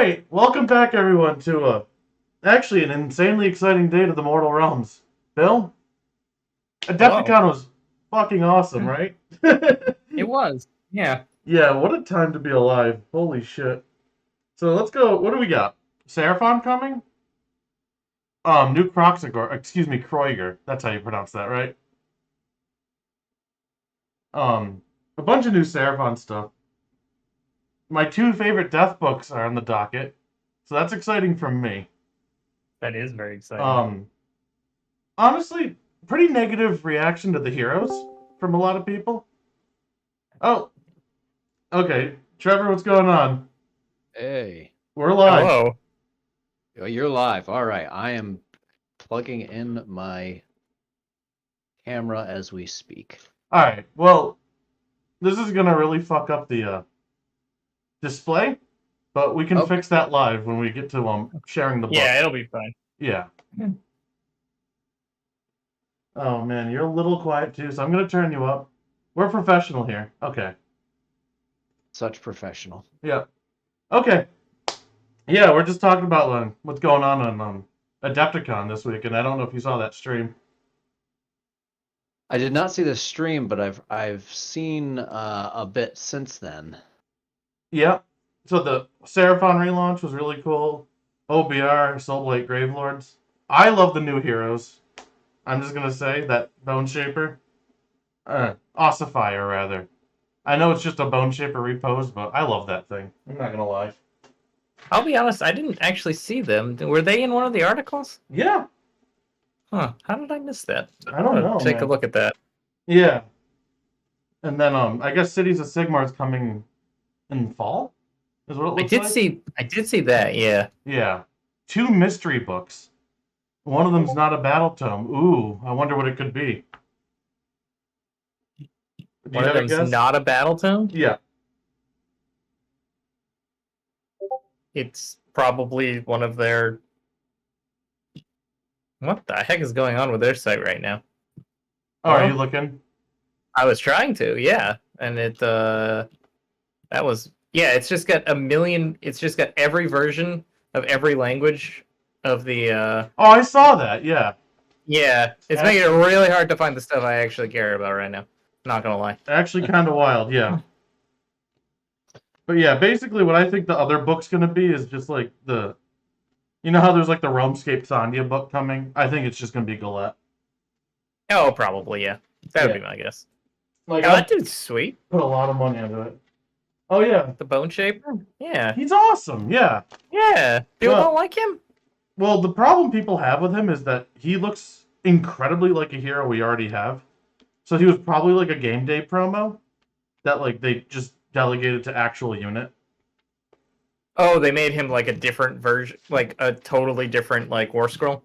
Alright, welcome back everyone to actually an insanely exciting day to the Mortal Realms. Bill, Hello. Adepticon was fucking awesome, right? It was. Yeah. Yeah, what a time to be alive. Holy shit. So let's go, what do we got? Seraphon coming? New Kroxigor, excuse me, Kroiger. That's how you pronounce that, right? A bunch of new Seraphon stuff. My two favorite death books are on the docket, so that's exciting for me. That is very exciting. Um, Honestly, pretty negative reaction to the heroes from a lot of people. Oh, okay. Trevor, what's going on? Hey, We're live. Hello. you're live. All right, I am plugging in my camera as we speak. Alright, well, this is gonna really fuck up the display, but we can Okay. fix that live when we get to sharing the book. Yeah, it'll be fine. Yeah. Oh man, you're a little quiet too, so I'm gonna turn you up. We're professional here. Okay. Such professional. Yeah. Okay. Yeah, we're just talking about what's going on Adepticon this week, and I don't know if you saw that stream. I did not see the stream, but I've seen a bit since then. Yeah. So the Seraphon relaunch was really cool. OBR, Soulblight Gravelords. I love the new heroes. I'm just gonna say that Bone Shaper. Ossifier, rather. I know it's just a Bone Shaper repose, but I love that thing. I'm not gonna lie. I'll be honest, I didn't actually see them. Were they in one of the articles? Yeah. Huh. How did I miss that? I don't know, Take man. a look at that. Yeah. And then I guess Cities of Sigmar is coming in the fall? Is what it looks like? I did see that, yeah. Yeah. 2 mystery books. One of them's not a Battletome. Ooh, I wonder what it could be. Do you One of have a them's guess? not a Battletome. Yeah. It's probably one of their... What the heck is going on with their site right now? Oh, are Well, you looking? I was trying to, yeah. And that was... Yeah, it's just got it's just got every version of every language of the Oh, I saw that. Yeah. Yeah, it's making it really hard to find the stuff I actually care about right now. Not gonna lie. Actually, kind of wild. Yeah. But yeah, basically, what I think the other book's gonna be is just like you know how there's like the Realmscape Sandia book coming? I think it's just gonna be Galette. Oh, probably, yeah. That would Yeah. be my guess. Like, Oh, I that dude's sweet. put a lot of money into it. Oh yeah, The Bone Shaper? Yeah. he's awesome. Yeah. Yeah. People Well- don't like him? Well, the problem people have with him is that he looks incredibly like a hero we already have. So he was probably like a game day promo that like they just delegated to actual unit. Oh, they made him like a different version, like a totally different like War Scroll.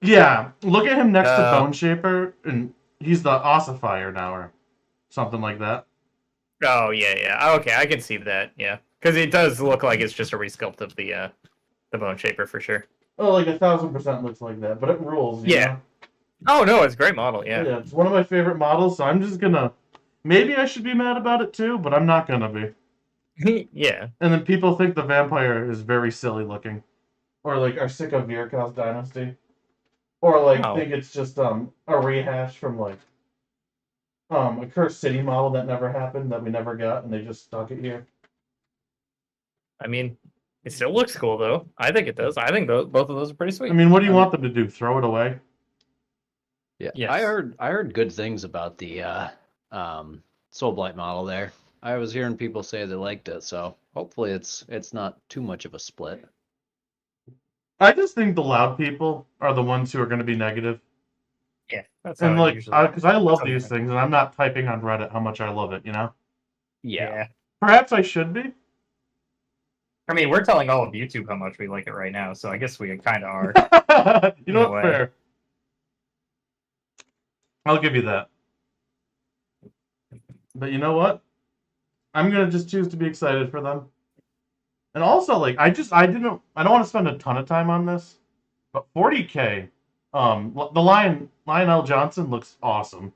Yeah, look at him next to Oh. Bone Shaper, and he's the Ossifier now, or something like that. Oh, yeah. Okay, I can see that, yeah. Because it does look like it's just a resculpt of the Bone Shaper for sure. Oh, like 1,000% looks like that, but it rules. You Yeah. know? Oh, no, it's a great model, yeah. Yeah, it's one of my favorite models, so I'm just gonna. Maybe I should be mad about it too, but I'm not gonna be. Yeah. And then people think the vampire is very silly looking, or like are sick of Virkov's Dynasty, or like Oh. think it's just a rehash from like a Cursed City model that never happened that we never got, and they just stuck it here. I mean, it still looks cool, though. I think it does. I think both of those are pretty sweet. I mean, what do you want them to do? Throw it away? Yeah, Yes. I heard good things about the Soulblight model there. I was hearing people say they liked it, so hopefully it's not too much of a split. I just think the loud people are the ones who are going to be negative. Yeah, that's And how like, usually. because I love that's these okay. things, and I'm not typing on Reddit how much I love it. You know, Yeah. perhaps I should be. I mean, we're telling all of YouTube how much we like it right now, so I guess we kind of are. You know In a what? way. Fair. I'll give you that. But you know what? I'm gonna just choose to be excited for them. And also, like, I don't want to spend a ton of time on this, but 40K, the Lionel Johnson looks awesome.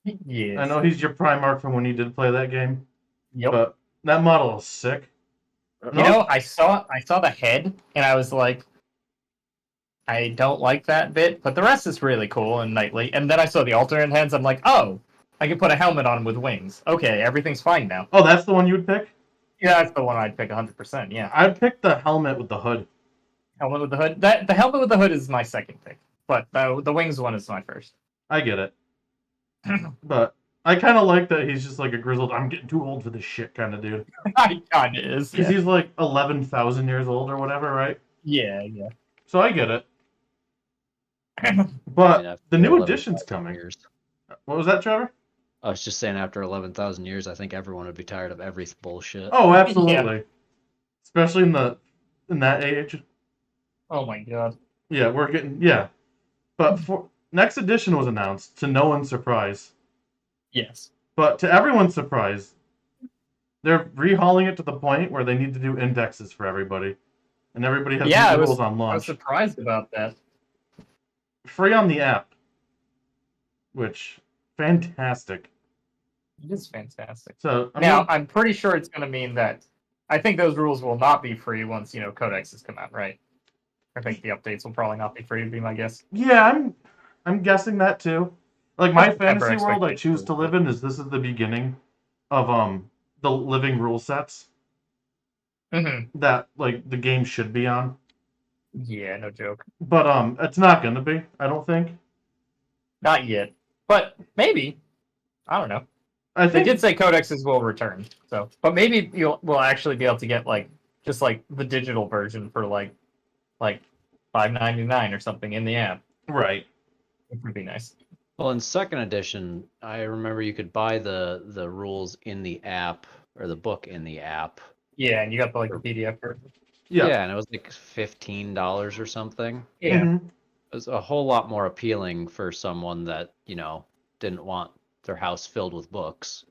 Yes. I know he's your Primarch from when you did play that game, Yep. but that model is sick. You know, I saw the head, and I was like, I don't like that bit, but the rest is really cool and knightly. And then I saw the alternate heads. I'm like, oh, I can put a helmet on with wings. Okay, everything's fine now. Oh, that's the one you would pick? Yeah, that's the one I'd pick 100%. Yeah, I'd pick the helmet with the hood. helmet with the hood. The helmet with the hood is my second pick, but the wings one is my first. I get it. But I kind of like that he's just like a grizzled, I'm getting too old for this shit kind of dude. I kind of is. Because Yeah. he's like 11,000 years old or whatever, right? Yeah. So I get it. I But mean, the new 11,000 edition's coming. years. What was that, Trevor? I was just saying, after 11,000 years, I think everyone would be tired of every bullshit. Oh, absolutely. Especially in that age. Oh my god. Yeah, we're getting But next edition was announced to no one's surprise. Yes. But to everyone's surprise, they're rehauling it to the point where they need to do indexes for everybody. And everybody has new rules on I was launch. surprised about that. Free on the app. Which, fantastic. It is fantastic. So Now, I'm pretty sure it's going to mean that I think those rules will not be free once, codexes come out, right? I think the updates will probably not be free, would be my guess. yeah, I'm guessing that too. Like my Temper fantasy world I expectations. choose to live in this is the beginning of the living rule sets Mm-hmm. that like the game should be on. Yeah, no joke. But it's not gonna be, I don't think. Not yet. But maybe. I don't know. I They think did say codexes will return. But maybe we'll actually be able to get just the digital version for like $5.99 or something in the app. right. It would be nice. Well, in second edition, I remember you could buy the rules in the app, or the book in the app. Yeah, and you got the PDF version. Yeah. And it was like $15 or something. Yeah. Mhm. It was a whole lot more appealing for someone that, didn't want their house filled with books.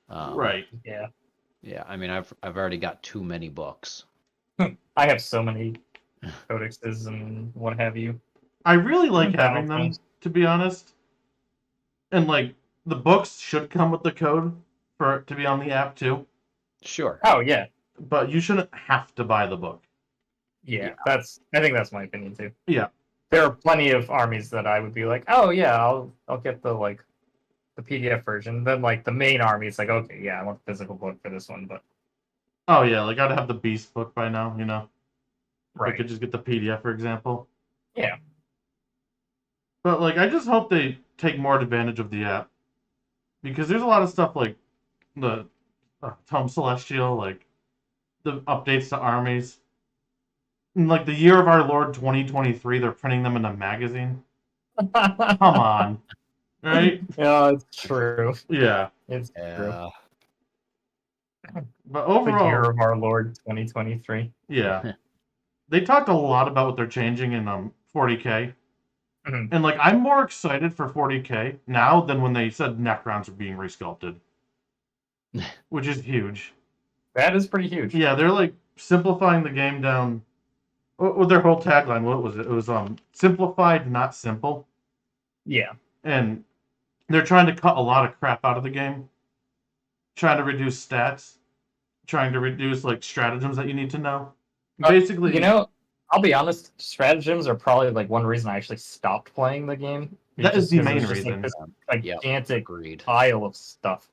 Right. Yeah. Yeah, I mean, I've already got too many books. I have so many codexes and what have you. I really like having them, Battletomes. to be honest. And like the books should come with the code for it to be on the app too. Sure. Oh yeah. But you shouldn't have to buy the book. Yeah. I think that's my opinion too. Yeah. There are plenty of armies that I would be like, oh yeah, I'll get the PDF version. Then the main army, it's like, okay, yeah, I want the physical book for this one, but Oh yeah, like I'd have the Beast book by now, I right. could just get the PDF, for example. Yeah. But I just hope they take more advantage of the app. Because there's a lot of stuff like the Tome Celestial, the updates to armies. And the year of our Lord 2023, they're printing them in a magazine. Come on. Right? Yeah, it's true. Yeah. It's true. Yeah. But The year overall, of our Lord 2023. yeah. They talked a lot about what they're changing in 40K. Mhm. And I'm more excited for 40K now than when they said Necrons are being resculpted. Which is huge. That is pretty huge. Yeah, they're simplifying the game down. With their whole tagline, what was it? It was simplified, not simple. Yeah. And they're trying to cut a lot of crap out of the game. Trying to reduce stats. Trying to reduce stratagems that you need to know. Basically, I'll be honest, stratagems are probably one reason I actually stopped playing the game. That is the Because main it's just, reason. this Yep. gigantic Agreed. pile of stuff.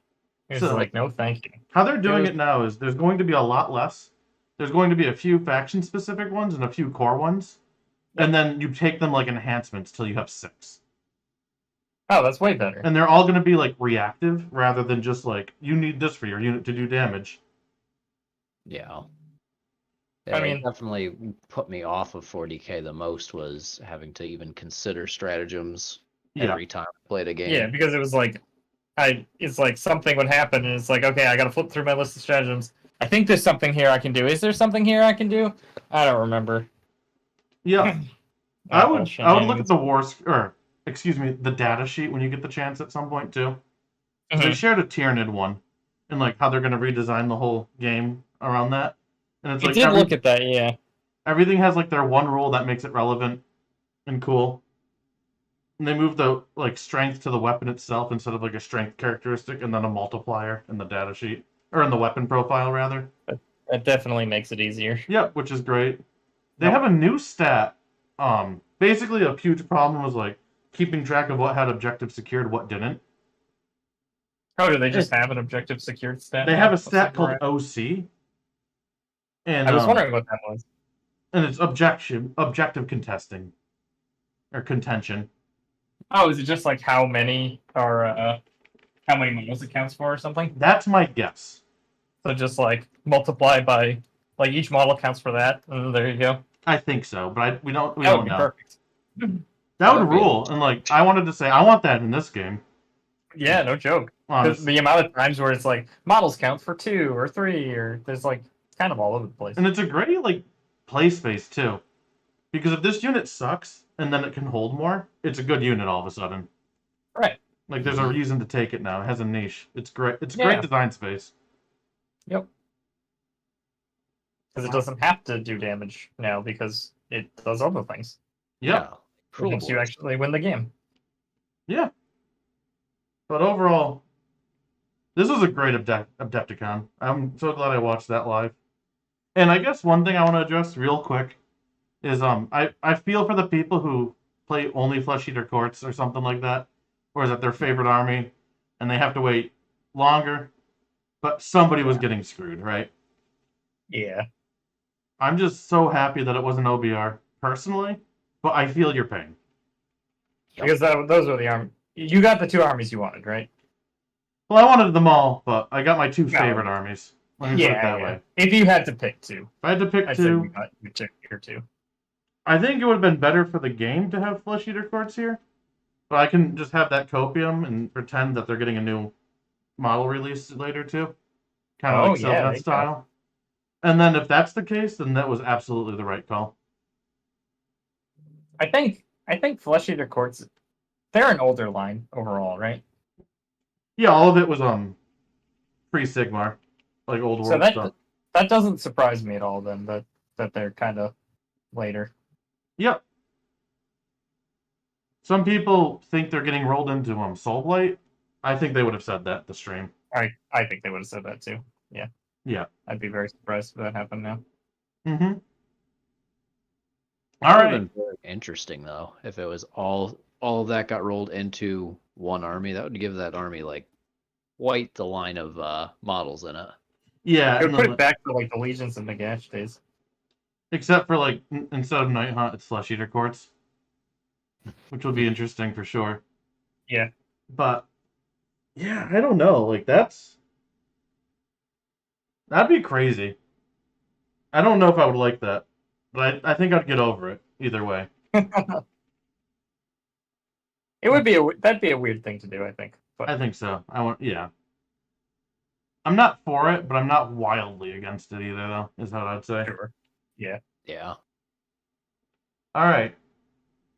It's So- no thank you. how they're doing was- it now is there's going to be a lot less. There's going to be a few faction-specific ones and a few core ones. Yep. And then you take them enhancements till you have 6. Oh, that's way better. And they're all going to be reactive rather than just you need this for your unit to do damage. Yeah. I It mean- definitely put me off of 40K the most was having to even consider stratagems Yeah. every time I played a game. Yeah, because it was it's something would happen and it's okay, I gotta flip through my list of stratagems. I think there's something here I can do. Is there something here I can do? I don't remember. Yeah. I Oh, would look shenanigans. at the data sheet when you get the chance at some point too. 'Cause They Mhm. shared a Tyranid one and how they're going to redesign the whole game around that. And it's I did look at that, yeah. everything has their one rule that makes it relevant and cool. And they moved the strength to the weapon itself instead of a strength characteristic and then a multiplier in the data sheet or in the weapon profile rather. That definitely makes it easier. Yep, which is great. They Yep. have a new stat. Basically, a huge problem was like keeping track of what had objective secured, what didn't. Oh, do they just have an objective secured stat? They now? have a Let's stat look called around. OC, and I was wondering what that was. it's objective contesting or contention. Oh, is it just like how many models it counts for or something? That's my guess. So just like multiply by like each model counts for that, and there you go. I think so, but we don't That would be know. perfect. That would That'd be rule, and like I wanted to say, I want that in this game. Yeah, no joke. Honestly. The amount of times where it's like models count for 2 or 3, or there's like kind of all over the place. And it's a great like play space too, because if this unit sucks and then it can hold more, it's a good unit all of a sudden. Right. Like there's a reason to take it now. It has a niche. It's great. It's Yeah. great design space. Yep. Because it doesn't have to do damage now because it does other things. Yep. It helps you actually win the game. Yeah. But overall, this was a great Adepticon. I'm so glad I watched that live. And I guess one thing I want to address real quick is I feel for the people who play only Flesh Eater Courts or something like that, or is that their favorite army, and they have to wait longer. But somebody was getting screwed, right? Yeah. I'm just so happy that it wasn't OBR, personally, but I feel your pain. Yep. Because those were the army. You got the 2 armies you wanted, right? Well, I wanted them all, but I got my 2 favorite armies. Let me put it that way. If you had to pick 2, If I had to pick I'd say 2, you took your 2. I think it would have been better for the game to have Flesh Eater Courts here. But I can just have that copium and pretend that they're getting a new model release later too. Kind of like Sylvanas style. And then if that's the case, then that was absolutely the right call. I think Flesh Eater Courts, they're an older line overall, right? Yeah, all of it was pre-Sigmar, like old world stuff. That doesn't surprise me at all then that they're kind of later. Yep. Some people think they're getting rolled into Soulblight. I think they would have said that at the stream. I think they would have said that too. Yeah. Yeah. I'd be very surprised if that happened now. Mm-hmm. All right. Been very interesting though, if it was all of that got rolled into one army. That would give that army like quite the line of models in it. Yeah. It would put it back to like the Legions and Nagash days. Except for like instead of Night Hunt, it's Flesh Eater Courts, which would be interesting for sure. Yeah. But yeah, I don't know. Like that'd be crazy. I don't know if I would like that, but I think I'd get over it either way. It would be that'd be a weird thing to do, I think. But I think so. Yeah. I'm not for it, but I'm not wildly against it either, though. Is what I'd say. Sure. Yeah. Yeah. All right.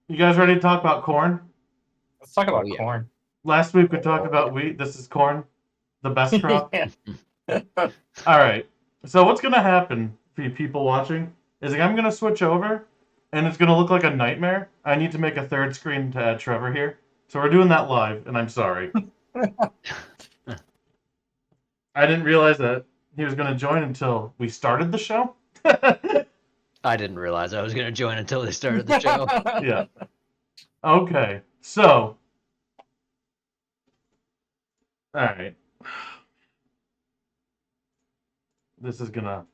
You guys ready to talk about Khorne? Let's talk about Khorne. Last week we talked about wheat. This is Khorne, the best crop. Yeah. All right. So what's gonna happen for you people watching is I'm gonna switch over, and it's gonna look like a nightmare. I need to make a third screen to add Trevor here, so we're doing that live, and I'm sorry. I didn't realize that he was gonna join until we started the show. I didn't realize I was gonna join until they started the show. Yeah. Okay. So. All right. This is gonna.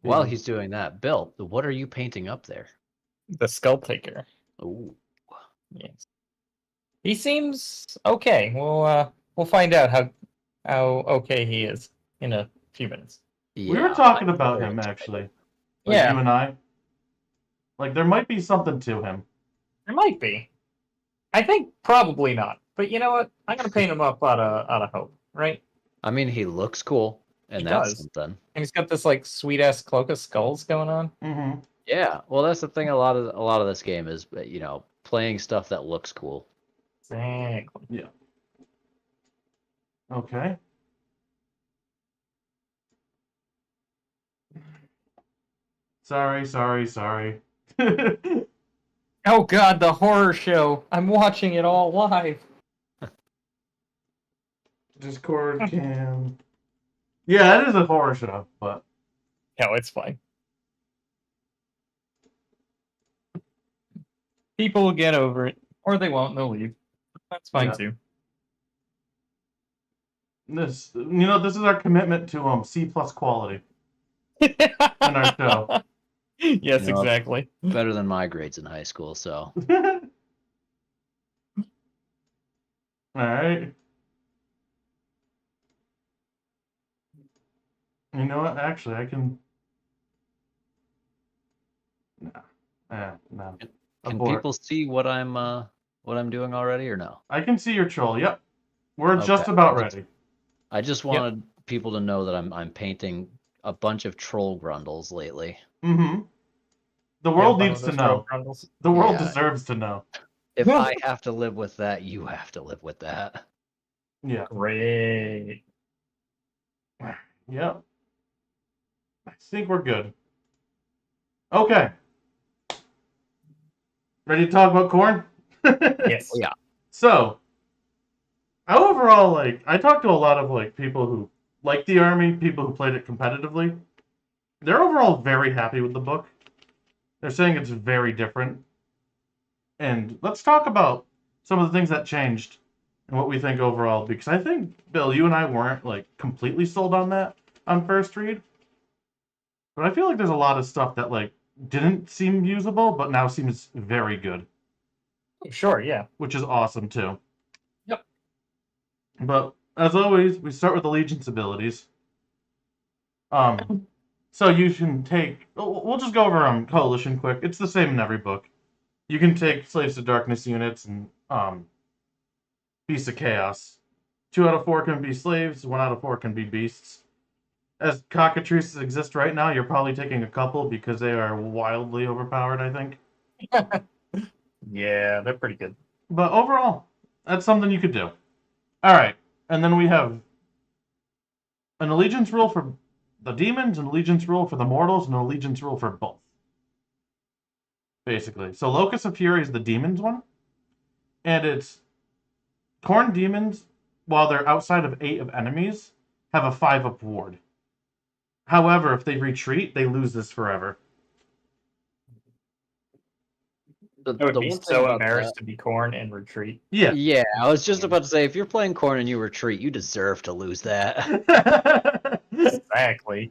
While he's doing that, Bill, what are you painting up there? The Skull Taker. Ooh. Yes. He seems okay. We'll find out how okay he is in a few minutes. Yeah, we were talking about him actually. Like yeah. You and I. Like there might be something to him. There might be. I think probably not. But you know what? I'm gonna paint him up out of hope, right? I mean, he looks cool, and that's something. And he's got this like sweet ass cloak of skulls going on. Mm-hmm. Yeah, well, that's the thing. A lot of this game is, playing stuff that looks cool. Exactly. Yeah. Okay. Sorry. Oh god, the horror show. I'm watching it all live. Discord cam. Yeah, it is a horror show, but No, it's fine. People will get over it, or they won't, and they'll leave. That's fine yeah. too. This is our commitment to C plus quality in our show. Yes, You know, exactly. better than my grades in high school, so. All right. You know what? Actually, I can. No. No. Can Abort. people see what I'm doing already or no? I can see your troll. Yep. We're Okay. just about ready. I just wanted people to know that I'm painting a bunch of troll grundles lately. Mm-hmm. The world Yeah, needs to know. The world deserves to know. If I have to live with that, you have to live with that. Yeah. Great. Yep. I think we're good. Okay. Ready to talk about Khorne? Yes. Oh, yeah. So, overall, I talked to a lot of people who like the army, people who played it competitively. They're overall very happy with the book. They're saying it's very different. And let's talk about some of the things that changed and what we think overall, because I think, Bill, you and I weren't completely sold on that on first read. But I feel like there's a lot of stuff that didn't seem usable, but now seems very good. Sure, yeah. Which is awesome too. Yep. But as always, we start with allegiance abilities. So you can take. We'll just go over coalition quick. It's the same in every book. You can take slaves to darkness units and beasts of chaos. 2 out of 4 can be slaves. 1 out of 4 can be beasts. As cockatrices exist right now, you're probably taking a couple because they are wildly overpowered, I think. Yeah, they're pretty good. But overall, that's something you could do. All right, and then we have an allegiance rule for the demons, an allegiance rule for the mortals, and an allegiance rule for both. Basically. So Locus of Fury is the demons one. And it's Khorne demons, while they're outside of 8 of enemies, have a 5-up ward. However, if they retreat, they lose this forever. I would be so embarrassed to be Khorne and retreat. Yeah. Yeah, I was just about to say, if you're playing Khorne and you retreat, you deserve to lose that. Exactly.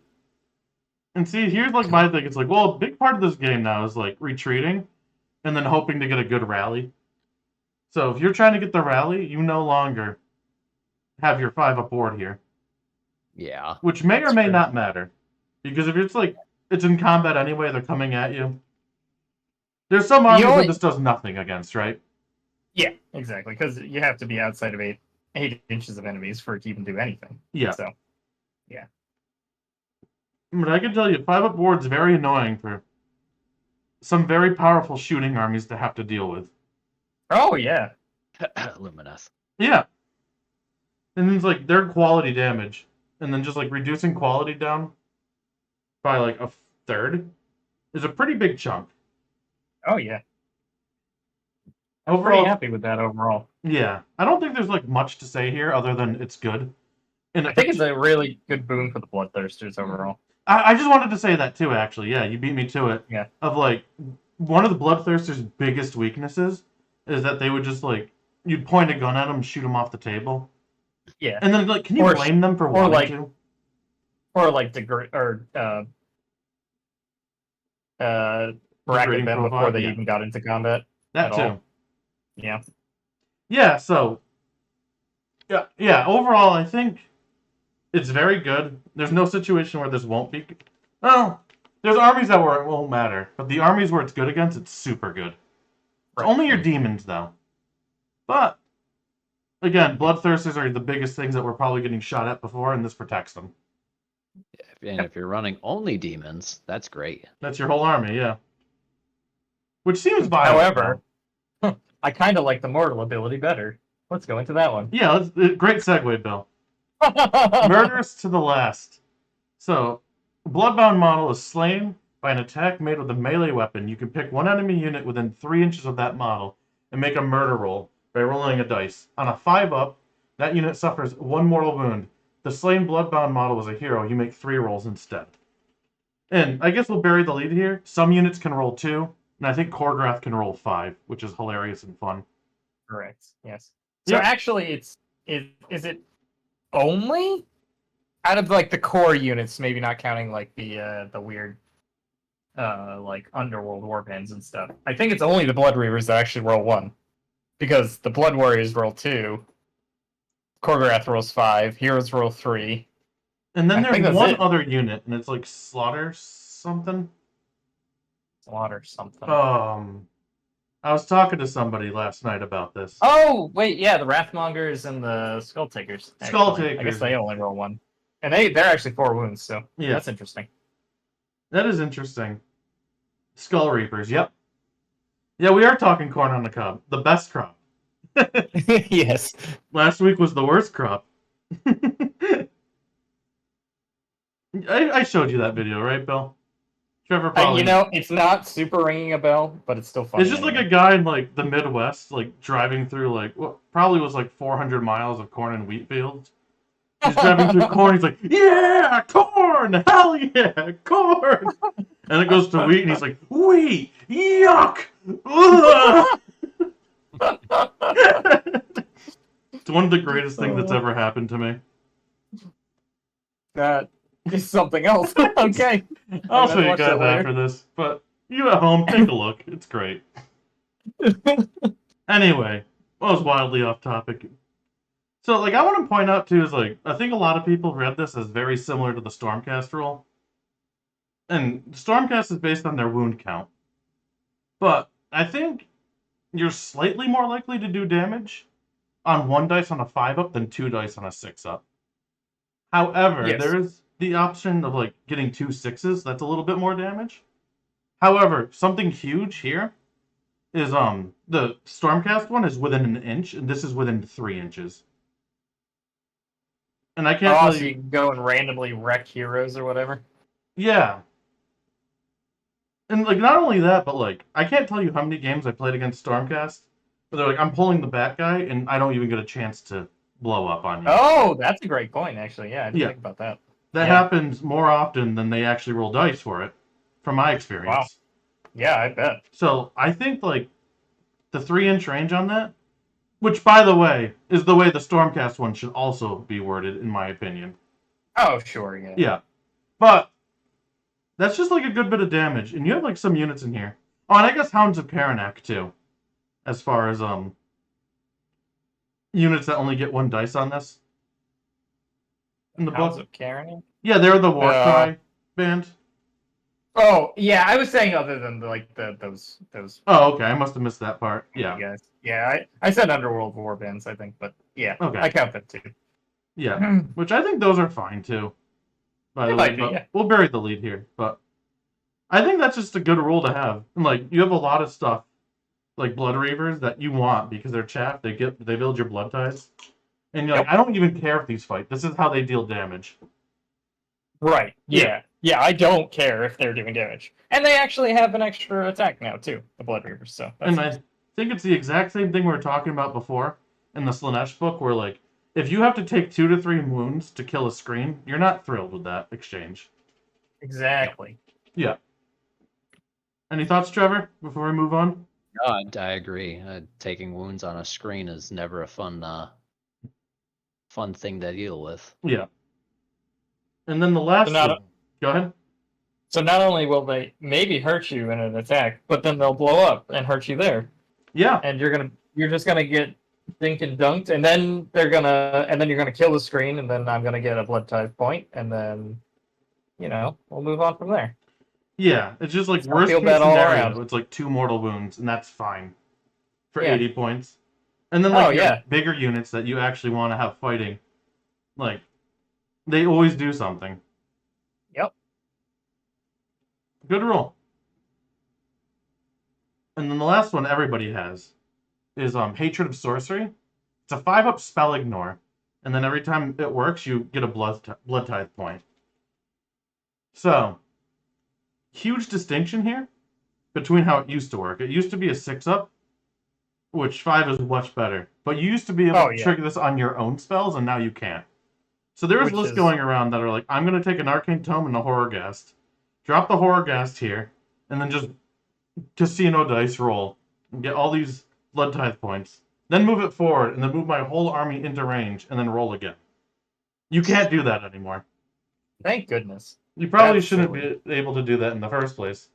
And see, here's my thing. It's well, a big part of this game now is retreating and then hoping to get a good rally. So if you're trying to get the rally, you no longer have your 5-up board here. Yeah. Which may or may not matter. Because if it's it's in combat anyway, they're coming at you. There's some armies that this does nothing against, right? Yeah, exactly. Because you have to be outside of 8 inches of enemies for it to even do anything. Yeah. So, yeah. But I can tell you, 5-up board's very annoying for some very powerful shooting armies to have to deal with. Oh, yeah. Luminous. Yeah. And it's their quality damage. And then just reducing quality down by a third is a pretty big chunk. Oh, yeah. I'm Overall, pretty happy with that overall. Yeah. I don't think there's much to say here other than it's good. And I think it's a really good boon for the Bloodthirsters overall. I just wanted to say that too, actually. Yeah, you beat me to it. Yeah. Of one of the Bloodthirsters' biggest weaknesses is that they would just you'd point a gun at them and shoot them off the table. Yeah. And then can you blame them for wanting to? Or bracket them before they even got into combat. That too. All. Yeah. Yeah, so yeah, overall I think it's very good. There's no situation where this won't be. Well, there's armies where it won't matter, but the armies where it's good against, it's super good. It's only your demons, though. But, again, Bloodthirsters are the biggest things that we're probably getting shot at before, and this protects them. And if you're running only demons, that's great. That's your whole army, yeah. Which seems violent. However, I kind of like the mortal ability better. Let's go into that one. Yeah, great segue, Bill. Murderous to the last. So, Bloodbound model is slain by an attack made with a melee weapon. You can pick one enemy unit within 3 inches of that model and make a murder roll by rolling a dice. On a 5-up, that unit suffers 1 mortal wound. the Slain Bloodbound model is a hero, you make 3 rolls instead. And I guess we'll bury the lead here. Some units can roll 2, and I think Khorne can roll 5, which is hilarious and fun. Correct. Yes. So Yep. actually, is it only out of like the core units, maybe not counting like the weird like Underworld warbands and stuff. I think it's only the Blood Reavers that actually roll 1, because the Blood Warriors roll 2, Khorne rolls 5, Heroes roll 3. And then I think there's that's one it. other unit, and it's like Slaughter something. Slaughter something. I was talking to somebody last night about this. Oh wait, yeah, the Wrathmongers and the Skull Takers. Skull actually. I Takers. guess they only roll 1, and they're actually 4 wounds. So Yeah. that's interesting. That is interesting. Skull Reapers, yep. Yeah, we are talking Khorne on the cob. The best crop. Yes. Last week was the worst crop. I showed you that video, right, Bill? Trevor probably... it's not super ringing a bell, but it's still fun. It's just like a guy in like the Midwest, like driving through like what probably was like 400 miles of corn and wheat fields. He's driving through corn. He's like, "Yeah, corn! Hell yeah, corn!" And it goes to wheat, and he's like, "Wheat, yuck!" It's one of the greatest things that's ever happened to me. That is something else. Okay. I'll show you guys after this, but you at home, take a look. It's great. Anyway, I was wildly off topic. So, like, I want to point out, too, is, like, I think a lot of people read this as very similar to the Stormcast rule. And Stormcast is based on their wound count. But I think you're slightly more likely to do damage on 1 dice on a 5-up than 2 dice on a 6-up. However, Yes. there is the option of, like, getting 2 6s. That's a little bit more damage. However, something huge here is, the Stormcast one is within 1 inch, and this is within 3 inches. And I can't so really... you can go and randomly wreck heroes or whatever? Yeah. And, like, not only that, but, like, I can't tell you how many games I played against Stormcast where they're like, I'm pulling the bat guy, and I don't even get a chance to blow up on you. Oh, that's a great point, actually. Yeah, I didn't think about that. That happens more often than they actually roll dice for it, from my experience. Wow. Yeah, I bet. So, I think, like, the 3-inch range on that, which, by the way, is the way the Stormcast one should also be worded, in my opinion. Oh, sure, yeah. Yeah. But that's just like a good bit of damage. And you have like some units in here. Oh, and I guess Hounds of Karanak too. As far as units that only get 1 dice on this. In the Hounds book. of Karanak? Yeah, they're the Warcry band. Oh, yeah, I was saying other than like those Oh, okay. I must have missed that part. Yeah. guys. Yeah, I said Underworld warbands, I think, but yeah, Okay. I count them too. Yeah. Which I think those are fine too. By the They way, might be, but yeah. we'll bury the lead here. But I think that's just a good rule to have. And like you have a lot of stuff like Blood Reavers that you want because they're chaff. They build your blood ties. And you're like, I don't even care if these fight. This is how they deal damage. Right. Yeah. Yeah, I don't care if they're doing damage. And they actually have an extra attack now too, the Blood Reavers, so that's And I think it's the exact same thing we were talking about before in the Slanesh book, where like if you have to take 2 to 3 wounds to kill a screen, you're not thrilled with that exchange. exactly. Yeah. Any thoughts, Trevor, before we move on? No, I agree. Taking wounds on a screen is never a fun thing to deal with. Yeah. And then the last So one. Go ahead. So not only will they maybe hurt you in an attack, but then they'll blow up and hurt you there. Yeah. And you're just gonna get dink and dunked, and then you're gonna kill the screen, and then I'm gonna get a blood type point, and then we'll move on from there. Yeah, it's just like It's worst feel case bad all scenario. around. It's like 2 mortal wounds, and that's fine for Yeah. 80 points. And then like your yeah. bigger units that you actually want to have fighting, like they always do something. Yep. Good rule. And then the last one everybody has is Hatred of Sorcery. It's a 5-up spell ignore, and then every time it works, you get a blood tithe point. So, huge distinction here between how it used to work. It used to be a 6-up, which 5 is much better. But you used to be able to trigger this on your own spells, and now you can't. So there's Which lists is- going around that are like, I'm going to take an Arcane Tome and a Horror Ghast, drop the Horror Ghast here, and then just casino dice roll and get all these Blood Tithe points. Then move it forward, and then move my whole army into range, and then roll again. You can't do that anymore. Thank goodness. You probably That's shouldn't silly. be able to do that in the first place.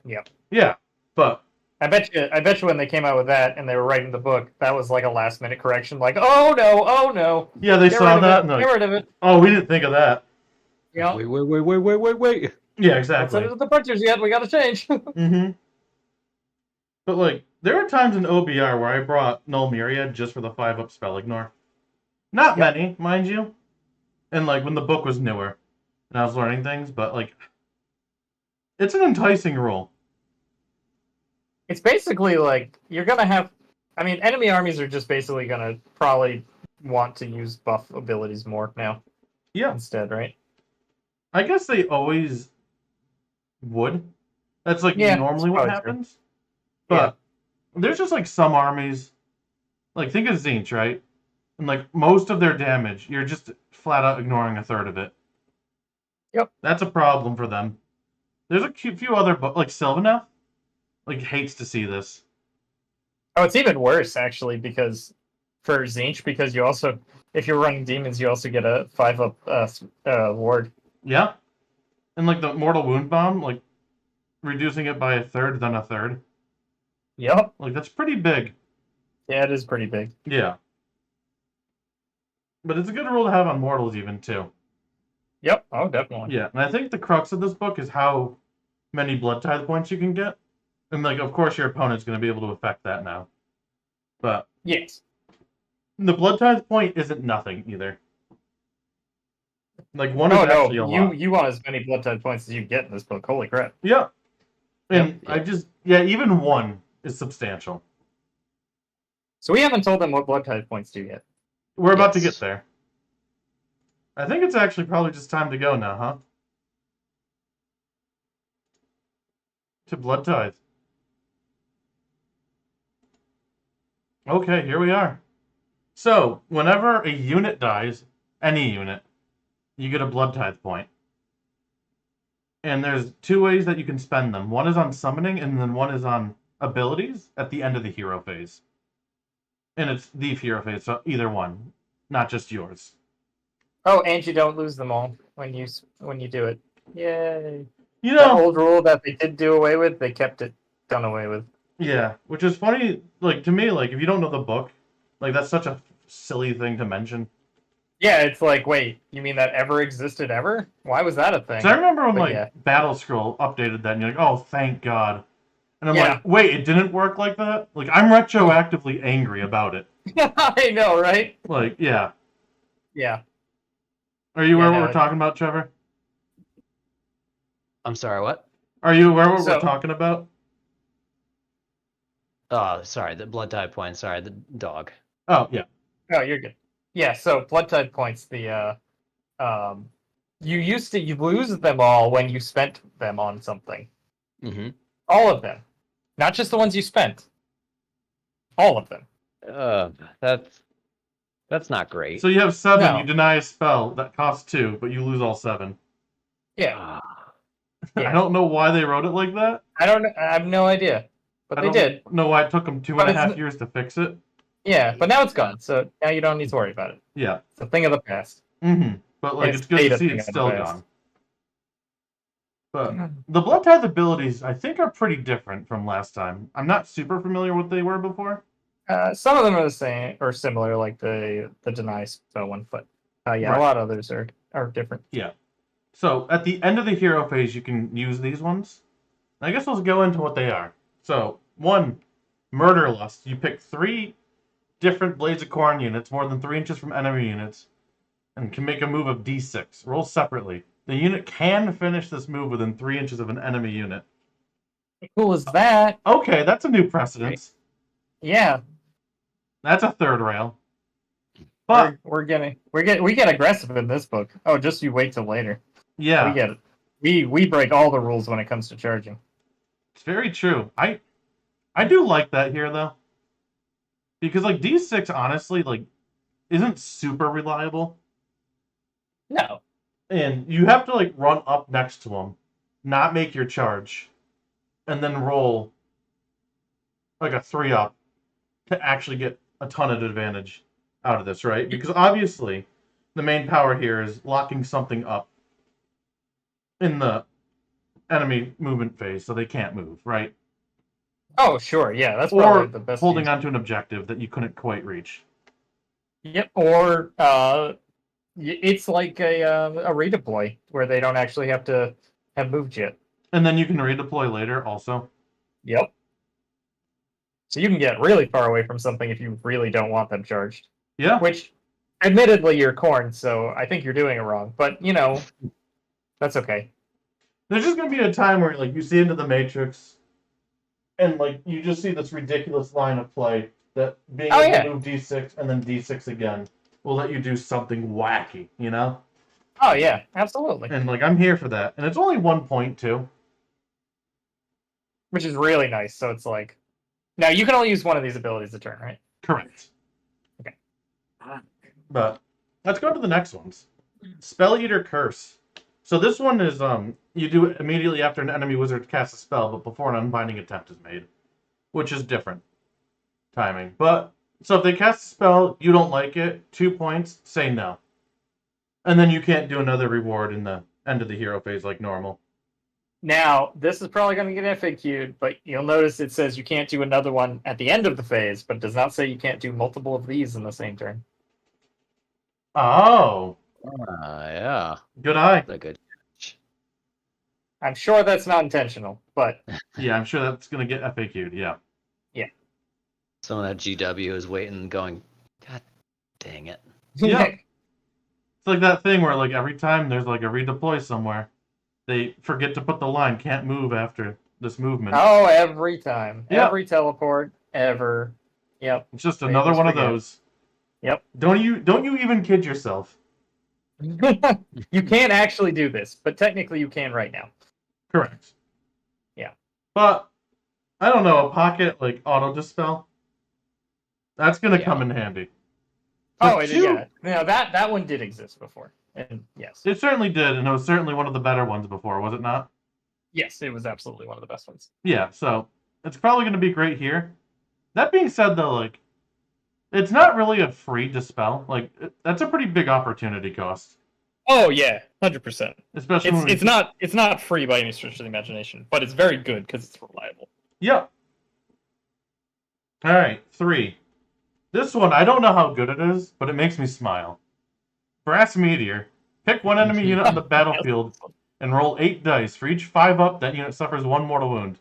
Yep. Yeah, but I bet you when they came out with that and they were writing the book, that was like a last minute correction, like, oh no. yeah, they Get saw rid of that it. and they're Get like, rid of it. oh, we didn't think of that. Yeah. Wait. Yeah, Don't exactly. send it to the printers yet. We got to change. Mm-hmm. But like, there were times in OBR where I brought Null Myriad just for the 5-up spell ignore. Not Yep. many, mind you. And like when the book was newer and I was learning things, but like, it's an enticing rule. It's basically like you're gonna have. I mean, enemy armies are just basically gonna probably want to use buff abilities more now Yeah, instead, right? I guess they always would. That's like Yeah, normally it's what probably true. happens. But there's just like some armies, like think of Tzeentch, right? And like most of their damage, you're just flat out ignoring a third of it. Yep. That's a problem for them. There's a few other, like Sylvaneth, like hates to see this. Oh, it's even worse actually because for Tzeentch, because you also, if you're running demons, you also get a 5-up ward. Yeah. And like the Mortal Wound Bomb, like reducing it by a third, then a third. Yep. Like that's pretty big. Yeah, it is pretty big. Yeah. But it's a good rule to have on mortals even too. Yep. Oh, definitely. Yeah, and I think the crux of this book is how many Blood Tithe points you can get. And like of course your opponent's gonna be able to affect that now. But Yes. the Blood Tithe point isn't nothing either. Like one is Oh actually a no, lot. you want as many blood type points as you get in this book. Holy crap! Yeah. And Yep. even one is substantial. So we haven't told them what blood type points do yet. We're about to Yes. get there. I think it's actually probably just time to go now, huh? To Blood Tithe. Okay, here we are. So, whenever a unit dies, any unit, you get a Blood Tithe point. And there's two ways that you can spend them. One is on summoning, and then one is on abilities at the end of the hero phase. And it's the hero phase, so either one, not just yours. Oh, and you don't lose them all when you do it. Yay! You That know, old rule that they did do away with, they kept it done away with. yeah, which is funny, like, to me, like, if you don't know the book, like, that's such a silly thing to mention. Yeah, it's like, wait, you mean that ever existed ever? Why was that a thing? So I remember when, But like, yeah. Battle Scroll updated that, and you're like, oh, thank God. And I'm Yeah. like, wait, it didn't work like that? Like, I'm retroactively angry about it. I know, right? Like, yeah. Yeah. Are you aware Yeah, what no, we're talking about, Trevor? I'm sorry, what? Are you aware what So- we're talking about? Oh, sorry, the blood type point. Sorry, the dog. Oh, yeah. Oh, you're good. Yeah, so blood type points, you lose them all when you spent them on something. Mm-hmm. All of them. Not just the ones you spent. All of them. That's not great. So you have 7, No. you deny a spell that costs 2, but you lose all 7. Yeah. Ah, Yeah. I don't know why they wrote it like that. I don't know. I have no idea. But I they don't did. know why it took them 2.5 But it's- years to fix it. Yeah, but now it's gone, so now you don't need to worry about it. Yeah. It's a thing of the past. Mm-hmm. But like, It's it's good to data see thing it's at the still best. gone. But the Blood Tithe abilities, I think, are pretty different from last time. I'm not super familiar with what they were before. Some of them are the same or similar, like the deny spell one, but yeah, Right. a lot of others are different. Yeah. So at the end of the hero phase, you can use these ones. I guess let's go into what they are. So 1, Murder Lust. You pick 3 different Blades of Khorne units, more than 3 inches from enemy units, and can make a move of D6. Roll separately. The unit can finish this move within 3 inches of an enemy unit. How cool is that? Okay, that's a new precedence. Yeah, That's a third rail. But we get aggressive in this book. Oh, just you wait till later. yeah, We get it. We break all the rules when it comes to charging. it's very true. I do like that here though. Because like D6 honestly like isn't super reliable. No. And you have to like run up next to them, not make your charge, and then roll like a 3-up to actually get a ton of advantage out of this, right? Because obviously the main power here is locking something up in the enemy movement phase so they can't move, right? Oh, sure. Yeah, that's Or probably the best. holding use. onto an objective that you couldn't quite reach. Yep. Or it's like a redeploy where they don't actually have to have moved yet. And then you can redeploy later also. Yep. So you can get really far away from something if you really don't want them charged. Yeah. Which, admittedly, you're Khorne, so I think you're doing it wrong. But, you know, that's okay. There's just going to be a time where like you see into the Matrix and like you just see this ridiculous line of play that being able to move D6 and then D6 again will let you do something wacky, you know? Oh, yeah, absolutely. And like I'm here for that. And it's only 1 point too. Which is really nice. So it's like, now you can only use one of these abilities a turn, right? Correct. Okay. But let's go to the next ones. Spell Eater Curse. So this one is you do it immediately after an enemy wizard casts a spell, but before an unbinding attempt is made, which is different timing. But so if they cast a spell, you don't like it, 2 points, say no, and then you can't do another reward in the end of the hero phase like normal. Now, this is probably going to get FAQ'd, but you'll notice it says you can't do another one at the end of the phase, but it does not say you can't do multiple of these in the same turn. Oh. Yeah. Good eye. That's a good catch. I'm sure that's not intentional, but... Yeah, I'm sure that's going to get FAQ'd, yeah. Yeah. Someone at GW is waiting, going, God dang it. Yeah. It's like that thing where like every time there's like a redeploy somewhere, they forget to put the line, can't move after this movement. Oh, every time. Yep. Every teleport, ever. Yep. It's just another one of those. Yep. Don't you even kid yourself. You can't actually do this, but technically you can right now. Correct. Yeah. But I don't know, a pocket like auto dispel. That's gonna come in handy. Oh, yeah. No, that one did exist before. And yes. It certainly did, and it was certainly one of the better ones before, was it not? Yes, it was absolutely one of the best ones. Yeah, so it's probably gonna be great here. That being said though, like it's not really a free dispel. Like that's a pretty big opportunity cost. Oh yeah, 100%. Especially it's not free by any stretch of the imagination, but it's very good because it's reliable. Yep. All right, 3. This one I don't know how good it is, but it makes me smile. Brass Meteor. Pick one enemy unit on the battlefield and roll 8 dice. For each 5-up, that unit suffers 1 mortal wound.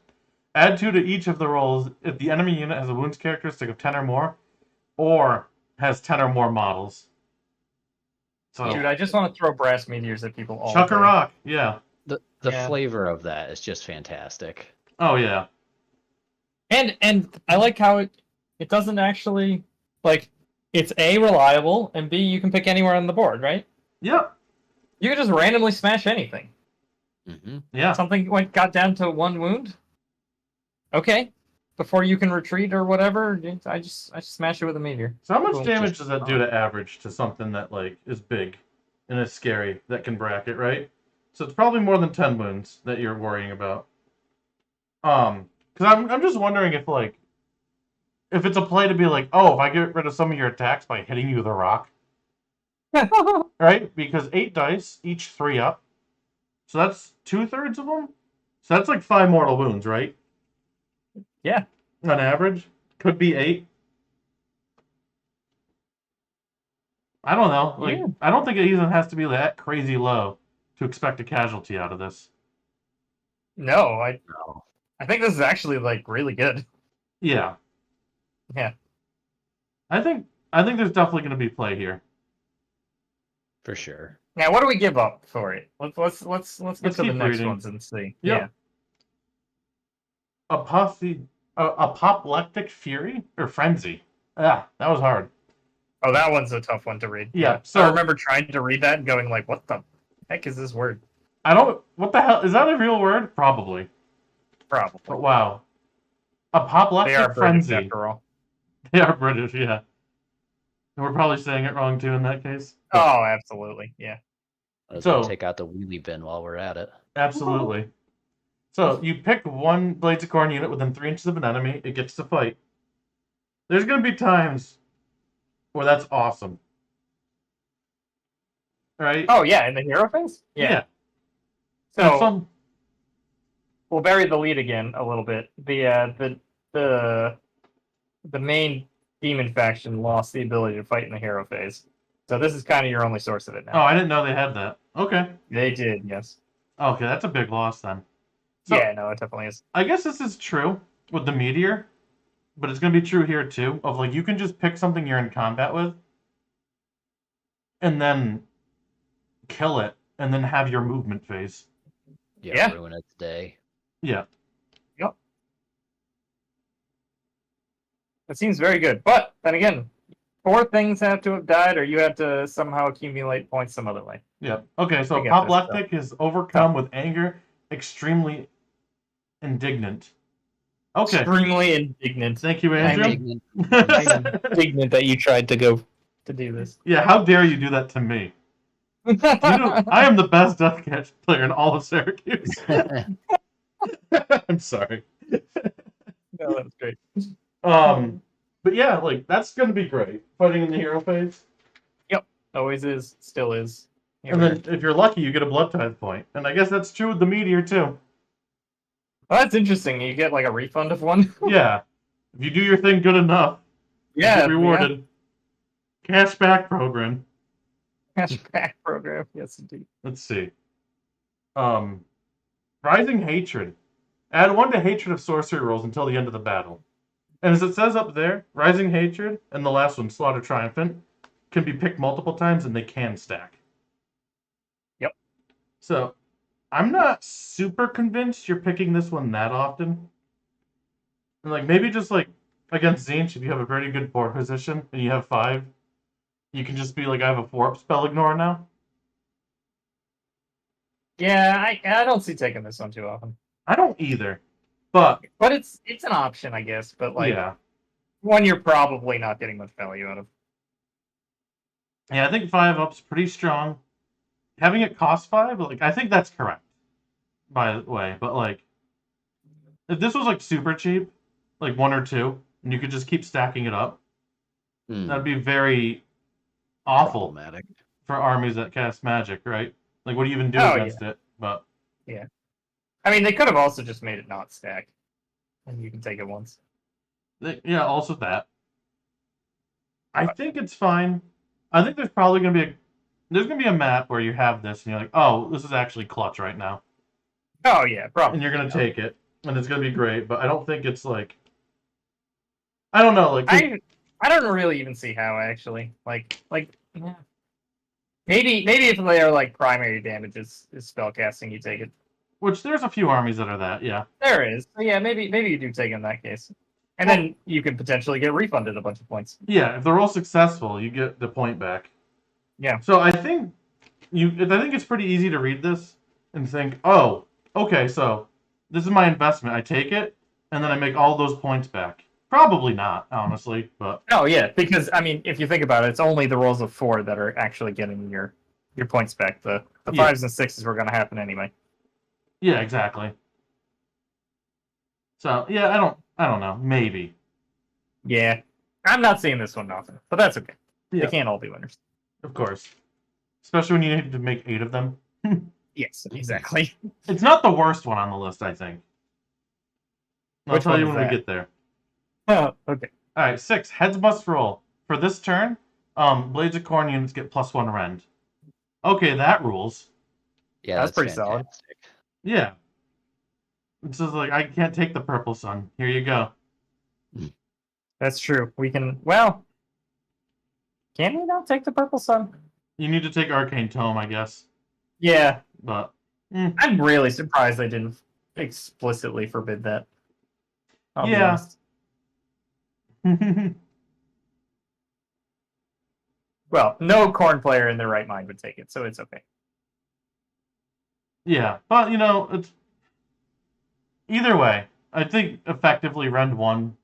Add 2 to each of the rolls if the enemy unit has a wounds characteristic of 10 or more, or has 10 or more models. So, dude, I just want to throw brass meteors at people all Chuck day. a rock, yeah. The flavor of that is just fantastic. Oh yeah. And I like how it doesn't actually, like, it's A, reliable, and B, you can pick anywhere on the board, right? Yep. You can just randomly smash anything. Mm-hmm. Yeah. Something got down to 1 wound. Okay. Before you can retreat or whatever, I just smash it with a meteor. So how much Boom. damage does that do to average to something that like is big and is scary that can bracket, right? So it's probably more than 10 wounds that you're worrying about. Because I'm just wondering if like if it's a play to be like, oh, if I get rid of some of your attacks by hitting you with a rock, right? Because 8 dice, each 3 up, so that's 2/3 of them. So that's like 5 mortal wounds, right? Yeah. On average, could be 8. I don't know. Like, Yeah. I don't think it even has to be that crazy low to expect a casualty out of this. No, I think this is actually like really good. Yeah. Yeah. I think there's definitely going to be play here. For sure. Now, what do we give up for it? Let's get Let's to the keep next reading. ones and see. Yep. Apoplectic Fury or Frenzy. Ah, that was hard. Oh, that one's a tough one to read. Yeah. So I remember trying to read that and going like, "What the heck is this word?" What the hell is that a real word? Probably. Probably. But wow. They are Apoplectic British Frenzy. after all. They are British, yeah. And we're probably saying it wrong too in that case. Oh, absolutely. Yeah. Might as well So take out the wheelie bin while we're at it. absolutely. So you pick one Blades of Khorne unit within 3 inches of an enemy. It gets to fight. There's going to be times where that's awesome. Right? Oh yeah, in the hero phase. Yeah. So we'll bury the lead again a little bit. The main demon faction lost the ability to fight in the hero phase. So this is kind of your only source of it Oh, now. I didn't know they had that. Okay. They did, yes. Okay, that's a big loss then. So, Yeah, no, it definitely is. I guess this is true with the meteor, but it's going to be true here too. Of like, you can just pick something you're in combat with, and then kill it, and then have your movement phase. Yeah. Ruin its day. Yeah. Yep. That seems very good. But then again, 4 things have to have died, or you have to somehow accumulate points some other way. Yeah. Okay, so I get Pop this, Leftic is overcome with anger, extremely indignant. Okay. Extremely indignant. Thank you, Andrew. I'm indignant that you tried to go to do this. Yeah, how dare you do that to me? I am the best Deathcatch player in all of Syracuse. I'm sorry. No, that's great. But yeah, like that's gonna be great. Fighting in the hero phase. Always is, still is. And then if you're lucky, you get a blood tithe point. And I guess that's true with the meteor too. Well, that's interesting. You get like a refund of one. Yeah. If you do your thing good enough, you get rewarded. Cashback program. Cashback program, yes indeed. Let's see. Rising Hatred. Add 1 to Hatred of sorcery rolls until the end of the battle. And as it says up there, Rising Hatred and the last one, Slaughter Triumphant, can be picked multiple times and they can stack. Yep. So, I'm not super convinced you're picking this one that often. And like maybe just like against Tzeentch, if you have a very good board position and you have 5, you can just be like, I have a 4-up spell ignore now. Yeah, I don't see taking this one too often. I don't either. But it's an option, I guess. But like one you're probably not getting much value out of. Yeah, I think 5-up's pretty strong. Having it cost 5, like I think that's correct. By the way, but like if this was like super cheap, like 1 or 2, and you could just keep stacking it up, that'd be very awful for armies that cast magic, right? Like, what do you even do against it? But yeah, I mean, they could have also just made it not stack, and you can take it once. Yeah, also that. I think it's fine. I think there's probably gonna be a map where you have this, and you're like, oh, this is actually clutch right now. Oh yeah, probably. And you're gonna take it, and it's gonna be great. But I don't think it's like, I don't know, like I don't really even see how actually yeah. Maybe if they are like primary damage is spellcasting, you take it. Which there's a few armies that are that, yeah. There is. So yeah, maybe you do take it in that case. And then you could potentially get refunded a bunch of points. Yeah, if they're all successful, you get the point back. Yeah. So I think it's pretty easy to read this and think, oh, okay, so this is my investment. I take it, and then I make all those points back. Probably not, honestly, but oh yeah, because I mean, if you think about it, it's only the rolls of 4 that are actually getting your points back. The 5s and 6s were going to happen anyway. Yeah, exactly. So yeah, I don't know, maybe. Yeah, I'm not seeing this one often, but that's okay. Yeah. They can't all be winners. Of course, especially when you need to make 8 of them. Yes, exactly. It's not the worst one on the list, I think. I'll tell you when we get there. Oh, okay. All right, 6. Heads must roll. For this turn, Blades of Khorne units get +1 rend. Okay, that rules. Yeah, that's pretty solid. Yeah. It's just like, I can't take the Purple Sun. Here you go. That's true. We can, well, can we not take the Purple Sun? You need to take Arcane Tome, I guess. Yeah. But I'm really surprised they didn't explicitly forbid that. I'll be honest. Well, no Khorne player in their right mind would take it, so it's okay. Yeah, but you know, it's either way. I think effectively rend 1,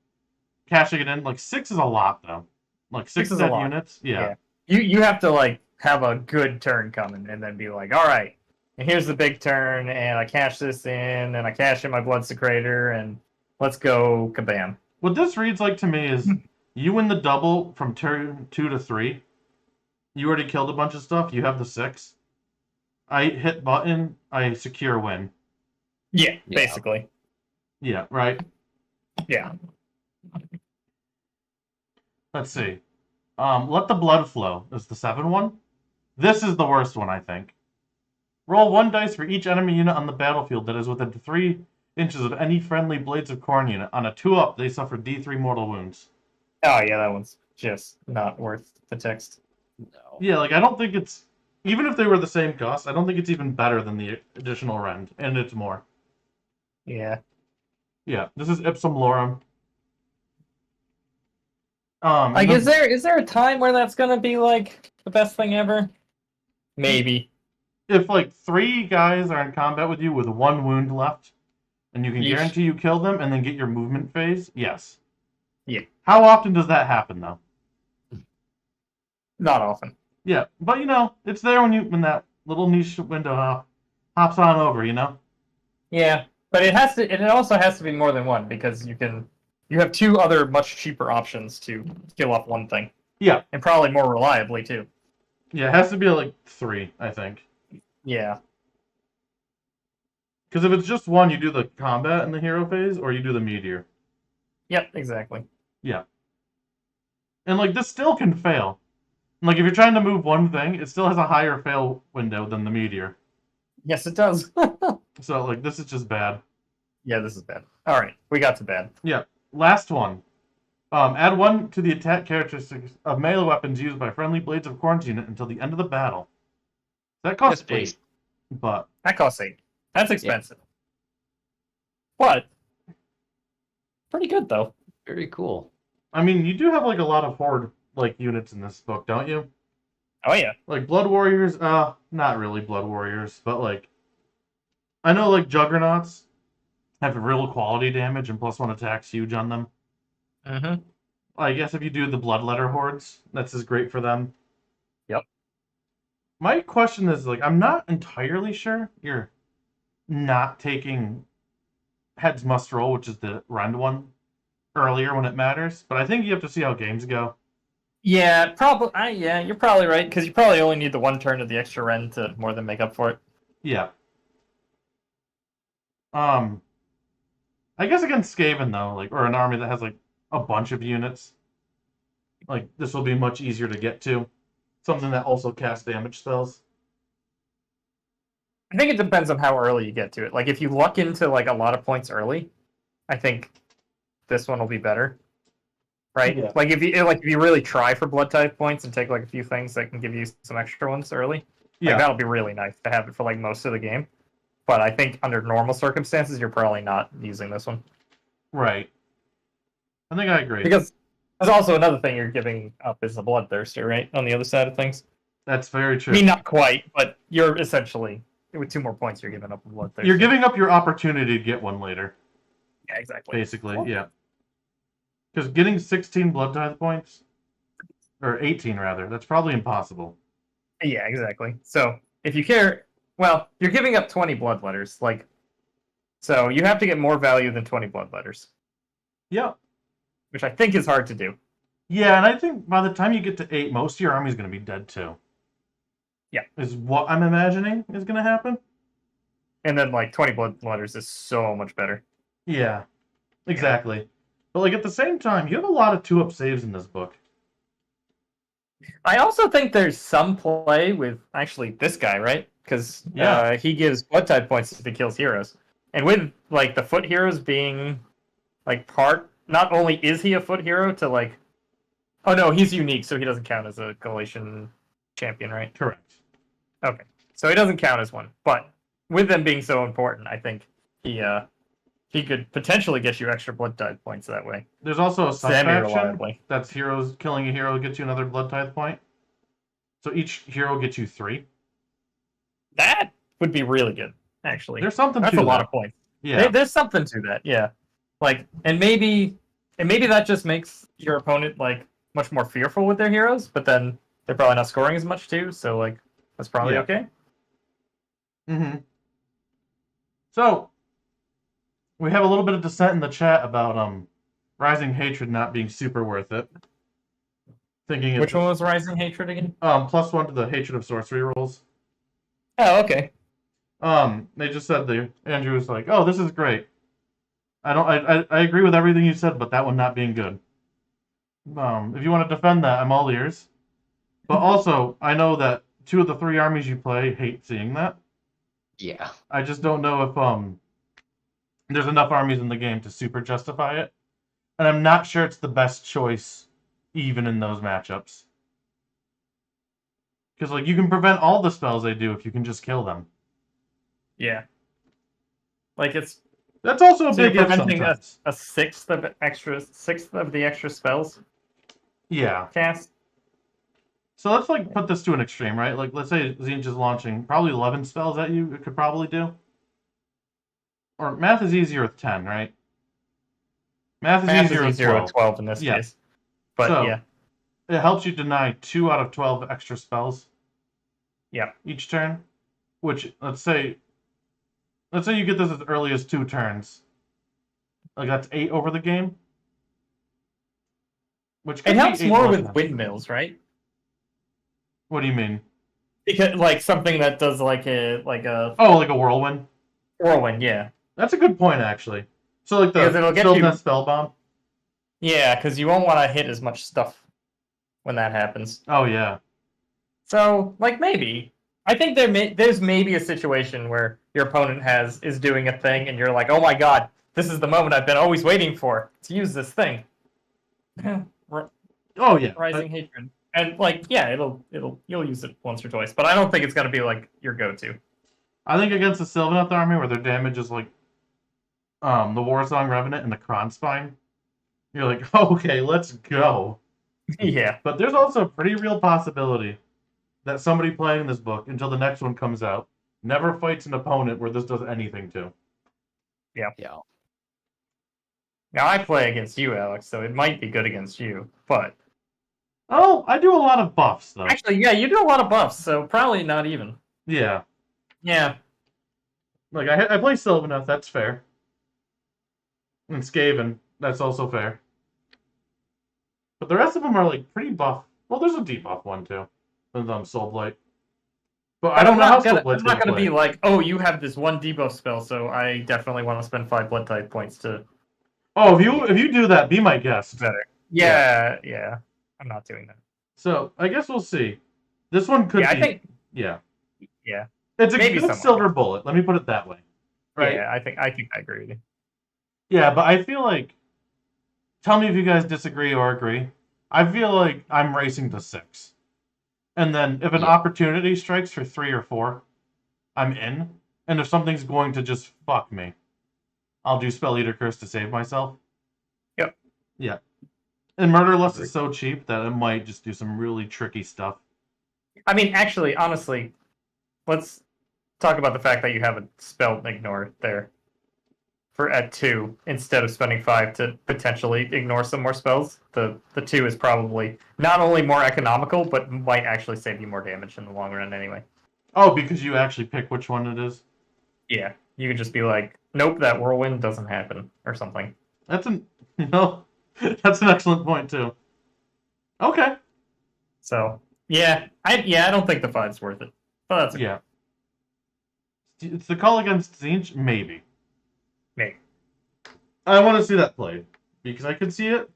cashing it in. Like 6 is a lot though. Like 6 dead units. Yeah. You have to like have a good turn coming, and then be like, all right, and here's the big turn, and I cash this in, and I cash in my Blood Secretor, and let's go kabam. What this reads like to me is you win the double from turn 2 to 3. You already killed a bunch of stuff. You have the 6. I hit button. I secure win. Yeah, basically. Yeah, right. Yeah. Let's see. Let the blood flow is the 7 one. This is the worst one, I think. Roll 1 dice for each enemy unit on the battlefield that is within 3 inches of any friendly Blades of Khorne unit. On a 2-up, they suffer D3 mortal wounds. Oh, yeah, that one's just not worth the text. No. Yeah, like, I don't think it's... Even if they were the same cost, I don't think it's even better than the additional rend, and it's more. Yeah. Yeah, this is Ipsum Lorem. Like, is there a time where that's gonna be, like, the best thing ever? Maybe. If, like, 3 guys are in combat with you with 1 wound left, and you can guarantee you kill them and then get your movement phase, yes. Yeah. How often does that happen, though? Not often. Yeah, but, you know, it's there when that little niche window hops on over, you know? Yeah, but it also has to be more than one, because you have 2 other much cheaper options to kill off one thing. Yeah. And probably more reliably, too. Yeah, it has to be, like, 3, I think. Yeah. Because if it's just 1, you do the combat in the hero phase, or you do the meteor. Yep, exactly. Yeah. And, like, this still can fail. Like, if you're trying to move one thing, it still has a higher fail window than the meteor. Yes, it does. So, like, this is just bad. Yeah, this is bad. Alright, we got to bad. Yeah. Last one. Add 1 to the attack characteristics of melee weapons used by friendly Blades of Khorne's unit until the end of the battle. That costs 8. But... That costs 8. That's expensive. Yeah. But... pretty good, though. Very cool. I mean, you do have, like, a lot of Horde, like, units in this book, don't you? Oh, yeah. Like, Blood Warriors, not really Blood Warriors, but, like... I know, like, Juggernauts have real quality damage, and +1 attack's huge on them. Mm-hmm. I guess if you do the Bloodletter Hordes, that's as great for them. Yep. My question is, like, I'm not entirely sure you're not taking Heads Must Roll, which is the Rend one, earlier when it matters, but I think you have to see how games go. Yeah, probably. Yeah, you're probably right, because you probably only need the 1 turn of the extra Rend to more than make up for it. Yeah. I guess against Skaven, though, like, or an army that has, like, a bunch of units, like, this will be much easier to get to. Something that also casts damage spells. I think it depends on how early you get to it. Like, if you luck into, like, a lot of points early, I think this one will be better. Right? Yeah. Like, if you really try for blood type points and take, like, a few things that can give you some extra ones early, Yeah. that'll be really nice to have it for, like, most of the game. But I think under normal circumstances, you're probably not using this one. Right. I think I agree. Because there's also another thing you're giving up is a bloodthirster, right? On the other side of things. That's very true. I mean, not quite, but you're essentially, with 2 more points, you're giving up a bloodthirster. You're giving up your opportunity to get one later. Yeah, exactly. Basically, yeah. Because getting 16 blood tithe points, or 18 rather, that's probably impossible. Yeah, exactly. So, if you care, well, you're giving up 20 blood letters, like, so you have to get more value than 20 blood letters. Yeah. Which I think is hard to do. Yeah, and I think by the time you get to 8, most of your army's going to be dead too. Yeah. Is what I'm imagining is going to happen. And then, like, 20 blood letters is so much better. Yeah, exactly. But, like, at the same time, you have a lot of 2-up saves in this book. I also think there's some play with, actually, this guy, right? Because he gives blood type points if he kills heroes. And with, like, the foot heroes being, like, not only is he a foot hero to, like... Oh, no, he's unique, so he doesn't count as a Galatian champion, right? Correct. Okay. So he doesn't count as one. But with them being so important, I think he could potentially get you extra blood tithe points that way. There's also a sub-faction Semi-reliably. that's heroes. Killing a hero gets you another blood tithe point. So each hero gets you 3. That would be really good, actually. There's something That's to a lot that. of points. Yeah. There's something to that, yeah. Like, and maybe that just makes your opponent, like, much more fearful with their heroes, but then they're probably not scoring as much too, so like that's probably Yeah. okay. Mm-hmm. So we have a little bit of dissent in the chat about Rising Hatred not being super worth it. Thinking Which one was Rising Hatred again? +1 to the Hatred of Sorcery rolls. Oh, okay. They just said Andrew was like, "Oh, this is great. I agree with everything you said, but that one not being good." If you want to defend that, I'm all ears. But also, I know that 2 of the 3 armies you play hate seeing that. Yeah. I just don't know if there's enough armies in the game to super justify it, and I'm not sure it's the best choice, even in those matchups. Because like you can prevent all the spells they do if you can just kill them. Yeah. Like That's also a so you're big if preventing sometimes. a sixth of the extra spells Yeah. cast. So let's like put this to an extreme, right? Like let's say Tzeentch is launching probably 11 spells at you. It could probably do. Or math is easier with 10, right? Math is easier with 12. With 12 in this Yeah. case. But So, yeah. It helps you deny 2 out of 12 extra spells. Yeah. Each turn, which let's say you get this as early as 2 turns. Like that's 8 over the game. Which could It helps be 8 more motion. with windmills, right? What do you mean? Because like something that does like a Oh, like a whirlwind. whirlwind, yeah. That's a good point, actually. So like Because the it'll get Sylvaneth you- spell bomb. Yeah, because you won't want to hit as much stuff when that happens. Oh yeah. So, like maybe I think there's maybe a situation where your opponent is doing a thing, and you're like, oh my god, this is the moment I've been always waiting for to use this thing. Oh yeah. Rising Hatred, and like yeah, you'll use it once or twice, but I don't think it's gonna be like your go-to. I think against the Sylvaneth army where their damage is like the Warsong Revenant and the Kronspine, you're like, okay, let's go. Yeah. But there's also a pretty real possibility that somebody playing this book until the next one comes out never fights an opponent where this does anything to. Yeah. Now I play against you, Alex, so it might be good against you, but Oh, I do a lot of buffs though. actually, yeah, you do a lot of buffs, so probably not even. Yeah. Yeah. Like I play Sylvaneth, that's fair. And Skaven, that's also fair. But the rest of them are like pretty buff. Well, there's a debuff one too. With Soulblight. But I don't know how Soulblight's I'm not gonna gonna play. be like, oh, you have this one debuff spell, so I definitely want to spend 5 blood type points to Oh, if you do that, be my guest. better. Yeah. I'm not doing that. So I guess we'll see. This one could Yeah, be. I think. Yeah. Yeah. It's a Maybe good someone silver bullet. Let me put it that way. Right. Yeah, I think I agree with you. Yeah, but I feel like. Tell me if you guys disagree or agree. I feel like I'm racing to 6, and then if an opportunity strikes for 3 or 4, I'm in. And if something's going to just fuck me, I'll do Spell Eater Curse to save myself. Yep. Yeah. And Murderlust is so cheap that it might just do some really tricky stuff. I mean, actually, honestly, let's talk about the fact that you have a spell ignore there at 2 instead of spending 5 to potentially ignore some more spells. The 2 is probably not only more economical, but might actually save you more damage in the long run anyway. Oh, because you actually pick which one it is? Yeah, you could just be like, nope, that whirlwind doesn't happen, or something. That's an that's an excellent point too. Okay. So I don't think the 5's worth it. But that's okay. Yeah. It's the call against Tzeentch? Maybe. Maybe. I want to see that played. Because I could see it.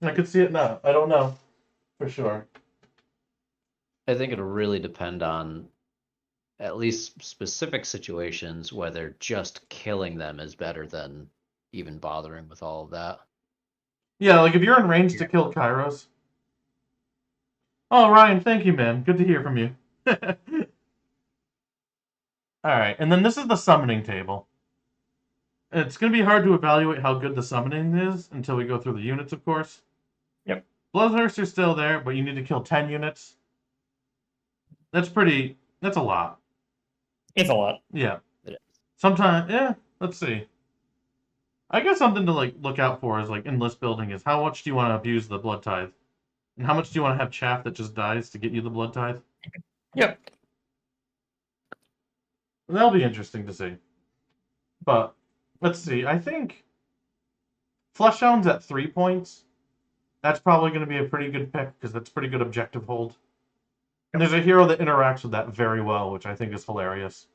I could see it now. I don't know. For sure. I think it'll really depend on at least specific situations whether just killing them is better than even bothering with all of that. Yeah, like if you're in range to kill Kairos. Oh, Ryan, thank you, man. Good to hear from you. Alright, and then this is the summoning table. It's going to be hard to evaluate how good the summoning is until we go through the units, of course. Yep. Bloodthirst are still there, but you need to kill 10 units. That's a lot. It's a lot. Yeah. It is. Sometimes, let's see. I guess something to look out for is in list building is how much do you want to abuse the blood tithe? And how much do you want to have chaff that just dies to get you the blood tithe? Yep. That'll be interesting to see. But let's see. I think Fleshhound's at 3 points. That's probably going to be a pretty good pick because that's pretty good objective hold. And there's a hero that interacts with that very well, which I think is hilarious.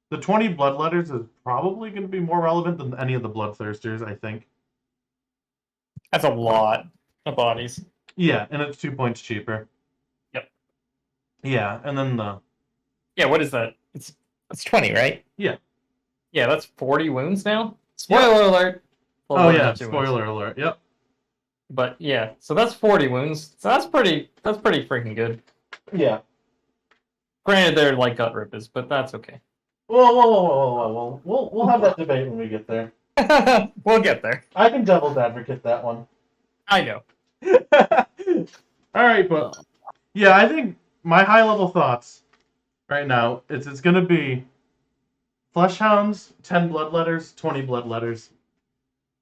The 20 Bloodletters is probably going to be more relevant than any of the Bloodthirsters, I think. That's a lot of bodies. Yeah, and it's 2 points cheaper. Yep. Yeah, and then the... Yeah, what is that? It's 20, right? Yeah. Yeah, that's 40 wounds now? Spoiler alert! Well, Oh one, yeah, not 2 wounds. spoiler alert, yep. But yeah, so that's 40 wounds. So that's pretty freaking good. Yeah. Granted, they're like gut rippers, but that's okay. Whoa. We'll have that debate when we get there. We'll get there. I can devil's advocate that one. I know. Alright, but yeah, I think my high level thoughts right now is it's gonna be Fleshhounds, 10 Bloodletters, 20 Bloodletters.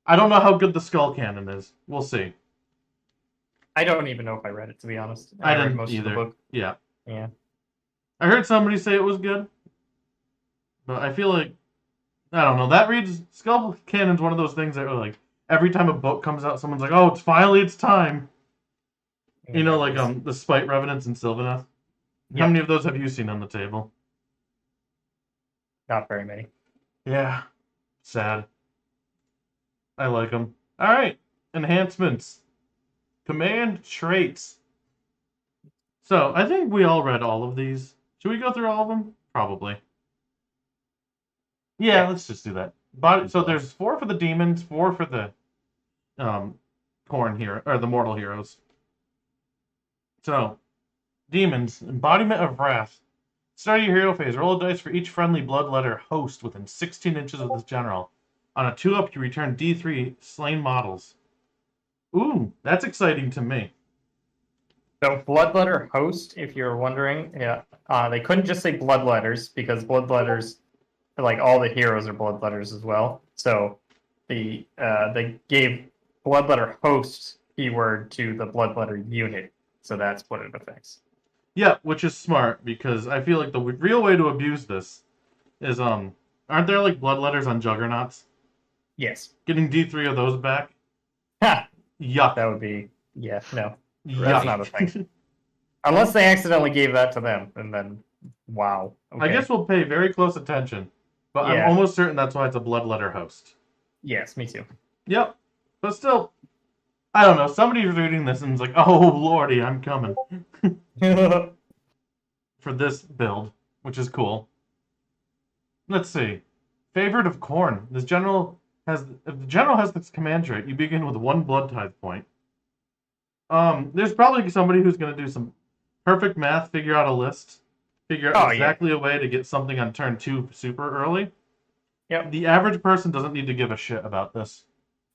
I don't know how good the Skull Cannon is. We'll see. I don't even know if I read it, to be honest. I read didn't most either. of the book. Yeah. Yeah. I heard somebody say it was good. But I feel like I don't know. That reads Skull Cannon's one of those things that are like every time a book comes out, someone's like, "Oh, it's time." You know, like the Spite Revenants and Sylvaneth. Yeah. How many of those have you seen on the table? Not very many. Yeah, sad. I like them. All right, enhancements, command traits. So I think we all read all of these. Should we go through all of them? Probably. Yeah, let's just do that. So there's 4 for the demons, 4 for the Khorne hero or the mortal heroes. So, demons, embodiment of wrath. Start your hero phase. Roll a dice for each friendly bloodletter host within 16 inches of this general. On a 2-up, you return D3 slain models. Ooh, that's exciting to me. So bloodletter host, if you're wondering, yeah, they couldn't just say bloodletters because bloodletters, like all the heroes are bloodletters as well. So they gave bloodletter host keyword to the bloodletter unit. So that's what it affects. Yeah, which is smart because I feel like the real way to abuse this is aren't there like bloodletters on juggernauts? Yes. Getting D3 of those back? Ha! Yuck. That would be no. Yuck. That's not a thing. Unless they accidentally gave that to them, and then wow. Okay. I guess we'll pay very close attention, but Yeah. I'm almost certain that's why it's a bloodletter host. Yes, me too. Yep, but still, I don't know. Somebody's reading this and is like, "Oh lordy, I'm coming." For this build, which is cool. Let's see. Favorite of Khorne. If the general has this command trait, you begin with 1 blood tithe point. There's probably somebody who's going to do some perfect math, figure out a list, figure out exactly a way to get something on turn 2 super early. Yep. The average person doesn't need to give a shit about this.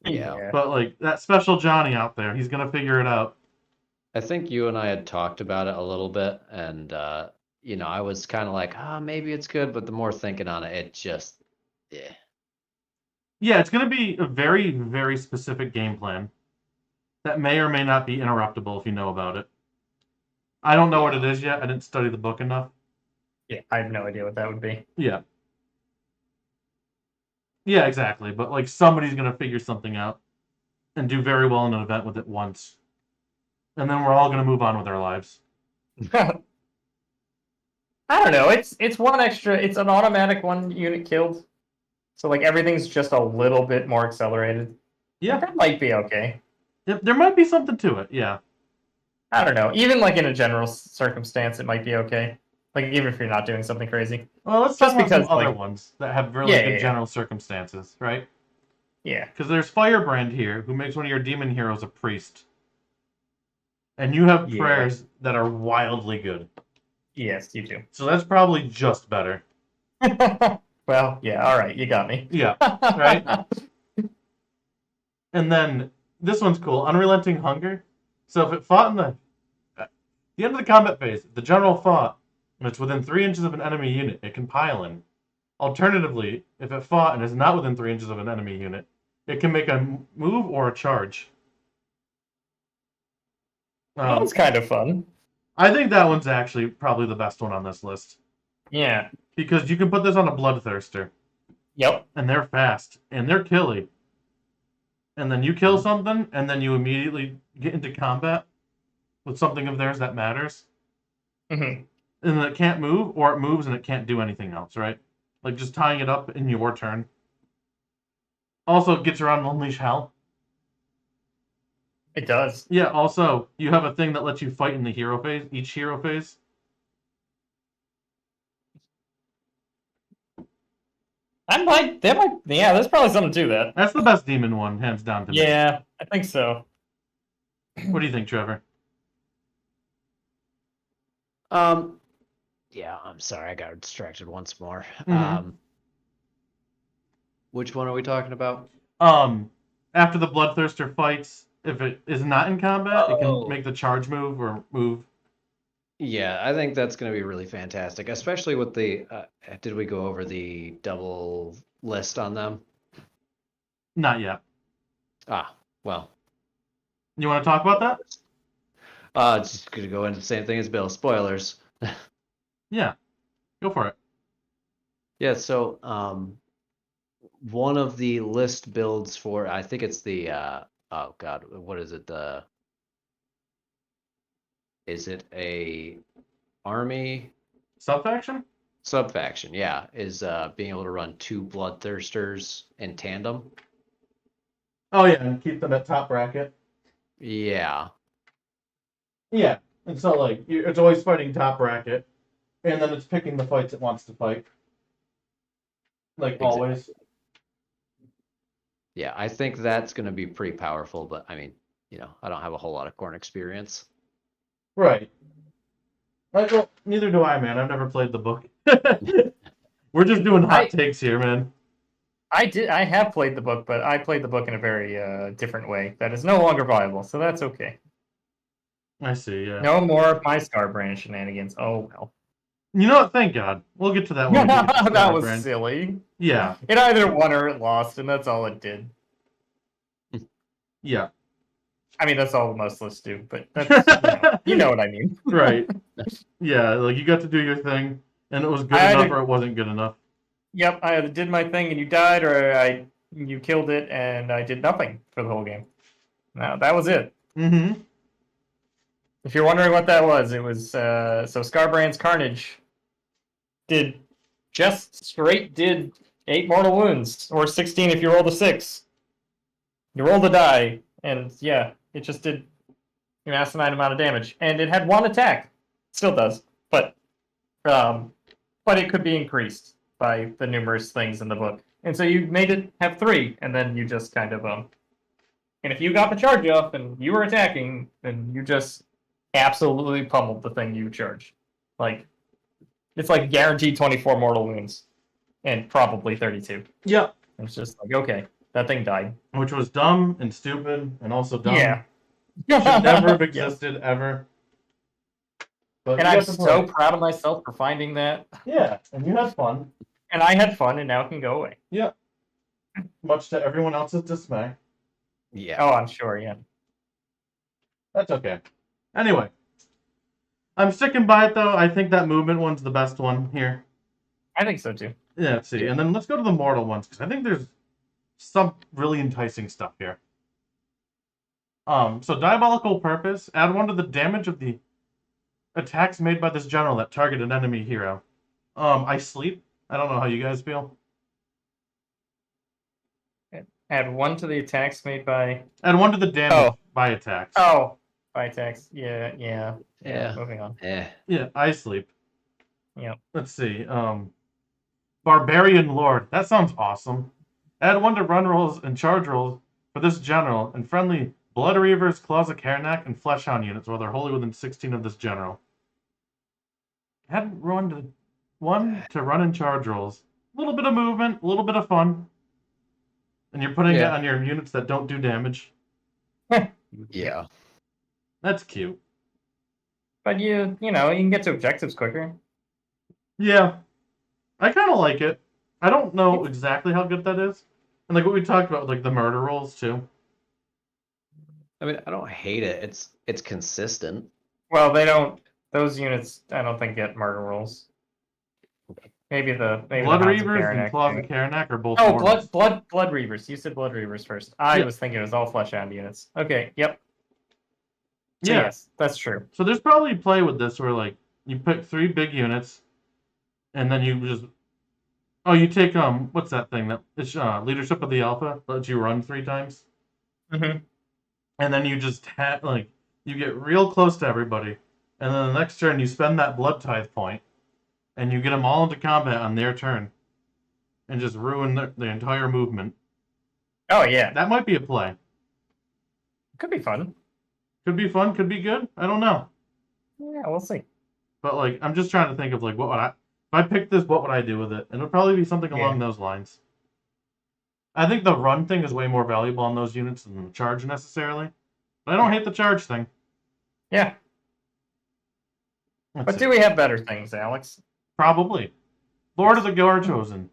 Yeah. But like that special Johnny out there, he's going to figure it out. I think you and I had talked about it a little bit, and I was kind of like, maybe it's good, but the more thinking on it, it just, yeah. Yeah, it's going to be a very, very specific game plan that may or may not be interruptible if you know about it. I don't know what it is yet. I didn't study the book enough. Yeah, I have no idea what that would be. Yeah. Yeah, exactly. But like somebody's going to figure something out and do very well in an event with it once. And then we're all going to move on with our lives. I don't know. It's one extra. It's an automatic 1 unit killed. So like everything's just a little bit more accelerated. Yeah. That might be okay. There might be something to it, yeah. I don't know. Even like in a general circumstance, it might be okay. Like even if you're not doing something crazy. Well, let's Just talk about some because, other like- ones that have really good general circumstances, right? Yeah. Because there's Firebrand here, who makes one of your demon heroes a priest. And you have prayers that are wildly good. Yes, you do. So that's probably just better. Well, yeah, all right, you got me. Yeah, right? And then this one's cool, Unrelenting Hunger. So if it fought at the end of the combat phase, if the general fought and it's within 3 inches of an enemy unit, it can pile in. Alternatively, if it fought and is not within 3 inches of an enemy unit, it can make a move or a charge. That was kind of fun. I think that one's actually probably the best one on this list. Yeah. Because you can put this on a Bloodthirster. Yep. And they're fast. And they're killy. And then you kill something, and then you immediately get into combat with something of theirs that matters. Mm-hmm. And then it can't move, or it moves and it can't do anything else, right? Like just tying it up in your turn. Also, it gets around Unleash Hell. It does. Yeah, also, you have a thing that lets you fight in the hero phase, each hero phase. Yeah, there's probably something to that. That's the best demon one, hands down to me. Yeah, I think so. What do you think, Trevor? Yeah, I'm sorry, I got distracted once more. Mhm. Which one are we talking about? After the Bloodthirster fights, if it is not in combat, it Oh. can make the charge move or move. Yeah, I think that's going to be really fantastic, especially with the. Did we go over the double list on them? Not yet. Ah, well. You want to talk about that? Just going to go into the same thing as Bill. Spoilers. Yeah, go for it. Yeah, so one of the list builds for, I think it's the, oh God, what is it? Is it a army? Subfaction? Subfaction, yeah, is being able to run 2 Bloodthirsters in tandem. Oh, yeah, and keep them at top bracket. Yeah. Yeah, and so, like, it's always fighting top bracket, and then it's picking the fights it wants to fight. Like, Exactly. always. Yeah, I think that's going to be pretty powerful, but I mean, I don't have a whole lot of Khorne experience. Right. Like, well, neither do I, man. I've never played the book. We're just doing hot takes here, man. I have played the book, but I played the book in a very different way. That is no longer viable, so that's okay. I see, yeah. No more of my Scarbrand shenanigans. Oh, well. You know what? Thank God. We'll get to that one. That was silly. Yeah. It either won or it lost, and that's all it did. Yeah. I mean, that's all most lists do, but that's, you know what I mean. Right. Yeah, like you got to do your thing, and it was good enough or it wasn't good enough. Yep, I either did my thing and you died, or you killed it and I did nothing for the whole game. No, that was it. Mm-hmm. If you're wondering what that was, it was so Scarbrand's Carnage did 8 mortal wounds, or 16 if you rolled a 6. You rolled a die, and yeah, it just did an asinine amount of damage, and it had 1 attack. Still does, but it could be increased by the numerous things in the book, and so you made it have 3, and then you just kind of and if you got the charge off and you were attacking, then you just absolutely pummeled the thing you charged. Like, it's like guaranteed 24 mortal wounds and probably 32. Yeah. It's just like, okay, that thing died. Which was dumb and stupid and also dumb. Yeah. Should never have existed ever. But and I'm so proud of myself for finding that. Yeah, and you had fun. And I had fun, and now it can go away. Yeah. Much to everyone else's dismay. Yeah. Oh, I'm sure, yeah. That's okay. Anyway. I'm sticking by it, though. I think that movement one's the best one here. I think so, too. Yeah, let's see. And then let's go to the mortal ones, because I think there's some really enticing stuff here. So Diabolical Purpose. Add 1 to the damage of the attacks made by this general that target an enemy hero. I sleep. I don't know how you guys feel. Add 1 to the attacks made by... Add 1 to the damage by attacks. Oh, by attacks. Yeah. Moving on. Yeah, I sleep. Yep. Let's see. Barbarian Lord. That sounds awesome. Add 1 to run rolls and charge rolls for this general and friendly Blood Reavers, Claws of Karnak, and Fleshhound units while they're wholly within 16 of this general. Add 1 to run and charge rolls. A little bit of movement, a little bit of fun. And you're putting it on your units that don't do damage. Yeah. That's cute. But you can get to objectives quicker. Yeah. I kind of like it. I don't know exactly how good that is. And like what we talked about with like the murder rolls too. I mean, I don't hate it. It's consistent. Well, they don't. Those units, I don't think get murder rolls. Maybe the Blood Hounds of Reavers and Karanak Claws do. of Karanak are both Oh, Warbands. blood Reavers. You said blood Reavers first. I Yeah. was thinking it was all Fleshhound units. Okay, yep. So Yeah. yes, that's true. So there's probably play with this where like you pick 3 big units, and then you just you take what's that thing that it's leadership of the alpha lets you run 3 times, Mm-hmm. and then you just you get real close to everybody, and then the next turn you spend that blood tithe point, and you get them all into combat on their turn, and just ruin the entire movement. Oh yeah, That might be a play. could be fun. Could be fun. Could be good. I don't know. Yeah, we'll see. But like, I'm just trying to think of like, what would if I picked this, what would I do with it? And it would probably be something along those lines. I think the run thing is way more valuable on those units than the charge necessarily. But I don't hate the charge thing. Yeah, Let's but see. do we have better things, Alex? Probably. Lord of the Gore Chosen.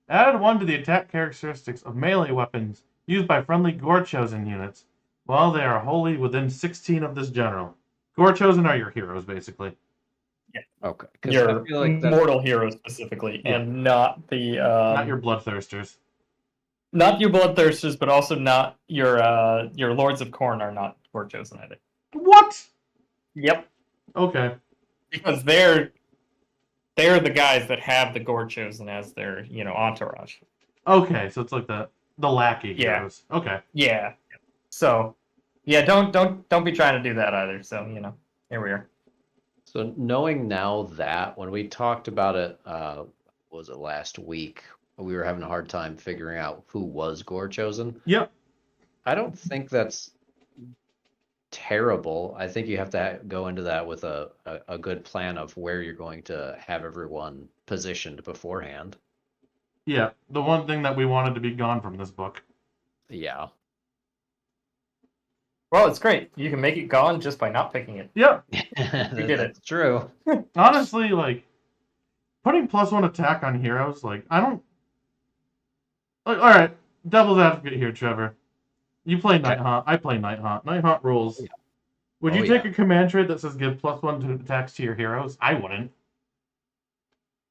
Added 1 to the attack characteristics of melee weapons used by friendly Gore Chosen units while they are wholly within 16 of this general. Gore Chosen are your heroes, basically. Okay. 'Cause Your I feel like mortal heroes specifically, Yeah. and not the Not your bloodthirsters. not your bloodthirsters, but also not your lords of Khorne are not Gore Chosen either. What? Yep, Okay. because they're the guys that have the Gore Chosen as their entourage. Okay, so it's like the lackey Yeah. heroes. Okay. Yeah. So, yeah, don't be trying to do that either. So here we are. So knowing now that when we talked about it, was it last week? We were having a hard time figuring out who was Gore Chosen. Yep. I don't think that's terrible. I think you have to go into that with a good plan of where you're going to have everyone positioned beforehand. Yeah, the one thing that we wanted to be gone from this book. Yeah. Well, it's great. You can make it gone just by not picking it. Yep. You did it. That's true. Honestly, like, putting +1 attack on heroes, like, I don't... Like, alright, devil's advocate here, Trevor. You play Night Haunt, I play Night Haunt. Night Haunt rules. Yeah. Would you take a command trait that says give +1 to attacks to your heroes? I wouldn't.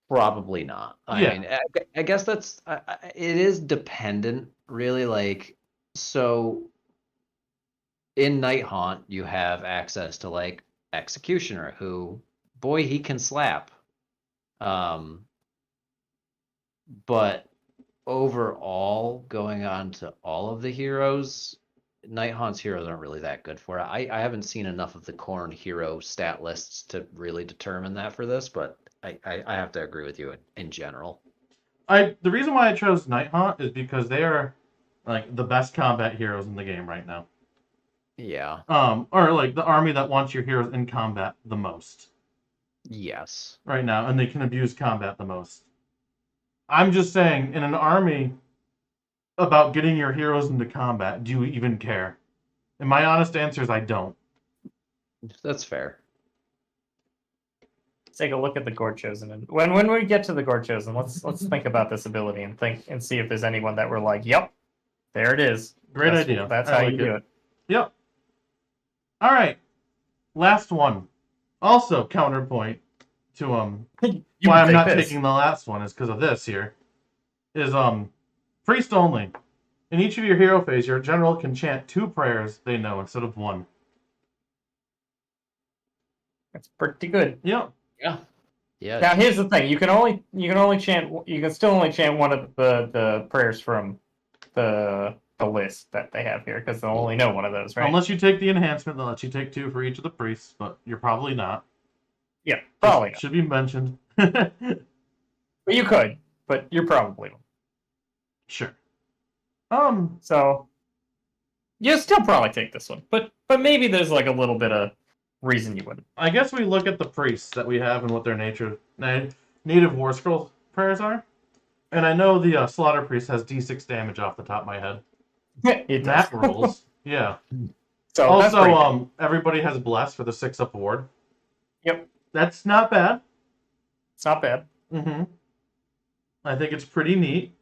Probably not. I Yeah. mean, I guess that's it is dependent, really. Like, so in Night Haunt, you have access to like Executioner, who, boy, he can slap. But overall, going on to all of the heroes, Night Haunt's heroes aren't really that good for it. I haven't seen enough of the Khorne hero stat lists to really determine that for this, but I have to agree with you in general. The reason why I chose Night Haunt is because they are like the best combat heroes in the game right now. Yeah. Or like the army that wants your heroes in combat the most Yes. right now, and they can abuse combat the most. I'm just saying, in an army about getting your heroes into combat, do you even care? And my honest answer is I don't. That's fair. Let's take a look at the Gore Chosen, and when we get to the Gore Chosen, let's think about this ability and see if there's anyone that we're like, yep, there it is. Great idea. That's I how like you do it. Yep. All right. Last one. Also counterpoint to You why can I'm take not this. taking the last one is because of this here. Is priest only. In each of your hero phase, your general can chant 2 prayers they know instead of 1. That's pretty good. Yep. Yeah. Yeah. Now here's the thing: you can still only chant one of the prayers from the list that they have here, because they'll only know one of those, right? Unless you take the enhancement that lets you take 2 for each of the priests, but you're probably not. Yeah, probably not. Should be mentioned. But you could, but you're probably not. Sure. So you'll still probably take this one, but maybe there's like a little bit of reason you wouldn't. I guess we look at the priests that we have and what their native War Scroll prayers are. And I know the Slaughter Priest has D6 damage off the top of my head. It That does. rules. Yeah. So that's pretty good. Also, everybody has Bless for the 6-up ward. Yep, That's not bad. it's not bad. I think it's pretty neat.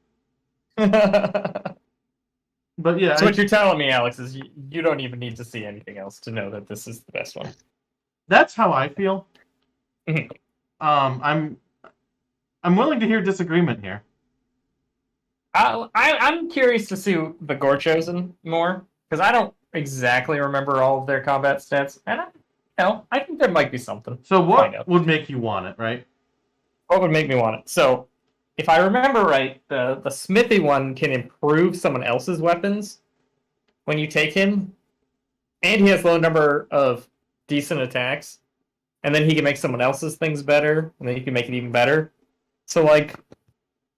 But yeah, So what you're telling me, Alex, is you don't even need to see anything else to know that this is the best one. that's how I feel. Mhm. I'm willing to hear disagreement here. I'm curious to see the Gore Chosen more, because I don't exactly remember all of their combat stats, and I think there might be something. So Find what out. would make you want it, right? What would make me want it? So, if I remember right, the smithy one can improve someone else's weapons when you take him, and he has low number of decent attacks, and then he can make someone else's things better, and then you can make it even better. So, like,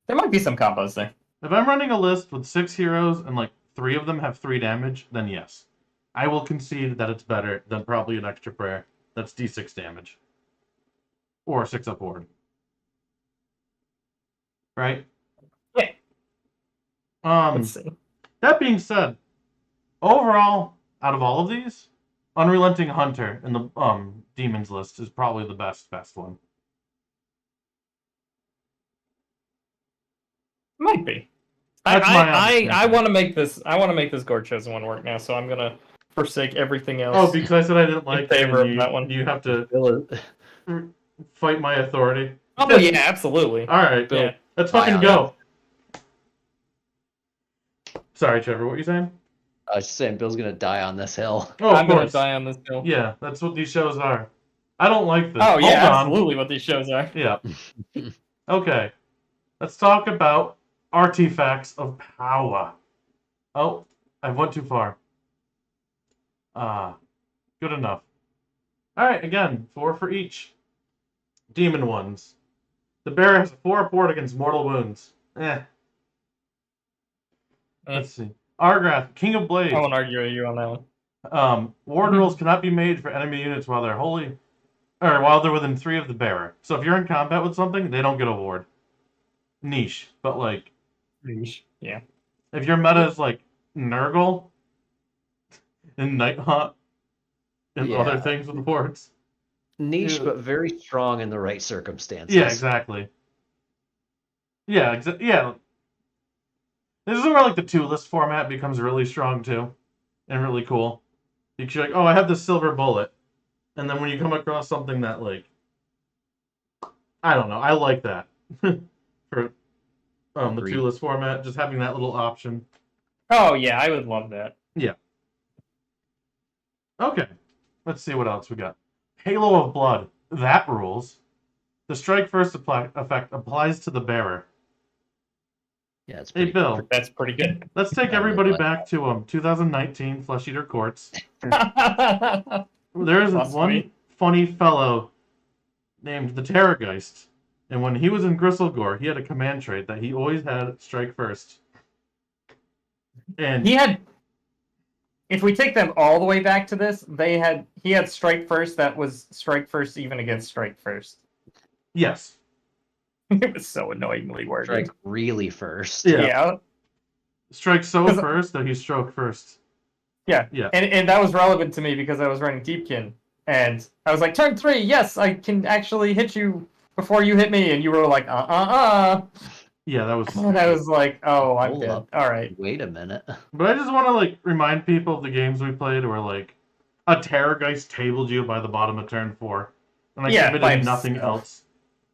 there might be some combos there. If I'm running a list with 6 heroes and like 3 of them have 3 damage, then yes. I will concede that it's better than probably an extra prayer that's d6 damage. Or 6 up ward. Right? Yeah. Let's see. That being said, overall, out of all of these, Unrelenting Hunter in the demons list is probably the best one. Might be. That's my I want to make this. I want to make this Gore Chosen one work now. So I'm gonna forsake everything else. Oh, because I said I didn't like it. favor of that one. You have to fight my authority. Oh yeah, absolutely. All right, Bill. Yeah. Let's fucking go. Sorry, Trevor. What were you saying? I was just saying Bill's gonna die on this hill. Oh, I'm of gonna course. die on this hill. Yeah, that's what these shows are. I don't like this. Oh yeah, Hold on. absolutely. What these shows are. Yeah. Okay. Let's talk about artifacts of power. Oh, I went too far. Good enough. Alright, again, 4 for each. Demon ones. The bearer has a 4 up ward against mortal wounds. Let's see. Argrath, King of Blades. I won't argue with you on that one. Ward rules cannot be made for enemy units while they're within 3 of the bearer. So if you're in combat with something, they don't get a ward. Niche, but like, Yeah. if your meta is like Nurgle and Nighthawk and other things with wards. Niche, but very strong in the right circumstances. Yeah, exactly. Yeah, yeah. This is where like the 2-list format becomes really strong too, and really cool. Because you're like, oh, I have this silver bullet, and then when you come across something that like, I don't know, I like that for the 2-list format, just having that little option. Oh yeah, I would love that. Yeah. Okay, let's see what else we got. Halo of Blood. That rules. The strike first effect applies to the bearer. Yeah, it's Hey, Bill. That's pretty good. Let's take everybody back to 2019 Flesh Eater Courts. There is one funny fellow named the Terrorgeist, and when he was in Gristlegore, he had a command trait that he always had strike first. And he had. If we take them all the way back to this, he had strike first that was strike first even against strike first. Yes. It was so annoyingly worded. Strike really first. Yeah. Strike so first that he stroke first. Yeah. Yeah. And that was relevant to me because I was running Deepkin. And I was like, turn 3, yes, I can actually hit you before you hit me. And you were like, Yeah, that was... And I was like, oh, I'm Hold dead. up. All right. Wait a minute. But I just want to, like, remind people of the games we played where, like, a Terrorgeist tabled you by the bottom of turn 4. And I committed nothing else.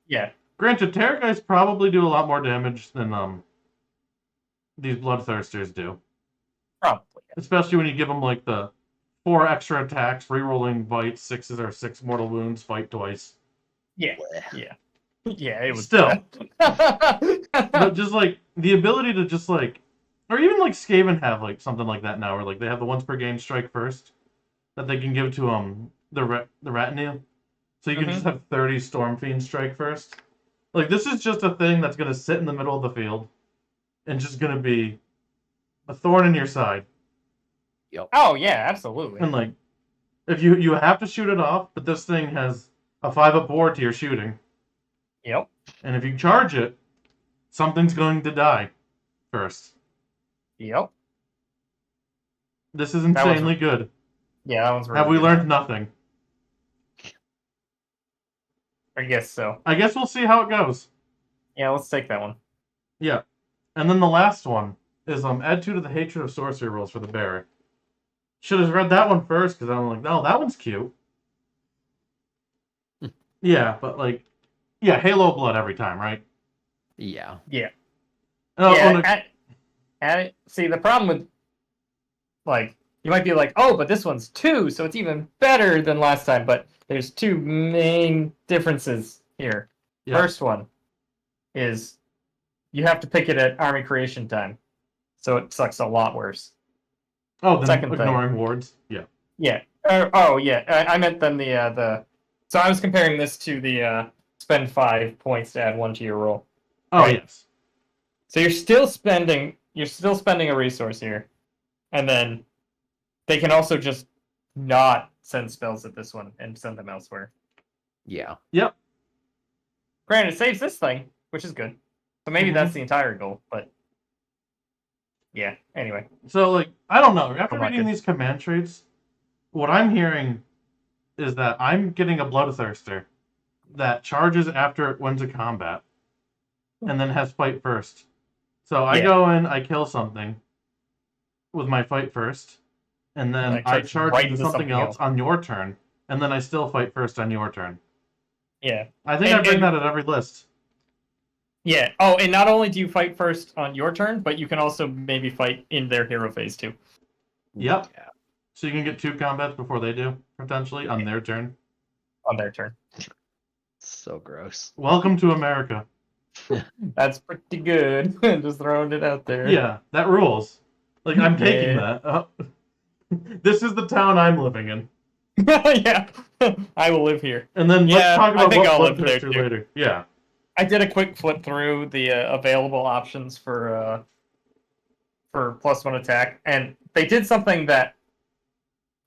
Yeah. Granted, Terrorgeists probably do a lot more damage than these Bloodthirsters do. Probably. Especially when you give them, like, the 4 extra attacks, rerolling bites, 6s or 6 mortal wounds, fight twice. Yeah. Yeah. Yeah, it was still. But just, like, the ability to just, like... Or even, like, Skaven have, like, something like that now, where, like, they have the once per game strike first that they can give to, the retinue. So you can just have 30 Stormfiend strike first. Like, this is just a thing that's going to sit in the middle of the field and just going to be a thorn in your side. Yep. Oh, yeah, absolutely. And, like, if you have to shoot it off, but this thing has a 5-up ward to your shooting. Yep. And if you charge it, something's going to die first. Yep. This is insanely good. Yeah, that one's really Have we good. learned nothing? I guess so. I guess we'll see how it goes. Yeah, let's take that one. Yeah. And then the last one. is add 2 to the hatred of sorcery rolls for the bearer. Should have read that one first because I'm like, no, that one's cute. Yeah, but like, yeah, Halo blood every time, right? Yeah. Yeah. Oh, See, the problem with, like, you might be like, oh, but this one's 2, so it's even better than last time. But there's 2 main differences here. Yep. First one is you have to pick it at army creation time, so it sucks a lot worse. Oh, then Second ignoring thing. wards. Yeah. Yeah. I meant then the. So I was comparing this to the spend 5 points to add 1 to your roll. Oh, Right. yes. So you're still spending a resource here, and then they can also just not send spells at this one and send them elsewhere. Yeah. Yep. Granted, it saves this thing, which is good. So maybe that's the entire goal, but yeah. Anyway. So, like, I don't know. After Oh my reading God. these command traits, what I'm hearing is that I'm getting a Bloodthirster that charges after it wins a combat and then has fight first. So I Yeah. go in, I kill something with my fight first, and then Like, I charge charge right into into something something else else. on your turn, and then I still fight first on your turn. Yeah. I think I bring that at every list. Yeah. Oh, and not only do you fight first on your turn, but you can also maybe fight in their hero phase too. Yep. Yeah. So you can get 2 combats before they do, potentially, on their turn. On their turn. So gross. Welcome to America. That's pretty good. Just throwing it out there. Yeah, that rules. Like, I'm taking Yeah. that. This is the town I'm living in. Yeah. I will live here. And then Yeah, let's talk I about think what I'll live there Bloodthirster too. later. Yeah. I did a quick flip through the available options for +1 attack, and they did something that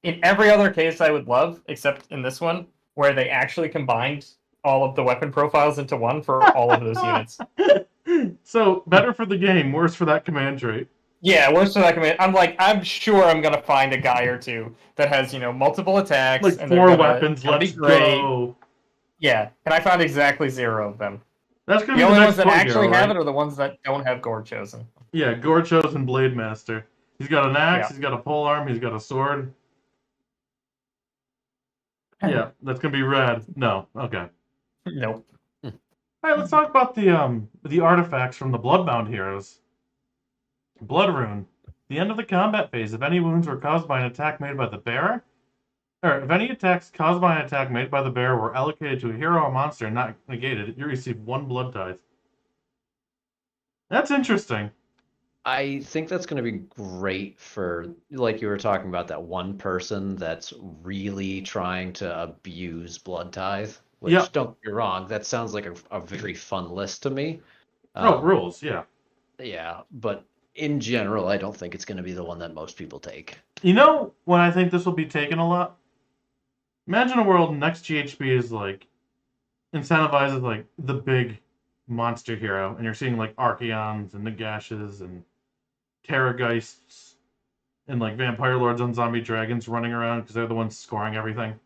in every other case I would love, except in this one, where they actually combined all of the weapon profiles into one for all of those units. So, better for the game, worse for that command trait. Yeah, worse than I can. I'm sure I'm gonna find a guy or two that has multiple attacks, Like, and 4 they're weapons, gonna let's be great. go. Yeah, and I found exactly 0 of them. That's gonna The be only the ones next that foot actually hero, have right? it are the ones that don't have Gore chosen. Yeah, Gorchos and Blade Master. He's got an axe, Yeah. he's got a polearm, he's got a sword. Yeah, that's gonna be rad. No, okay. Nope. Alright, let's talk about the artifacts from the Bloodbound heroes. Blood Rune. The end of the combat phase. If any wounds were caused by an attack made by the bearer, or if any attacks caused by an attack made by the bearer were allocated to a hero or monster and not negated, you receive 1 blood tithe. That's interesting. I think that's going to be great for, like you were talking about, that one person that's really trying to abuse Blood Tithe. Which, Yep. don't get me wrong, that sounds like a very fun list to me. Rules, yeah. Yeah, but in general, I don't think it's going to be the one that most people take. You know when I think this will be taken a lot? Imagine a world next GHB is like incentivizes like the big monster hero, and you're seeing like Archaeons and Nagashes and Terrorgeists and like Vampire Lords and Zombie Dragons running around because they're the ones scoring everything.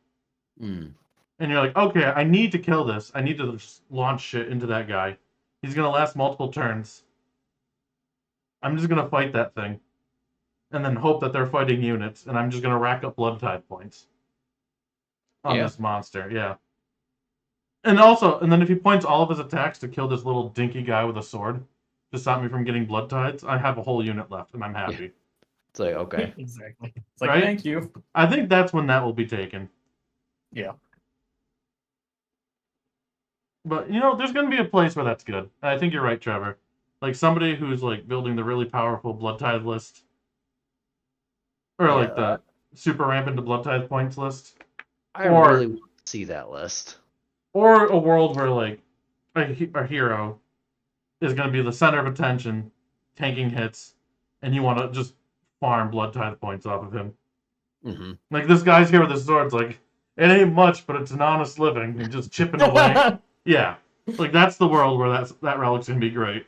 Mm. And you're like, okay, I need to kill this. I need to just launch shit into that guy. He's gonna last multiple turns. I'm just gonna fight that thing. And then hope that they're fighting units, and I'm just gonna rack up blood tithe points on Yeah. this monster, yeah. And then if he points all of his attacks to kill this little dinky guy with a sword to stop me from getting blood tides, I have a whole unit left, and I'm happy. It's like, okay. Exactly. It's like, Right? thank you. I think that's when that will be taken. Yeah. But, there's going to be a place where that's good. And I think you're right, Trevor. Like, somebody who's, like, building the really powerful blood tithe list. Or, like, Yeah. the super rampant to blood tithe points list. I Or- really want to see that list. Or a world where, like, a hero is going to be the center of attention, tanking hits, and you want to just farm blood tithe points off of him. Hmm. Like, this guy's here with his sword's like, it ain't much, but it's an honest living, and just chipping away. Yeah. Like, that's the world where that relic's going to be great.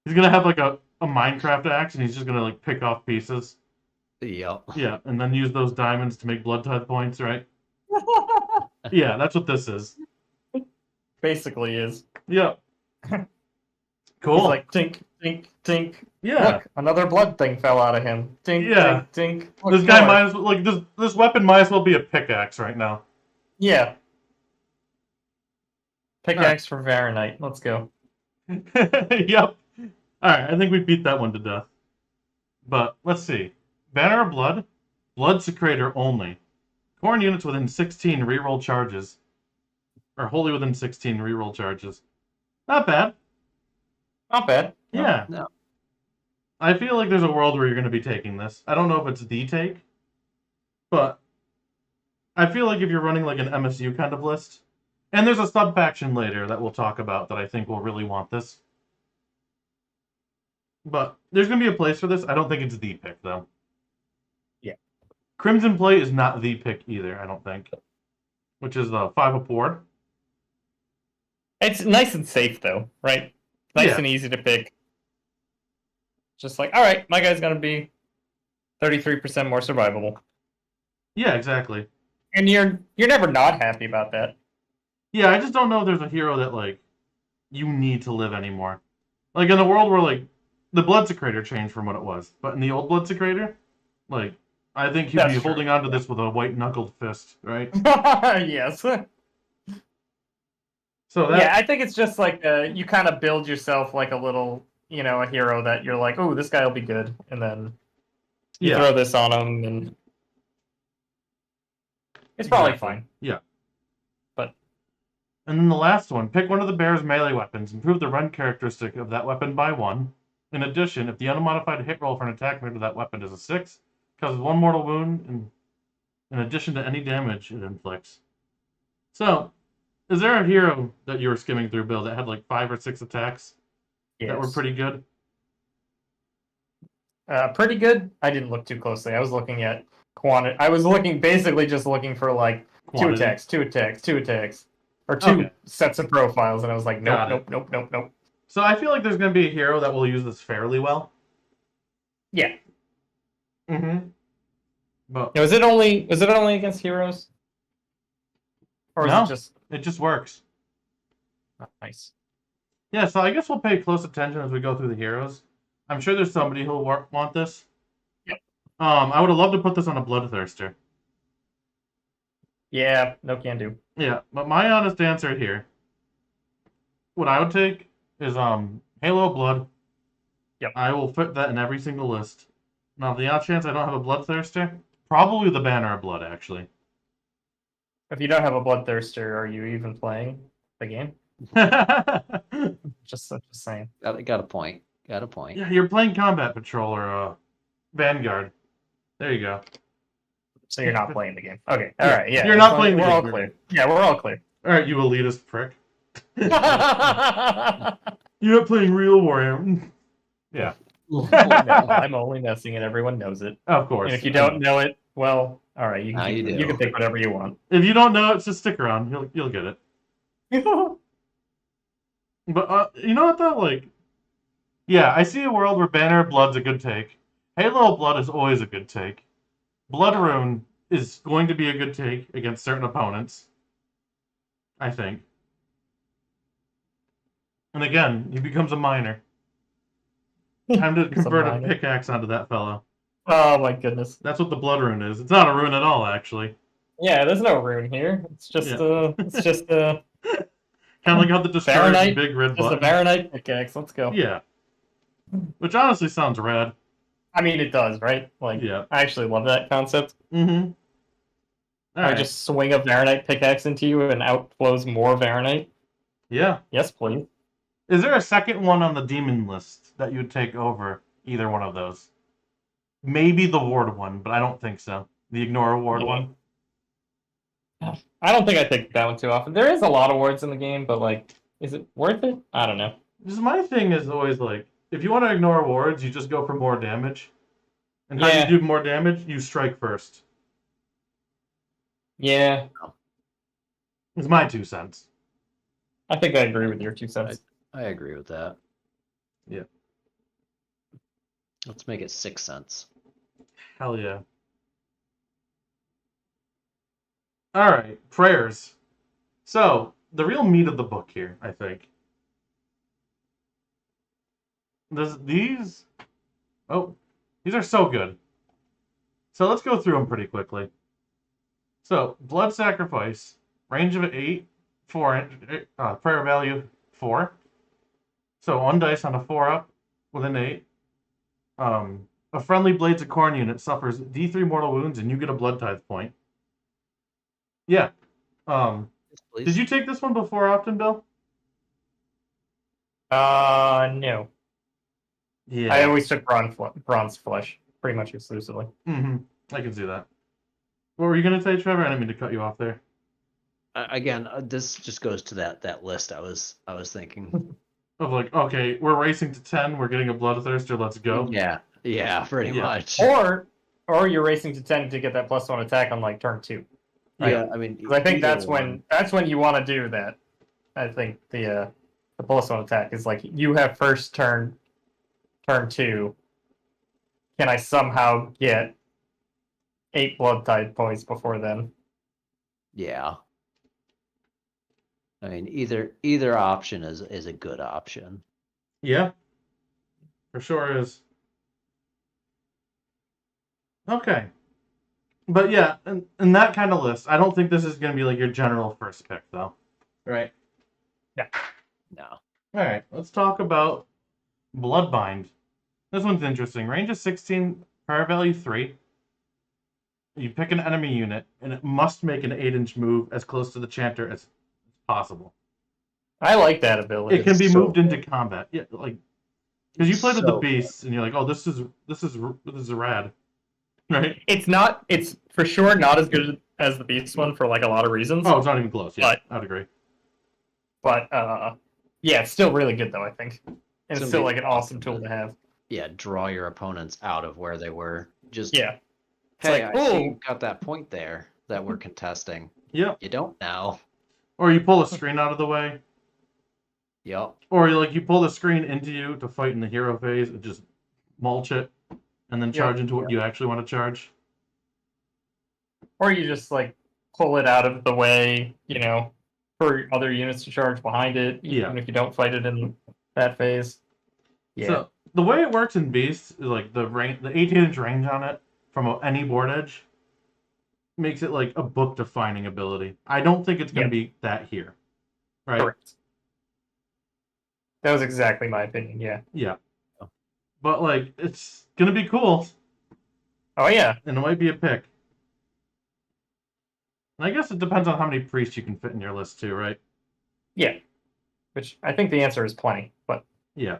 He's going to have, like, a Minecraft axe, and he's just going to, like, pick off pieces. Yep. Yeah, and then use those diamonds to make blood tithe points, right? Yeah, that's what this is. Basically is. Yeah. He's Cool. like, tink, Tink, tink. Yeah. Look, another blood thing fell out of him. Tink, Yeah. tink, tink. Look, This guy more. might as well, like, this weapon might as well be a pickaxe right now. Yeah. Pickaxe for Varanite. Let's go. Yep. Alright, I think we beat that one to death. But, let's see. Banner of Blood. Blood Secretor only. Khorne units within 16 reroll charges. Or wholly within 16 reroll charges. Not bad. Not bad. Yeah. No. I feel like there's a world where you're going to be taking this. I don't know if it's the take, but I feel like if you're running like an MSU kind of list, and there's a sub-faction later that we'll talk about that I think will really want this. But there's going to be a place for this. I don't think it's the pick, though. Yeah. Crimson Plate is not the pick either, I don't think. Which is the 5-up ward. It's nice and safe, though, right? Nice Yeah. and easy to pick. Just like, all right, my guy's going to be 33% more survivable. Yeah, exactly. And you're never not happy about that. Yeah, I just don't know if there's a hero that, like, you need to live anymore. Like, in a world where, like, the Blood Secretor changed from what it was. But in the old Blood Secretor, like, I think he'd That's be true. holding on to this with a white-knuckled fist, right? Yes. So that, Yeah, I think it's just like you kind of build yourself like a little, a hero that you're like, oh, this guy will be good. And then you yeah, throw this on him, and it's probably exactly. fine. Yeah. But And then the last one, pick one of the bear's melee weapons. Improve the run characteristic of that weapon by 1. In addition, if the unmodified hit roll for an attack made with that weapon is a 6, causes 1 mortal wound in addition to any damage it inflicts. So, is there a hero that you were skimming through, Bill, that had like 5 or 6 attacks that were yes. pretty good? Pretty good. I didn't look too closely. I was looking at quantity. I was basically just looking for like Quantity. 2 attacks, 2 attacks, 2 attacks, or 2 Okay. sets of profiles, and I was like, Got nope, it. nope, nope, nope, nope. So I feel like there's going to be a hero that will use this fairly well. Yeah. Mm-hmm. But Now, is it only against heroes, or is No. it just it just works. nice? Yeah, so I guess we'll pay close attention as we go through the heroes. I'm sure there's somebody who'll want this. Yep. I would have loved to put this on a Bloodthirster. Yeah, no can do. Yeah, but my honest answer here, what I would take is Halo of Blood. Yep. I will fit that in every single list. Now, the odd chance I don't have a Bloodthirster, probably the Banner of Blood, actually. If you don't have a Bloodthirster, are you even playing the game? Yeah, Just saying. Got a point. Got a point. you're playing Combat Patrol or Vanguard. There you go. So you're not playing the game. Okay. Yeah, All right. Yeah. you're not playing the We're all game. clear. Yeah, we're all clear. All right, you elitist prick. No, You're not playing real Warhammer. Yeah, I'm only messing, and everyone knows it. of course. And if you don't know it, well, all right. You Now can you do. you can think whatever you want. If you don't know it, just stick around. You'll get it. But you know what though? Like, yeah, I see a world where Banner of Blood's a good take. Halo of Blood is always a good take. Blood Rune is going to be a good take against certain opponents. I think. And again, he becomes a miner. Time to He's a convert a miner. pickaxe onto that fellow. Oh my goodness. That's what the Blood Rune is. It's not a rune at all, actually. Yeah, there's no rune here. It's just Kind of like how the discouraged Varanite, big red just a button. Varanite pickaxe. Let's go. Yeah. Which honestly sounds rad. I mean, it does, right? Like, Yeah. I actually love that concept. Mm-hmm. I just swing a Varanite pickaxe into you and out flows more Varanite. Yeah. Yes, please. Is there a second one on the demon list that you'd take over either one of those? Maybe the ward one, but I don't think so. The ignore ward one. I don't think I take that one too often. There is a lot of wards in the game, but like, is it worth it? I don't know. Just my thing is always like, if you want to ignore wards, you just go for more damage. And how Yeah. you do more damage? You strike first. Yeah, It's my 2 cents. I think I agree with your 2 cents. I agree with that. Yeah. Let's make it 6 cents. Hell yeah. Alright, prayers. So, the real meat of the book here, I think. these are so good. So let's go through them pretty quickly. So blood sacrifice, range of 8, 4, prayer value 4. So 1 dice on a 4-up with an 8. A friendly Blades of Khorne unit suffers D3 mortal wounds, and you get a blood tithe point. Yeah. Yes, Did you take this one before often, Bill? No. Yeah. I always took bronze flesh, pretty much exclusively. Mm-hmm. I can see that. What were you gonna say, Trevor? I didn't mean to cut you off there. Again, this just goes to that list I was thinking. Of like, okay, we're racing to 10. We're getting a bloodthirster. Let's go. Yeah, pretty much. Or you're racing to 10 to get that +1 attack on like turn 2. Right? Yeah, I mean, 'Cause I think either one. that's when you want to do that. I think the +1 attack is like you have first turn 2. Can I somehow get 8 blood tithe points before then? Yeah. I mean, either option is a good option. Yeah. For sure is. Okay. But yeah, in that kind of list, I don't think this is going to be like your general first pick, though. Right? Yeah. No. All right, let's talk about Bloodbind. This one's interesting. Range of 16, prayer value 3. You pick an enemy unit, and it must make an 8-inch move as close to the chanter as possible. I like that ability. It can be so moved into combat. Yeah, like because you played with the so beasts, and you're like, oh, this is rad, right? It's for sure not as good as the beast one for like a lot of reasons. Oh, it's not even close. Yeah, But- I'd agree. But yeah, it's still really good though, I think. And it's It's still gonna like be an awesome awesome tool to- to have. yeah, draw your opponents out of where they were. Just Yeah. hey, like, I see ooh. you got that point there that we're contesting. Yep. You don't now. Or you pull a screen out of the way, Yep. or you pull the screen into you to fight in the hero phase and just mulch it, and then charge into what you actually want to charge. Or you just like pull it out of the way, for other units to charge behind it, even if you don't fight it in that phase. Yeah. So the way it works in Beast is like the 18-inch range on it from any board edge makes it like a book-defining ability. I don't think it's going to be that here, right? Correct. That was exactly my opinion. Yeah. Yeah. But like, it's going to be cool, Oh yeah. and it might be a pick. And I guess it depends on how many priests you can fit in your list too, right? Yeah. Which I think the answer is plenty, but Yeah.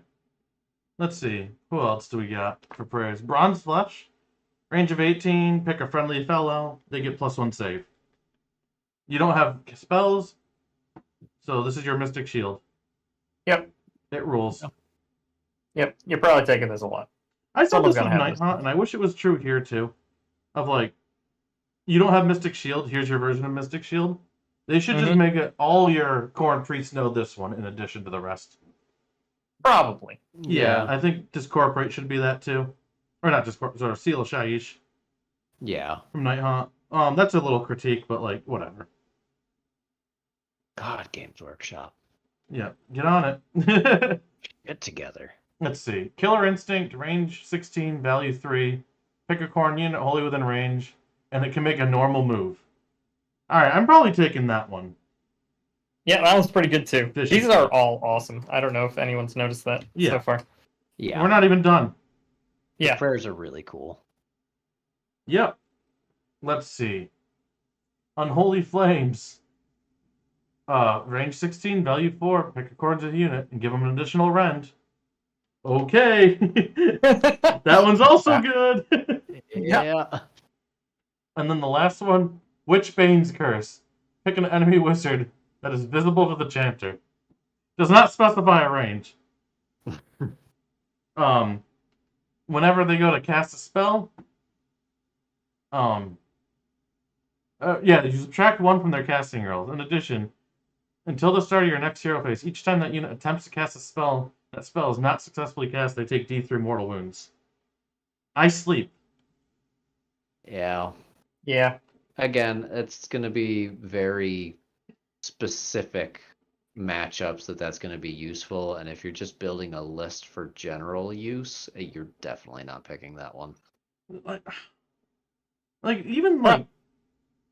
Let's see. Who else do we got for prayers? Bronze Flesh. Range of 18. Pick a friendly fellow. They get +1 save. You don't have spells, so this is your Mystic Shield. Yep. It rules. Yep. You're probably taking this a lot. I saw Someone's this with gonna have Night this. Hunt, and I wish it was true here too. Of like, you don't have Mystic Shield. Here's your version of Mystic Shield. They should just make it all your Khorne priests know this one in addition to the rest. Probably. Yeah, I think Discorporate should be that too. Or not Discorporate, sorry, Seal of Shaiish Yeah. from Night Hunt. That's a little critique, but like, whatever. God, Games Workshop. Yeah, get on it. Get together. Let's see. Killer Instinct, range 16, value 3. Pick a Khorne unit wholly within range, and it can make a normal move. Alright, I'm probably taking that one. Yeah, that one's pretty good too. This These is are good. all awesome. I don't know if anyone's noticed that Yeah. so far. Yeah. We're not even done. Yeah. The prayers are really cool. Yep. Let's see. Unholy Flames. Range 16, value 4. Pick a Khorne's unit and give them an additional rend. Okay. That one's also good. Yeah. And then the last one, Witchbane's Curse. Pick an enemy wizard that is visible to the chanter. Does not specify a range. Whenever they go to cast a spell, you subtract 1 from their casting rolls. In addition, until the start of your next hero phase, each time that unit attempts to cast a spell, that spell is not successfully cast, they take D3 mortal wounds. I sleep. Yeah. Yeah. Again, it's going to be very specific matchups that's going to be useful. And if you're just building a list for general use, you're definitely not picking that one. Like even like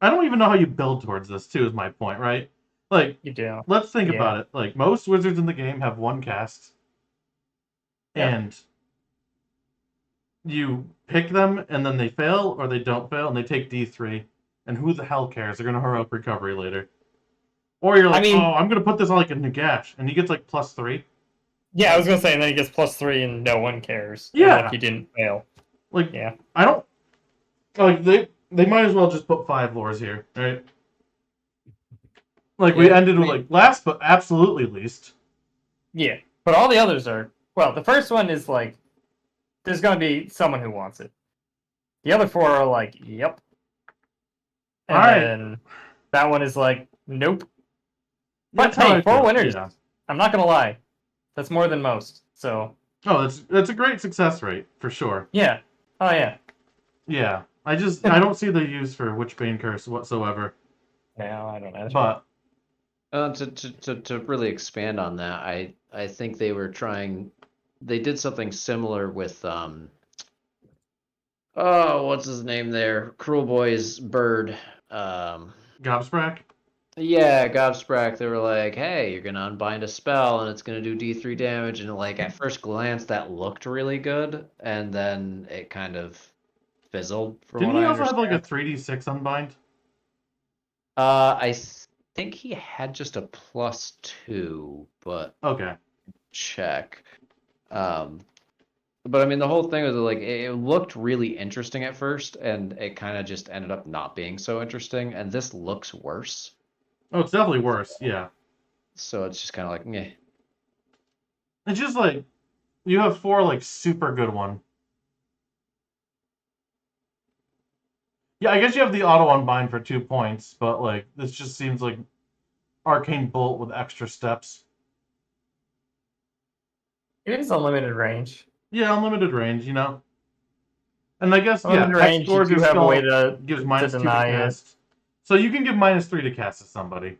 I don't even know how you build towards this too. Is my point, right? Like You do. let's think Yeah. about it. Like most wizards in the game have one cast, Yep. and you pick them, and then they fail or they don't fail, and they take D3. And who the hell cares? They're gonna heroic recovery later. Or you're like, I mean- oh, I'm gonna put this on like a Nagash, and he gets like +3. Yeah, I was gonna say, and then he gets +3, and no one cares. Yeah. Like he didn't fail. Like, Yeah. I don't like they might as well just put 5 lores here, right? Like we Yeah, ended with like last but absolutely least. Yeah, but all the others are. Well, the first one is like, there's gonna be someone who wants it. The other 4 are like, yep. And Alright. then that one is like, nope. That's But how I hey, 4 feel, winners. yeah. I'm not gonna lie. That's more than most. So Oh, that's a great success rate for sure. yeah. Oh yeah. Yeah, I don't see the use for Witchbane Curse whatsoever. No, I don't know. But To really expand on that, I think they did something similar with what's his name there? Cruel Boy's bird. Gobsprack? Yeah, Gobsprack, they were like, hey, you're gonna unbind a spell and it's gonna do D3 damage, and like at first glance that looked really good, and then it kind of fizzled from Didn't what he I also have like a understand. 3d6 unbind? I think he had just a +2, but Okay. check. But I mean, the whole thing was like it looked really interesting at first, and it kind of just ended up not being so interesting. And this looks worse, Oh, it's definitely worse, yeah. so it's just kind of like, meh. It's just like you have 4 like super good one. Yeah, I guess you have the auto unbind for 2 points, but like this just seems like Arcane Bolt with extra steps. It is unlimited range. Yeah, unlimited range, you know. And I guess Unlimited X range, you scores do your have a spell way to gives -2 to deny it. cast. So you can give -3 to cast to somebody.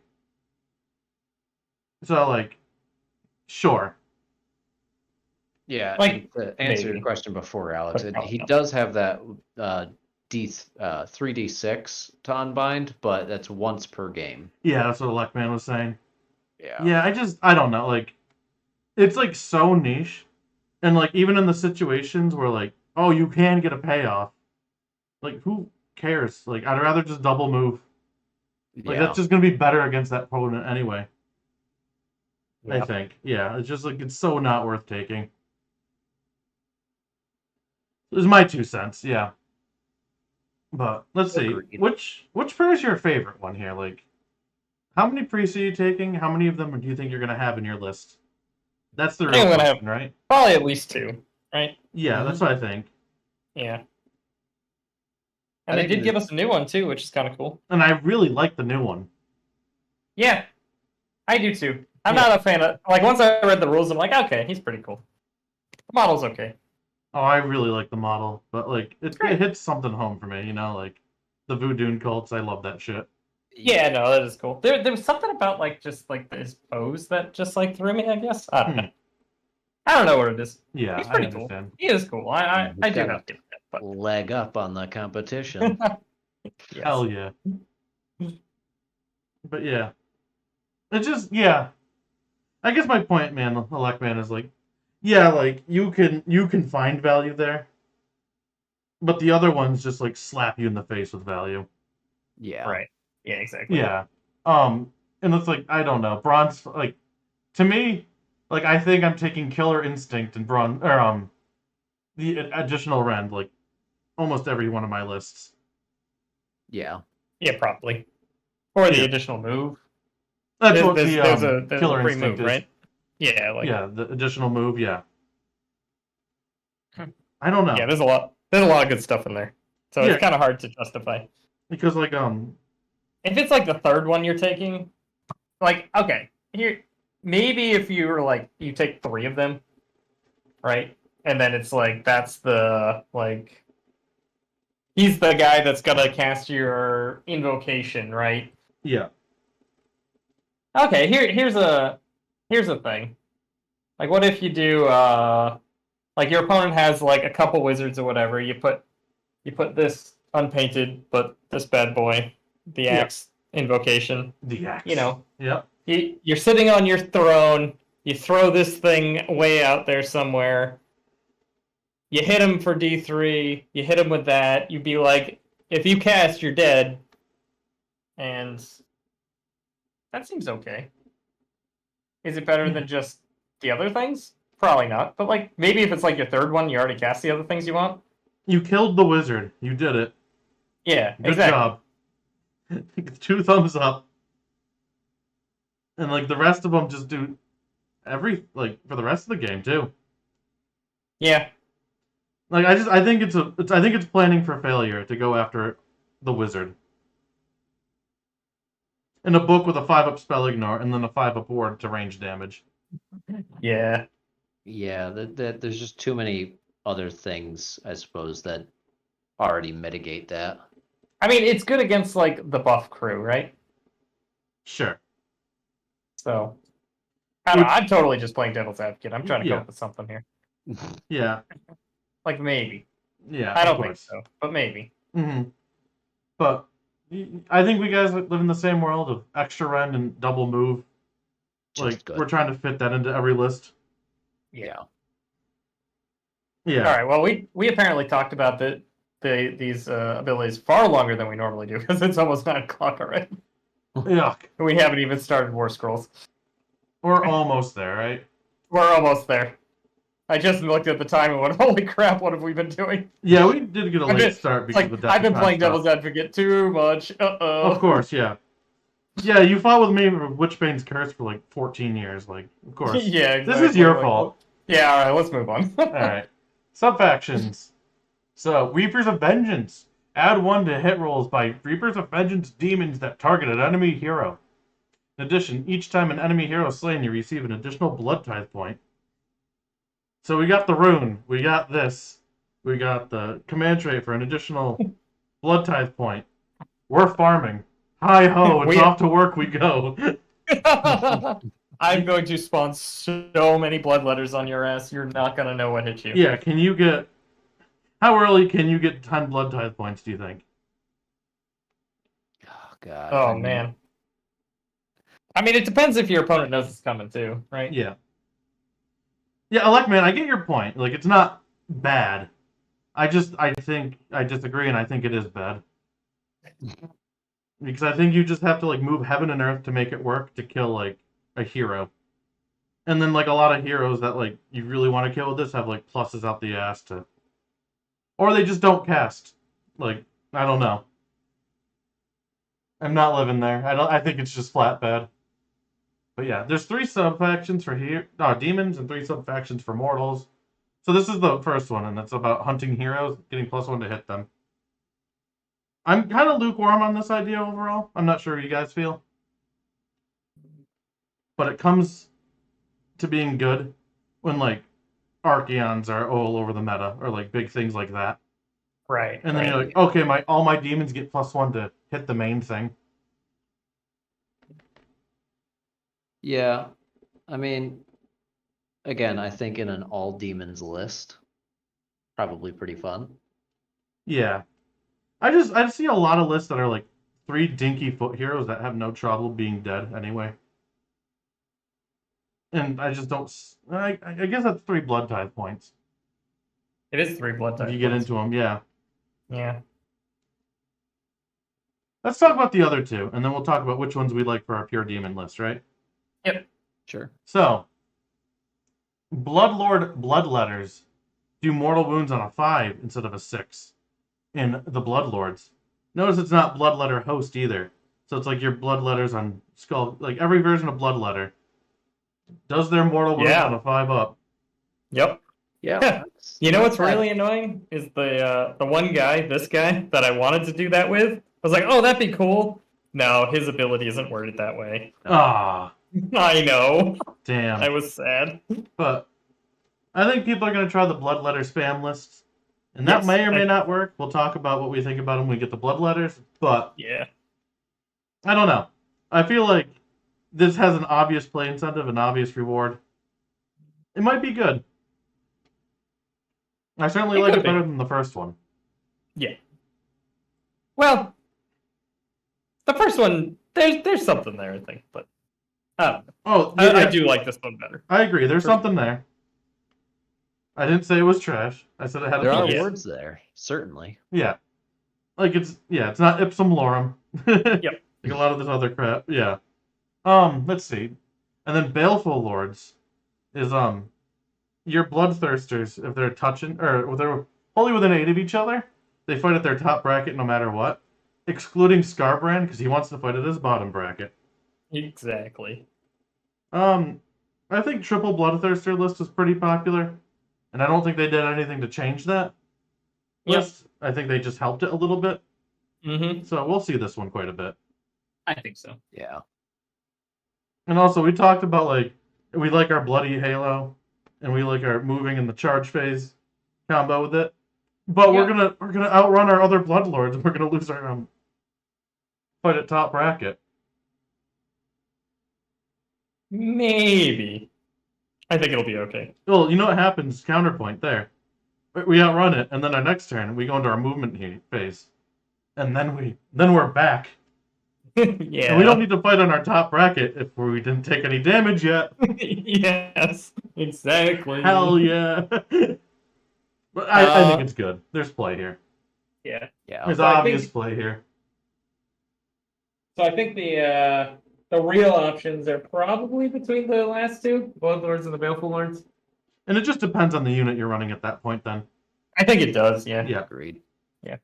So like, sure. Yeah, Like, and to answer maybe. your question before, Alex, But probably he not. does have that 3d6 to unbind, but that's once per game. Yeah, that's what Electman was saying. Yeah. Yeah, I don't know. Like, it's like so niche, and like even in the situations where like, oh, you can get a payoff. Like, who cares? Like, I'd rather just double move. Like, Yeah. that's just gonna be better against that opponent anyway. I Yep. think. Yeah, it's just like it's so not worth taking. This is my 2 cents. Yeah. But let's see. Agreed. Which pair is your favorite one here? Like, how many priests are you taking? How many of them do you think you're gonna have in your list? That's the I think real I'm gonna question, right? Probably at least 2, right? Yeah, that's what I think. Yeah. I And they think did the- give us a new one too, which is kind of cool. And I really like the new one. Yeah, I do too. I'm Yeah. not a fan of, like, once I read the rules, I'm like, okay, he's pretty cool. The model's okay. Oh, I really like the model, but like it Great. hits something home for me, you know, like the Voodoo cults. I love that shit. Yeah, no, that is cool. There was something about like just like this pose that just like threw me, I guess. I don't know. I don't know what it is. Yeah, He's I pretty cool. understand. He is cool. I He's do got have to give it that, Leg up on the competition. but yes. Hell yeah. But yeah, it's just yeah. I guess my point, man, Elect Man, is like, yeah, like you can find value there, but the other ones just like slap you in the face with value. Yeah. Right. Yeah, exactly. Yeah. And it's like I don't know, bronze. Like to me, like I think I'm taking Killer Instinct and bronze or the additional rend like almost every one of my lists. Yeah. Yeah, probably. Or the Yeah. additional move. That's what There's the a Killer free Instinct move, is. right? Yeah, like Yeah, the additional move. Yeah. Hmm. I don't know. yeah, there's a lot of good stuff in there. So Yeah. it's kind of hard to justify. Because like If it's like the third one you're taking, like, okay, here maybe if you were like you take 3 of them, right? And then it's like that's the like he's the guy that's gonna cast your invocation, right? yeah. Okay, here's a thing. Like, what if you do like your opponent has like a couple wizards or whatever? You put this unpainted, but this bad boy, the Yeah. axe invocation. The axe. You know, Yep. you're sitting on your throne. You throw this thing way out there somewhere. You hit him for D3. You hit him with that. You'd be like, if you cast, you're dead. And that seems okay. Is it better than just the other things? Probably not. But like, maybe if it's like your third one, you already cast the other things you want. You killed the wizard. You did it. Yeah, Good exactly. job. 2 thumbs up. And like the rest of them just do for the rest of the game too. Yeah. Like I think it's planning for failure to go after the wizard. In a book with a 5-up spell ignore and then a 5-up ward to range damage. Yeah. Yeah, there's just too many other things, I suppose, that already mitigate that. I mean, it's good against like the buff crew, right? Sure. So I don't know, I'm totally just playing devil's advocate. I'm trying to come up with something here. Yeah. Like maybe. Yeah. I don't think so, but maybe. Mm-hmm. But I think we guys live in the same world of extra rend and double move. Just good. We're trying to fit that into every list. Yeah. Yeah. All right. Well, we apparently talked about these abilities far longer than we normally do because it's almost 9 o'clock already. Yuck. We haven't even started War Scrolls. We're almost there, right? We're almost there. I just looked at the time and went, "Holy crap! What have we been doing?" Yeah, we did get a late start because of the I've been playing stuff. Devil's Advocate too much. Of course, yeah. Yeah, you fought with me with Witchbane's Curse for like 14 years. Like, of course. Yeah, exactly. This is your fault. Yeah, all right. Let's move on. All right. Subfactions. So, Reapers of Vengeance. Add 1 to hit rolls by Reapers of Vengeance demons that target an enemy hero. In addition, each time an enemy hero is slain, you receive an additional blood tithe point. So we got the rune, we got this, we got the command trait for an additional blood tithe point. We're farming. Hi ho, it's off to work we go. I'm going to spawn so many blood letters on your ass, you're not going to know what hit you. Yeah, how early can you get 10 blood tithe points, do you think? Oh, God. Oh, man. I mean, it depends if your opponent knows it's coming, too, right? Yeah. Yeah, Electman, I get your point. Like, it's not bad. I think I disagree, and I think it is bad. Because I think you just have to, like, move heaven and earth to make it work to kill, like, a hero. And then, like, a lot of heroes that, like, you really want to kill with this have, like, pluses out the ass to... Or they just don't cast. Like, I don't know. I'm not living there. I think it's just flat bad. But yeah, there's 3 sub-factions for demons and 3 sub-factions for mortals. So this is the first one, and it's about hunting heroes, getting +1 to hit them. I'm kind of lukewarm on this idea overall. I'm not sure how you guys feel. But it comes to being good when, like, Archaeons are all over the meta, or, like, big things like that. Right. And then you're like, okay, all my demons get +1 to hit the main thing. Yeah, I mean, again, I think in an all demons list, probably pretty fun. Yeah. I see a lot of lists that are like 3 dinky foot heroes that have no trouble being dead anyway. And I just don't... I guess that's 3 blood tithe points. It is 3 blood tithe points. If you get into them, yeah. Yeah. Let's talk about the other 2, and then we'll talk about which ones we like for our pure demon list, right? Yep. Sure. So, Bloodlord Bloodletters do mortal wounds on a 5 instead of a 6 in the Bloodlords. Notice it's not Bloodletter Host either. So it's like your Bloodletters on Skull, like every version of Bloodletter does their mortal wounds on a 5-up. Yep. Yeah. You know what's really annoying is the one guy, this guy, that I wanted to do that with. I was like, oh, that'd be cool. No, his ability isn't worded that way. Ah. I know. Damn. I was sad. But I think people are going to try the Bloodletter spam lists. And that may or may not work. We'll talk about what we think about them when we get the Bloodletters. But yeah, I don't know. I feel like this has an obvious play incentive, an obvious reward. It might be good. I certainly like it better than the first one. Yeah. Well, the first one, there's something there, I think, but I do like this one better. I agree. There's something there. I didn't say it was trash. I said it had. There are words there, certainly. Yeah, like it's not ipsum lorem. Yep. Like a lot of this other crap. Yeah. Let's see, and then Baleful Lords is your bloodthirsters, if they're touching or if they're wholly within 8 of each other, they fight at their top bracket no matter what, excluding Scarbrand because he wants to fight at his bottom bracket. Exactly. I think triple bloodthirster list is pretty popular, and I don't think they did anything to change that list. I think they just helped it a little bit. Mm-hmm. So we'll see this one quite a bit. I think so. Yeah. And also, we talked about like we like our bloody halo, and we like our moving in the charge phase combo with it. But we're gonna outrun our other bloodlords, and we're gonna lose our fight at top bracket. Maybe. I think it'll be okay. Well, you know what happens? Counterpoint there. We outrun it, and then our next turn we go into our movement phase, and then we're back. Yeah. And we don't need to fight on our top bracket if we didn't take any damage yet. Yes, exactly. Hell yeah. But I think it's good. There's play here. Yeah. There's obvious play here. So I think the real options are probably between the last two, Bloodlords and the Baleful Lords. And it just depends on the unit you're running at that point then. I think it does, yeah. Yeah. Agreed. Yeah.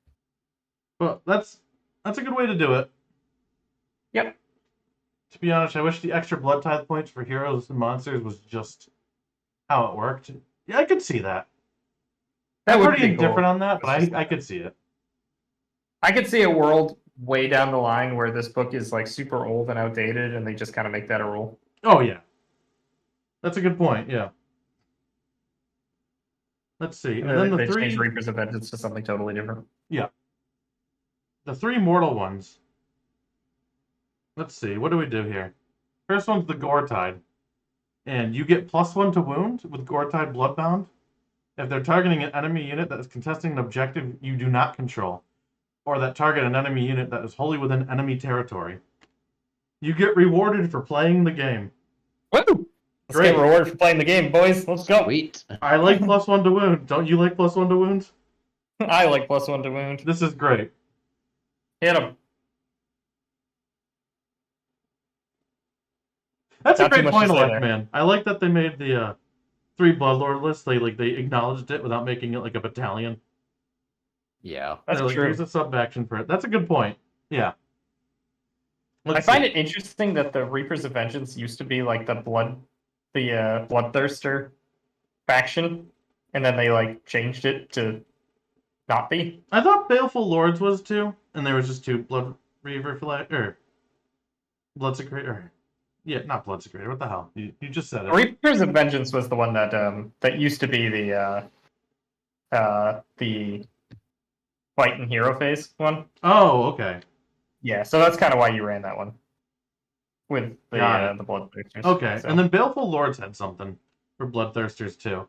But that's a good way to do it. Yep. To be honest, I wish the extra blood tithe points for heroes and monsters was just how it worked. Yeah, I could see that. That I'm would pretty be indifferent cool. on that, but I could see it. I could see a world way down the line where this book is like super old and outdated, and they just kind of make that a rule. Oh yeah, that's a good point. Yeah. Let's see, and then they the change three Reaper's of Vengeance to something totally different. the 3 mortal ones. Let's see, what do we do here? First one's the Gore Tide, and you get +1 to wound with Gore Tide Bloodbound if they're targeting an enemy unit that is contesting an objective you do not control, or that target an enemy unit that is wholly within enemy territory. You get rewarded for playing the game. Woo! Let's get rewarded for playing the game, boys. Let's go. Sweet. I like +1 to wound. Don't you like +1 to wounds? I like +1 to wound. This is great. Hit him. That's Not a great too much point, to say Elect there. Man. I like that they made the 3 Bloodlord list. They acknowledged it without making it like a battalion. Yeah. That's They're like, true. Here's a sub-action for it. That's a good point. Yeah. I find it interesting that the Reapers of Vengeance used to be like the Bloodthirster faction, and then they like changed it to not be. I thought Baleful Lords was too, and there was just 2 Blood Reaver flag or Bloodsecrator. Yeah, not Bloodsecrator. What the hell? You just said it. Reapers of Vengeance was the one that that used to be the fight and hero phase one. Oh, okay. Yeah, so that's kind of why you ran that one with the Got it. Bloodthirsters. Okay, So. and then Baleful Lords had something for Bloodthirsters too.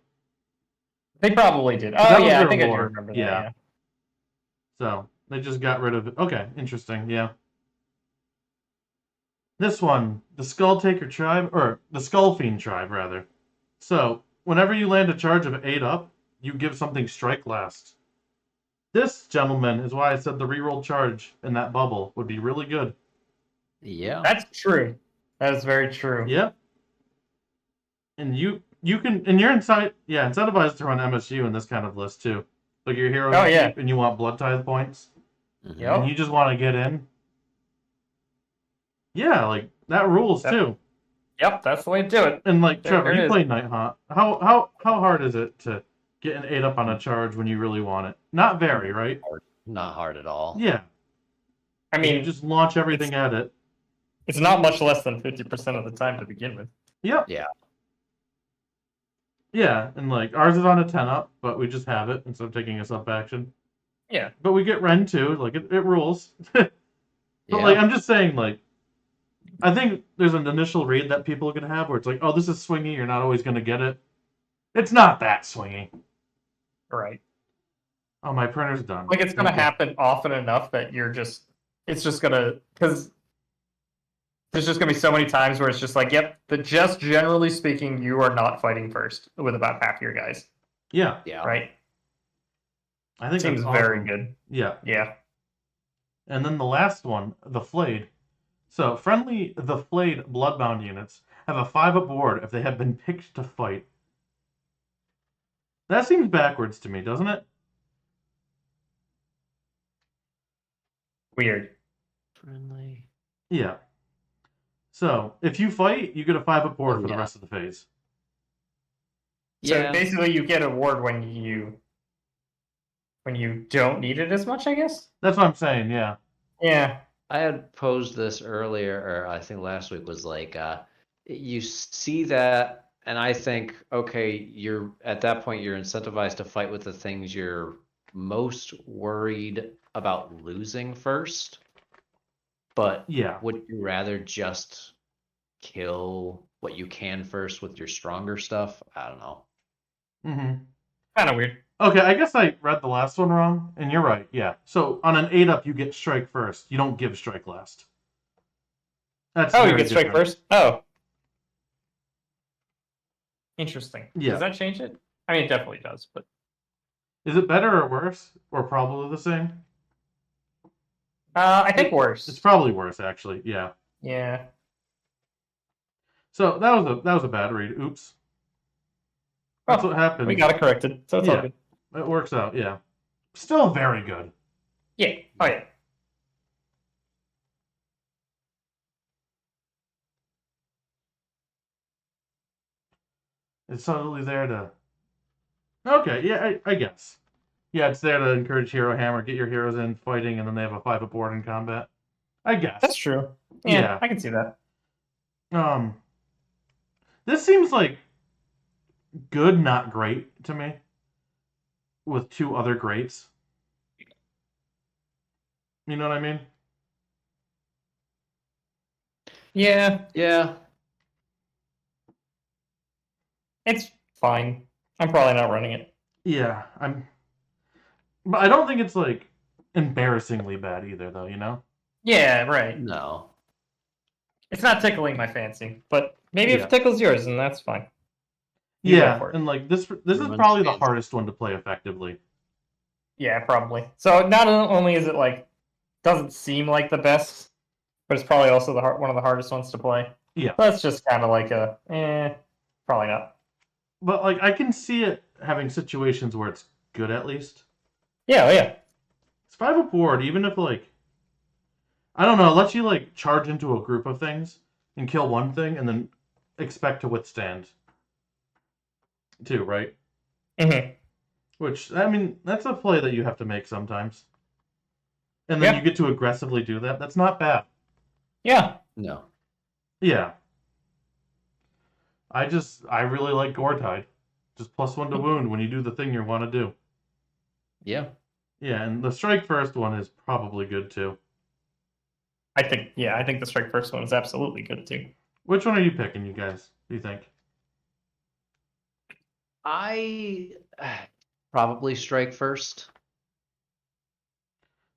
They probably did. That Oh was yeah, I their think I do lore. remember that. Yeah. Yeah. So they just got rid of it. Okay, interesting. Yeah. This one, the Skull Taker tribe, or the Skull Fiend tribe, rather. So whenever you land a charge of 8 up, you give something strike last. This, gentlemen, is why I said the reroll charge in that bubble would be really good. Yeah. That's true. That is very true. Yep. And you can, and you're incentivized to run MSU in this kind of list too. Like your hero, and you want blood tithe points, Yep. and you just want to get in. Yeah, like that rules too. Yep, that's the way to do it. And like There Trevor, it you is. play Nighthawk. How hard is it to get an 8 up on a charge when you really want it? Not very, right? Not hard at all. Yeah. I mean, you just launch everything at it. it's not much less than 50% of the time to begin with. Yep. Yeah. Yeah, and like ours is on a 10 up, but we just have it instead of taking a sub action. Yeah. But we get Ren too, like it rules. But Yeah. like I'm just saying, like I think there's an initial read that people are gonna have where it's like, oh, this is swingy. You're not always gonna get it. It's not that swingy. Right. Oh, my printer's done. Like, it's going to Thank you. happen often enough that it's just going to, because there's just going to be so many times where it's just like, yep, just generally speaking, you are not fighting first with about half your guys. Yeah. Yeah. Right? I think Seems that's very awesome. good. Yeah. Yeah. And then the last one, the Flayed. So, the Flayed Bloodbound units have a 5-up ward if they have been picked to fight. That seems backwards to me, doesn't it? Weird. Friendly. Yeah. So, if you fight, you get a 5-up ward Oh, for the yeah. rest of the phase. So Yeah. basically, you get a ward when you don't need it as much, I guess. That's what I'm saying, yeah. Yeah. I had posed this earlier, or I think last week was like, you see that, and I think, okay, you're at that point, you're incentivized to fight with the things you're most worried about losing first. But Yeah. would you rather just kill what you can first with your stronger stuff? I don't know. Mm-hmm. Kind of weird. Okay, I guess I read the last one wrong, and you're right, yeah. So, on an 8-up, you get strike first. You don't give strike last. That's Oh, you very get strike different. first? Oh. Interesting. Yeah. Does that change it? I mean, it definitely does, but Is it better or worse? Or probably the same? I think worse. It's probably worse, actually, yeah. Yeah. So, that was a bad read. Oops. That's what happened. We got it corrected, so it's all Yeah. good. It works out, yeah. Still very good. Yeah. Oh, yeah. It's totally there to... Okay, yeah, I guess. Yeah, it's there to encourage Hero Hammer, get your heroes in fighting, and then they have a 5-up board in combat. I guess. That's true. Yeah. I can see that. This seems like good, not great to me. With 2 other greats. You know what I mean? Yeah. Yeah. It's fine. I'm probably not running it. Yeah, but I don't think it's like embarrassingly bad either, though. You know? Yeah, right. No. It's not tickling my fancy, but maybe if Yeah. it tickles yours, then that's fine. You go Yeah, for it. and like this is Ruins probably the fancy. hardest one to play effectively. Yeah, probably. So not only is it like doesn't seem like the best, but it's probably also one of the hardest ones to play. Yeah. That's just kind of like probably not. But like I can see it having situations where it's good at least. Yeah, yeah. It's 5-up ward, even if like I don't know, it lets you like charge into a group of things and kill one thing and then expect to withstand. Too, right? Mm-hmm. Which I mean, that's a play that you have to make sometimes. And then you get to aggressively do that. That's not bad. Yeah. No. Yeah. I really like Gore Tide. Just +1 to wound when you do the thing you want to do. Yeah. Yeah, and the strike first one is probably good too. I think the strike first one is absolutely good too. Which one are you picking, you guys? Do you think? I probably strike first.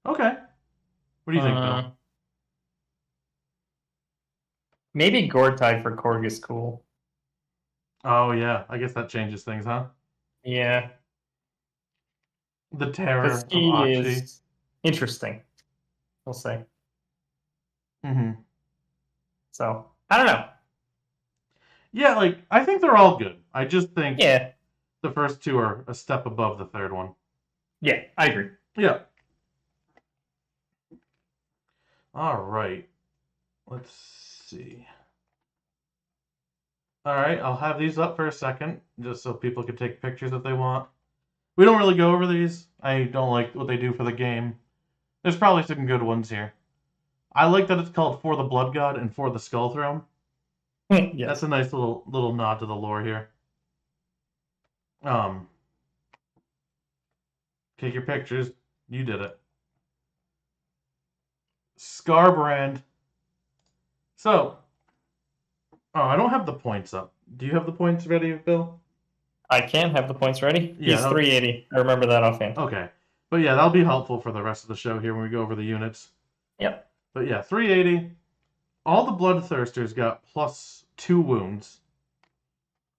Okay. What do you think, Bill? Maybe Gore Tide for Korg is cool. Oh yeah, I guess that changes things, huh? Yeah. The terror Because of he Akshi. is interesting, we'll say. Mm-hmm. So, I don't know. Yeah, like I think they're all good. I just think Yeah. the first 2 are a step above the third one. Yeah, I agree. Yeah. All right. Let's see. All right, I'll have these up for a second, just so people can take pictures if they want. We don't really go over these. I don't like what they do for the game. There's probably some good ones here. I like that it's called For the Blood God and For the Skull Throne. Yes. That's a nice little nod to the lore here. Take your pictures. You did it. Scarbrand. So, oh, I don't have the points up. Do you have the points ready, Bill? I can have the points ready. Yeah, He's 380. I remember that offhand. Okay. But yeah, that'll be helpful for the rest of the show here when we go over the units. Yep. But yeah, 380. All the Bloodthirsters got +2 wounds.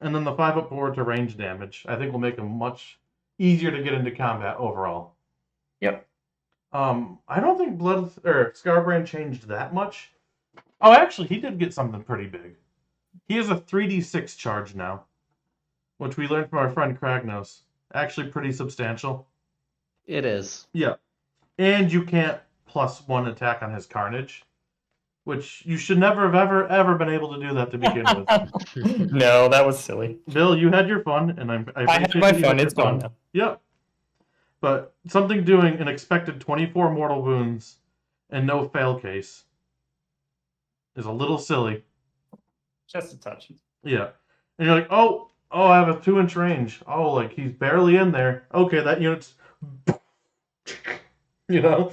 And then the 5-up board to range damage. I think will make them much easier to get into combat overall. Yep. I don't think Scarbrand changed that much. Oh, actually, he did get something pretty big. He has a 3d6 charge now, which we learned from our friend Kragnos. Actually, pretty substantial. It is. Yeah. And you can't +1 attack on his Carnage, which you should never have ever been able to do that to begin with. No, that was silly. Bill, you had your fun, and I had my fun. It's gone now. Yep. But something doing an expected 24 mortal wounds and no fail case is a little silly. Just a touch. Yeah. And you're like, oh, I have a 2-inch range. Oh, like he's barely in there. Okay, that unit's you know.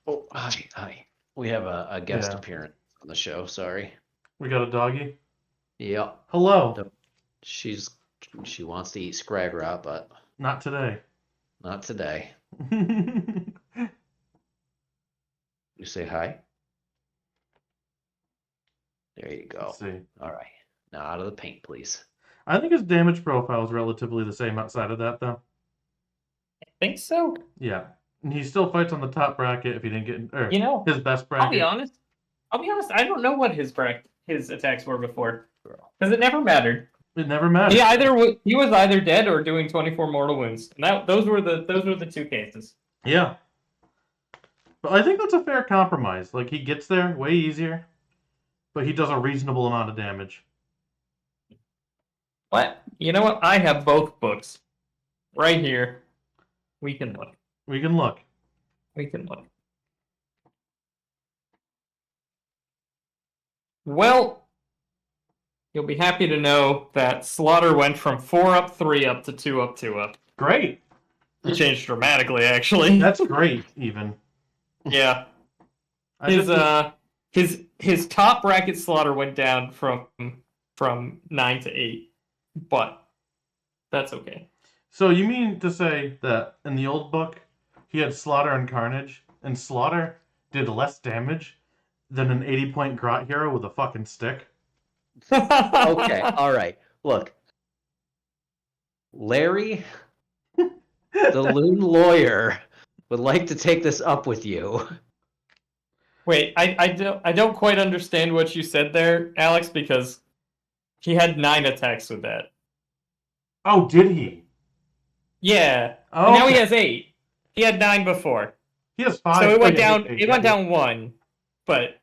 Oh, hi. We have a guest appearance on the show. Sorry. We got a doggy. Yep. Hello. She wants to eat Scragra, but Not today. not today. You say hi. There you go. Let's see. All right. Now out of the paint, please. I think his damage profile is relatively the same outside of that, though. I think so. Yeah. And he still fights on the top bracket if he didn't get or his best bracket. I'll be honest. I don't know what his attacks were before, because it never mattered. It never mattered. He was either dead or doing 24 mortal wounds. And those were the two cases. Yeah. But I think that's a fair compromise. Like, he gets there way easier, but he does a reasonable amount of damage. What? You know what? I have both books right here. We can look. We can look. Well, you'll be happy to know that Slaughter went from 4-up, 3-up to 2-up, 2-up. Great. He changed dramatically, actually. That's great, even. Yeah. His top bracket Slaughter went down from 9 to 8, but that's okay. So you mean to say that in the old book, he had Slaughter and Carnage, and Slaughter did less damage than an 80-point Grot hero with a fucking stick? Okay, all right. Look, Larry, the loon lawyer, would like to take this up with you. Wait, I don't quite understand what you said there, Alex, because he had 9 attacks with that. Oh, did he? Yeah. Oh, and now okay. he has 8. He had 9 before. He has 5. So it went down. Eight, It went down 1, but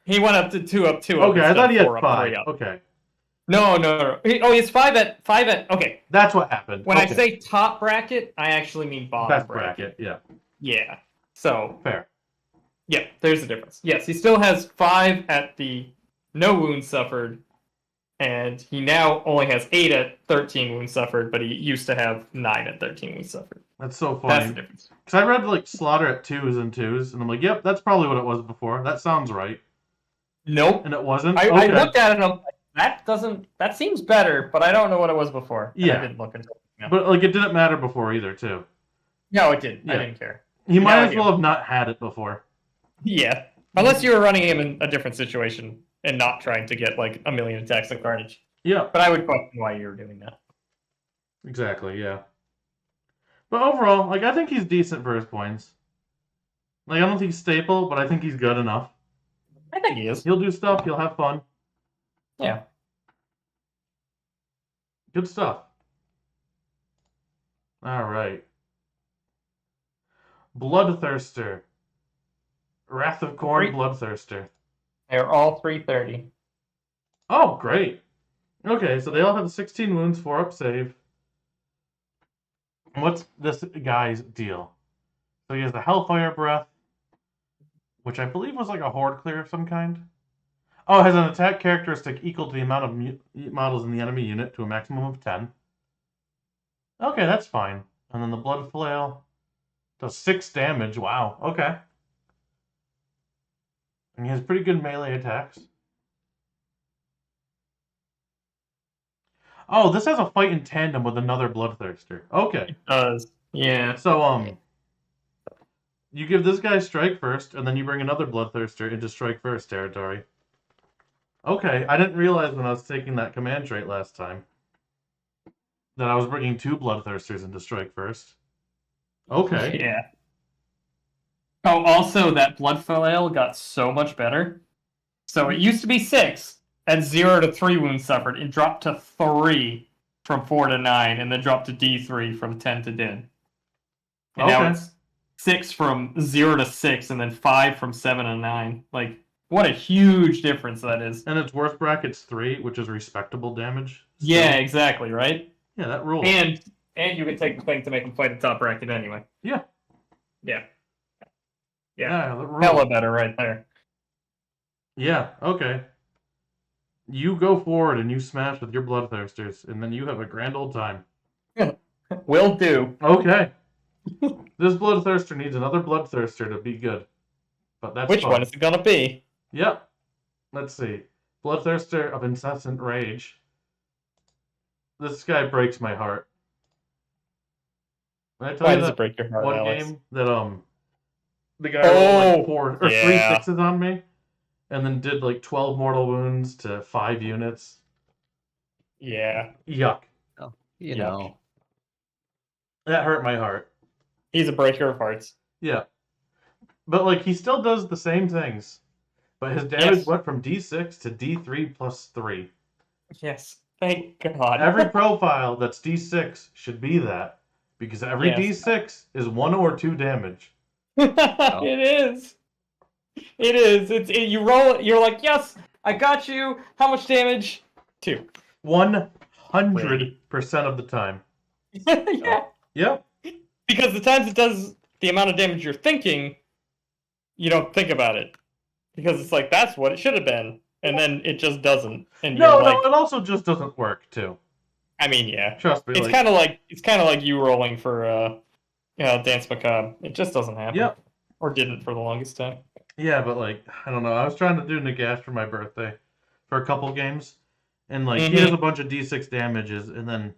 he went up to 2-up, 2-up. Okay, I thought he had 4-up, 5. 3-up. Okay. No. He's 5 at. Okay. That's what happened. When okay. I say top bracket, I actually mean bottom best bracket. Yeah. Yeah. So fair. Yeah, there's a difference. Yes, he still has 5 at the no wounds suffered, and he now only has 8 at 13 wounds suffered, but he used to have 9 at 13 wounds suffered. That's so funny. That's the difference. Because I read like Slaughter at 2s and 2s, and I'm like, yep, that's probably what it was before. That sounds right. Nope. And it wasn't. I okay. looked at it and I'm like, that seems better, but I don't know what it was before. Yeah. I didn't look into it. No. But like, it didn't matter before either, too. No, it didn't. Yeah. I didn't care. He might as well have not had it before. Yeah. Unless you were running him in a different situation and not trying to get like a million attacks of Carnage. Yeah. But I would question why you were doing that. Exactly, yeah. But overall, like, I think he's decent for his points. Like, I don't think he's staple, but I think he's good enough. I think he is. He'll do stuff, he'll have fun. Yeah. Good stuff. Alright. Bloodthirster. Wrath of Khorne Bloodthirster. They're all 330. Oh, great. Okay, so they all have 16 wounds, 4-up save. What's this guy's deal? So he has the Hellfire Breath, which I believe was like a Horde clear of some kind. Oh, it has an attack characteristic equal to the amount of models in the enemy unit to a maximum of 10. Okay, that's fine. And then the Blood Flail does 6 damage. Wow, okay. And he has pretty good melee attacks. Oh, this has a fight in tandem with another Bloodthirster. Okay. It does. Yeah. So, you give this guy strike first, and then you bring another Bloodthirster into strike first territory. Okay, I didn't realize when I was taking that command trait last time that I was bringing 2 Bloodthirsters into strike first. Okay. Yeah. Oh, also, that blood flail got so much better. So it used to be 6 at 0 to 3 wounds suffered. It dropped to 3 from 4 to 9, and then dropped to D3 from 10 to dead. And now it's 6 from 0 to 6, and then 5 from 7 to 9. Like, what a huge difference that is. And its worst bracket's 3, which is respectable damage. Yeah, exactly, right? Yeah, that rules. And you can take the thing to make him fight the top bracket anyway. Yeah. Yeah. Yeah, that rules. Hella better right there. Yeah, okay. You go forward and you smash with your Bloodthirsters, and then you have a grand old time. Will do. Okay. This Bloodthirster needs another Bloodthirster to be good. But that's Which fun. one is it gonna be? Yep. Let's see. Bloodthirster of Incessant Rage. This guy breaks my heart. Did I tell Why you does that it break your heart, one Alex? game that the guy rolled like 4 or 3 yeah. 6s on me, and then did like 12 mortal wounds to 5 units. Yeah. Yuck. Oh, you know. That hurt my heart. He's a breaker of hearts. Yeah. But like he still does the same things. But his damage went from D6 to D3 plus 3. Yes. Thank God. Every profile that's D6 should be that. Because every D6 is 1 or 2 damage. It is. It is. You roll it, you're like, yes, I got you. How much damage? 2. 100% of the time. Yeah. Yep. Because the times it does the amount of damage you're thinking, you don't think about it. Because it's like, that's what it should have been. And then it just doesn't. And No, you're like, it also just doesn't work too. I mean, yeah. Trust me. It's kind of like you rolling for Dance Macabre. It just doesn't happen. Yep. Or didn't for the longest time. Yeah, but like, I don't know. I was trying to do Nagash for my birthday for a couple games. And like, he has a bunch of D6 damages. And then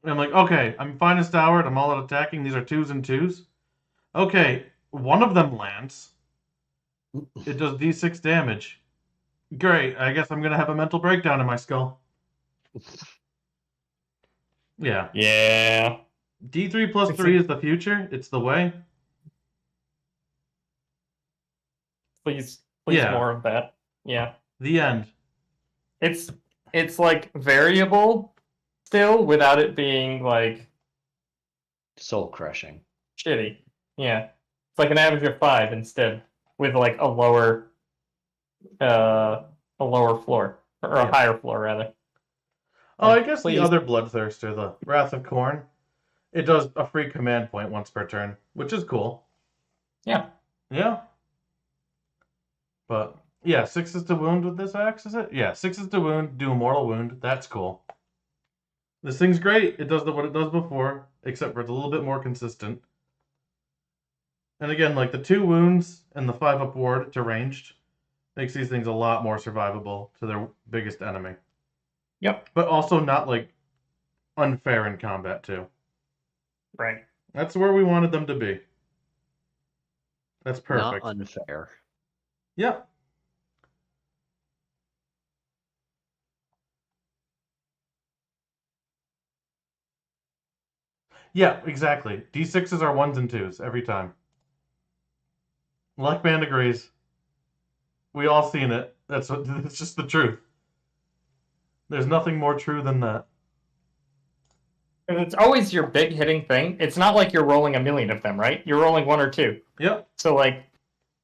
I'm like, okay, I'm finest houred. I'm all out attacking. These are 2s and 2s. Okay, one of them lands. It does D6 damage. Great. I guess I'm going to have a mental breakdown in my skull. Yeah. Yeah. D3 plus 3 is the future. It's the way. Please Yeah. more of that. Yeah. The end. It's like variable still without it being like Soul crushing. shitty. Yeah. It's like an average of 5 instead with like a lower floor. Or a higher floor rather. Oh, I guess the other Bloodthirster, the Wrath of Khorne, it does a free command point once per turn, which is cool. Yeah. Yeah. But, yeah, 6 is to wound with this axe, is it? Yeah, 6 is to wound, do a mortal wound. That's cool. This thing's great. It does what it does before, except for it's a little bit more consistent. And again, like the 2 wounds and the 5 up ward to ranged makes these things a lot more survivable to their biggest enemy. Yep. But also not, like, unfair in combat, too. Right. That's where we wanted them to be. That's perfect. Not unfair. Yep. Yeah, exactly. D6s are 1s and 2s every time. Luckman agrees. We all seen it. It's just the truth. There's nothing more true than that. And it's always your big hitting thing. It's not like you're rolling a million of them, right? You're rolling 1 or 2. Yep. So like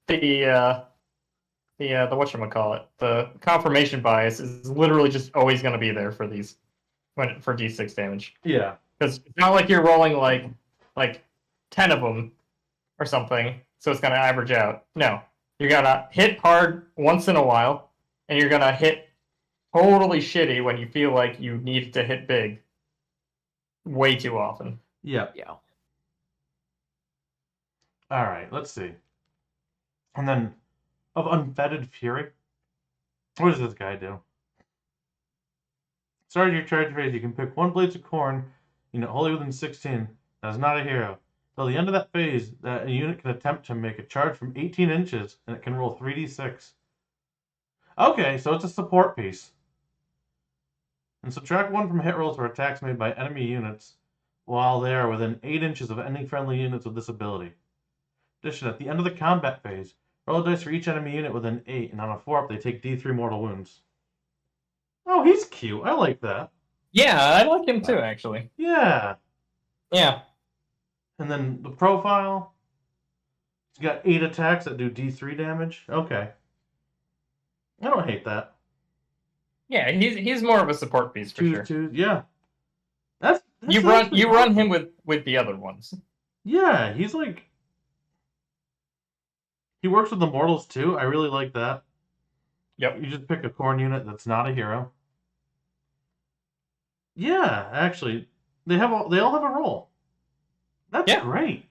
the whatchamacallit, the confirmation bias is literally just always going to be there for these for D6 damage. Yeah. Because it's not like you're rolling like 10 of them or something, so it's going to average out. No. You're going to hit hard once in a while, and you're going to hit totally shitty when you feel like you need to hit big way too often. Yeah. Yeah. All right, let's see. And then of Unfettered Fury. What does this guy do? Start your charge phase, you can pick one Blades of Khorne unit wholly within 16 that is not a hero. Till the end of that phase, that a unit can attempt to make a charge from 18 inches, and it can roll 3d6. Okay, so it's a support piece. And subtract 1 from hit rolls for attacks made by enemy units while they are within 8 inches of any friendly units with this ability. In addition, at the end of the combat phase, roll a dice for each enemy unit within 8, and on a 4-up, they take D3 mortal wounds. Oh, he's cute. I like that. Yeah, I like him too, actually. Yeah. Yeah. And then the profile. He's got 8 attacks that do D3 damage. Okay. I don't hate that. Yeah, he's more of a support piece for sure. Yeah. That's you run him with the other ones. Yeah, he's like... He works with the mortals too. I really like that. Yep. You just pick a Khorne unit that's not a hero. Yeah, actually, they all have a role. That's great.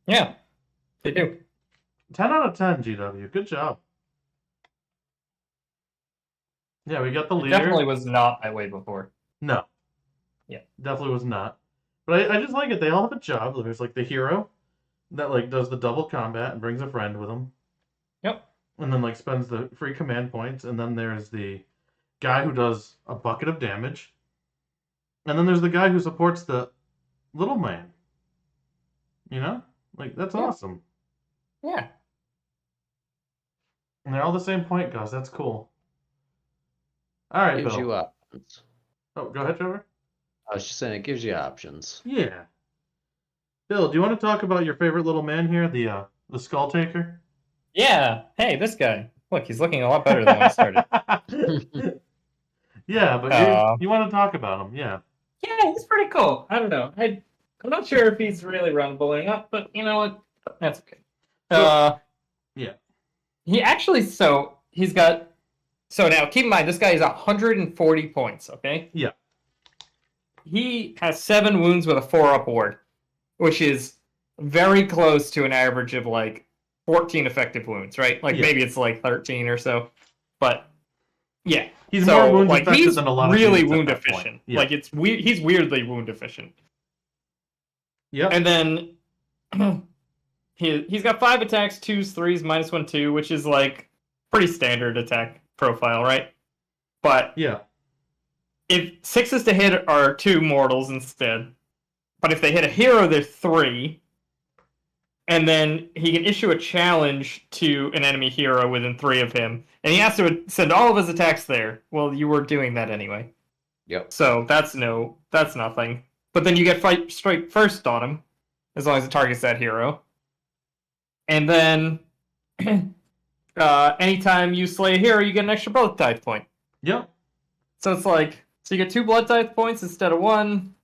Yeah, they do. 10 out of 10, GW. Good job. Yeah, we got the leader. Definitely was not that way before. No. Yeah. Definitely was not. But I just like it. They all have a job. There's like the hero that like does the double combat and brings a friend with him. Yep. And then like spends the free command points. And then there's the guy who does a bucket of damage. And then there's the guy who supports the little man. You know? Like, that's awesome. Yeah. And they're all the same point cost. That's cool. All right, Gives Bill. you options. Oh, go ahead, Trevor. I was just saying it gives you options. Yeah. Bill, do you want to talk about your favorite little man here, the Skull Taker? Yeah. Hey, this guy. Look, he's looking a lot better than when I started. Yeah, but you want to talk about him, yeah. Yeah, he's pretty cool. I don't know. I'm not sure if he's really rumbling up, but you know what? That's okay. Yeah. He actually, he's got... So now, keep in mind, this guy is 140 points, okay? Yeah. He has 7 wounds with a 4-up ward, which is very close to an average of, like, 14 effective wounds, right? Like, maybe it's, like, 13 or so. But, yeah. He's more wound effective than a lot of really wound efficient. Yeah. Like, he's weirdly wound efficient. Yeah. And then, he's got 5 attacks, 2s, 3s, -1, 2, which is, like, pretty standard attack profile, right? But yeah, if 6s to hit are 2 mortals instead, but if they hit a hero, they're 3, and then he can issue a challenge to an enemy hero within 3 of him, and he has to send all of his attacks there. Well, you were doing that anyway. Yep. So that's nothing. But then you get fight strike first on him, as long as it targets that hero. And then anytime you slay a hero, you get an extra blood tithe point. Yep. So it's like, so you get 2 blood tithe points instead of 1,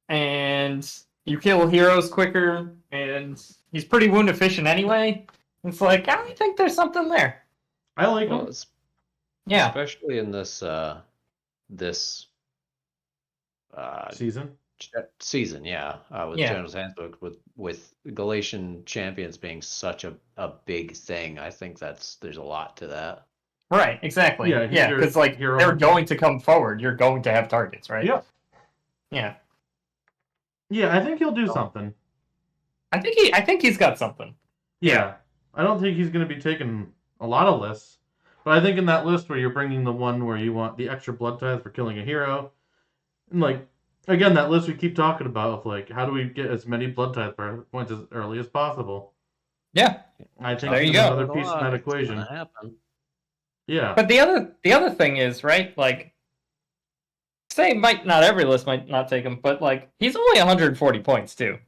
and you kill heroes quicker, and he's pretty wound efficient anyway. It's like, I think there's something there. I like him. Yeah. Especially in this season. Season, yeah. With General's Handbook, with Galatian champions being such a big thing, I think there's a lot to that. Right, exactly. Yeah, because like hero. They're going to come forward. You're going to have targets, right? Yeah. Yeah. Yeah, I think he'll do something. I think he's got something. Yeah. I don't think he's going to be taking a lot of lists, but I think in that list where you're bringing the one where you want the extra blood tithe for killing a hero, and like, again, that list we keep talking about of like, how do we get as many blood tithe points as early as possible? Yeah. I think there you that's go. another piece of that equation. Happen. Yeah. But the other thing is, right, like, say not every list might not take him, but like, he's only 140 points too.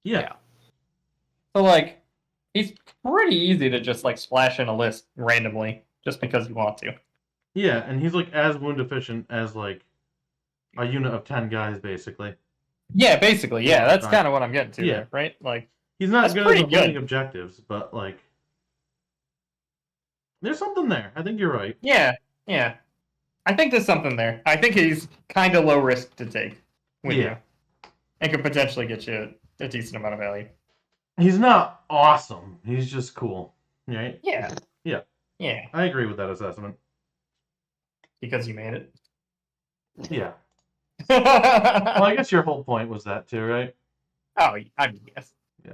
Yeah. So like, he's pretty easy to just like splash in a list randomly just because you want to. Yeah, and he's like as wound efficient as like a unit of 10 guys, basically. Yeah, basically. Yeah, that's kind of what I'm getting to there, right? Like, he's not good at winning objectives, but like, there's something there. I think you're right. Yeah. I think there's something there. I think he's kind of low risk to take with you, and could potentially get you a decent amount of value. He's not awesome. He's just cool. Right? Yeah. Yeah. Yeah. I agree with that assessment. Because you made it. Yeah. Well, I guess your whole point was that too, right? Oh, I mean, yes. Yeah.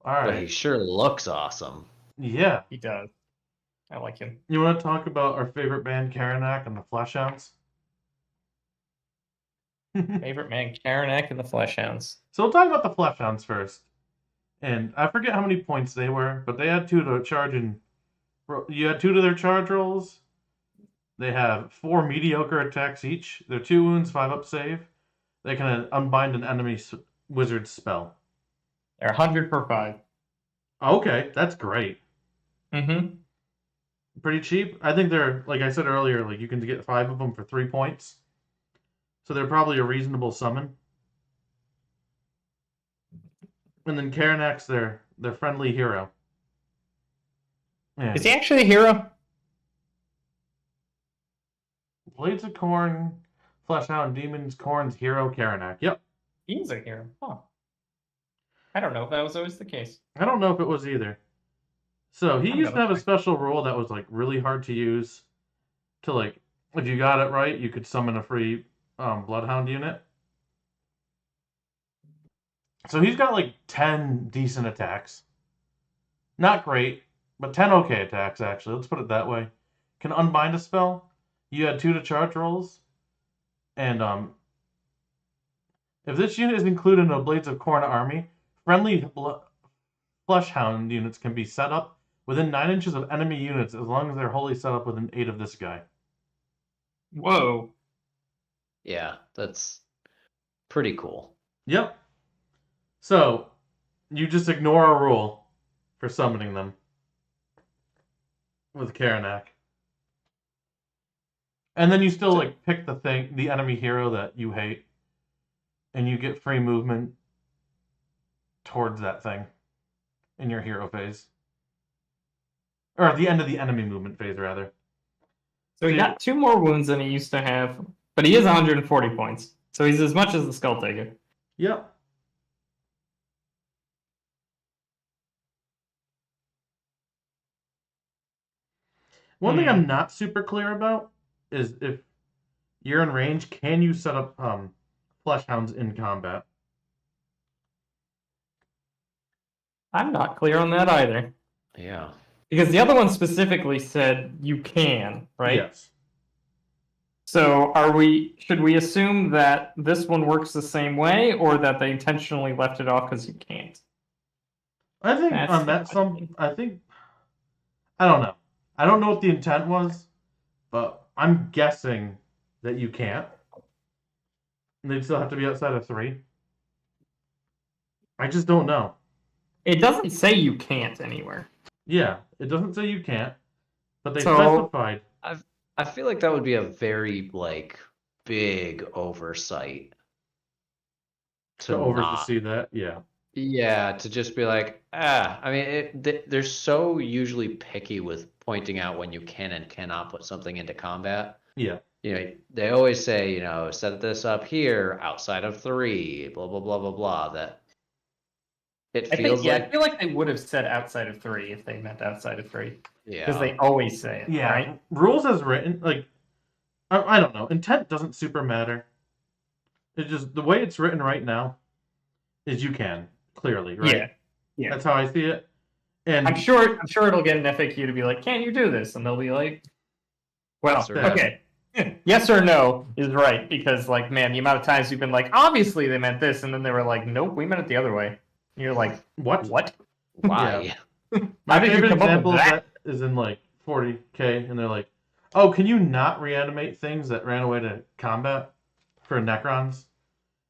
All But he right. sure looks awesome. Yeah. He does. I like him. You want to talk about our favorite band, Karanak, and the Fleshhounds? Favorite man, Karanak and the Fleshhounds. So we'll talk about the Fleshhounds first. And I forget how many points they were, but they had 2 to charge and you had 2 to their charge rolls. They have 4 mediocre attacks each. They're 2 wounds, 5 up save. They can unbind an enemy wizard spell. They're 100 per 5. Okay, that's great. Mm-hmm. Pretty cheap. I think they're, like I said earlier, like you can get 5 of them for 3 points. So they're probably a reasonable summon. And then Karanak's their friendly hero. And Is he actually a hero? Blades of Khorne, Fleshhound, Demons, Khorne's hero, Karanak. Yep. He's a hero. Huh. I don't know if that was always the case. I don't know if it was either. So he I'm used to gonna have a check. special rule that was like really hard to use. To like, if you got it right, you could summon a free Bloodhound unit. So he's got like 10 decent attacks. Not great, but 10 okay attacks actually. Let's put it that way. Can unbind a spell. You had 2 to charge rolls. And if this unit is included in a Blades of Khorne army, friendly Fleshhound units can be set up within 9 inches of enemy units as long as they're wholly set up within 8 of this guy. Whoa. Yeah, that's pretty cool. Yep. So, you just ignore a rule for summoning them with Karanak. And then you still like pick the enemy hero that you hate, and you get free movement towards that thing in your hero phase. Or at the end of the enemy movement phase, rather. So he got 2 more wounds than he used to have, but he is 140 points. So he's as much as the Skull Taker. Yep. One thing I'm not super clear about is if you're in range, can you set up Fleshhounds in combat? I'm not clear on that either. Yeah. Because the other one specifically said you can, right? Yes. So should we assume that this one works the same way, or that they intentionally left it off because you can't? I think That's on that I don't know. I don't know what the intent was, but I'm guessing that you can't. And they'd still have to be outside of 3. I just don't know. It doesn't say you can't anywhere. Yeah, it doesn't say you can't, but they So- specified. I feel like that would be a very like big oversight To oversee that, yeah. Yeah, to just be like, I mean, they're so usually picky with pointing out when you can and cannot put something into combat. Yeah. You know, they always say, you know, set this up here outside of 3, blah blah blah blah blah. That it feels I like feel like they would have said outside of 3 if they meant outside of 3. Because yeah, they always say it, Yeah. right? Rules as written, like, I don't know. Intent doesn't super matter. It's just the way it's written right now is you can, clearly, right? Yeah. That's how I see it. And I'm sure it'll get an FAQ to be like, can you do this? And they'll be like, well, Yes or no. okay. Yes or no is right, because like, man, the amount of times you've been like, obviously they meant this, and then they were like, nope, we meant it the other way. And you're like, what? why? My How did you favorite come up with example of that? that is in like 40K, and they're like, "Oh, can you not reanimate things that ran away to combat for Necrons?"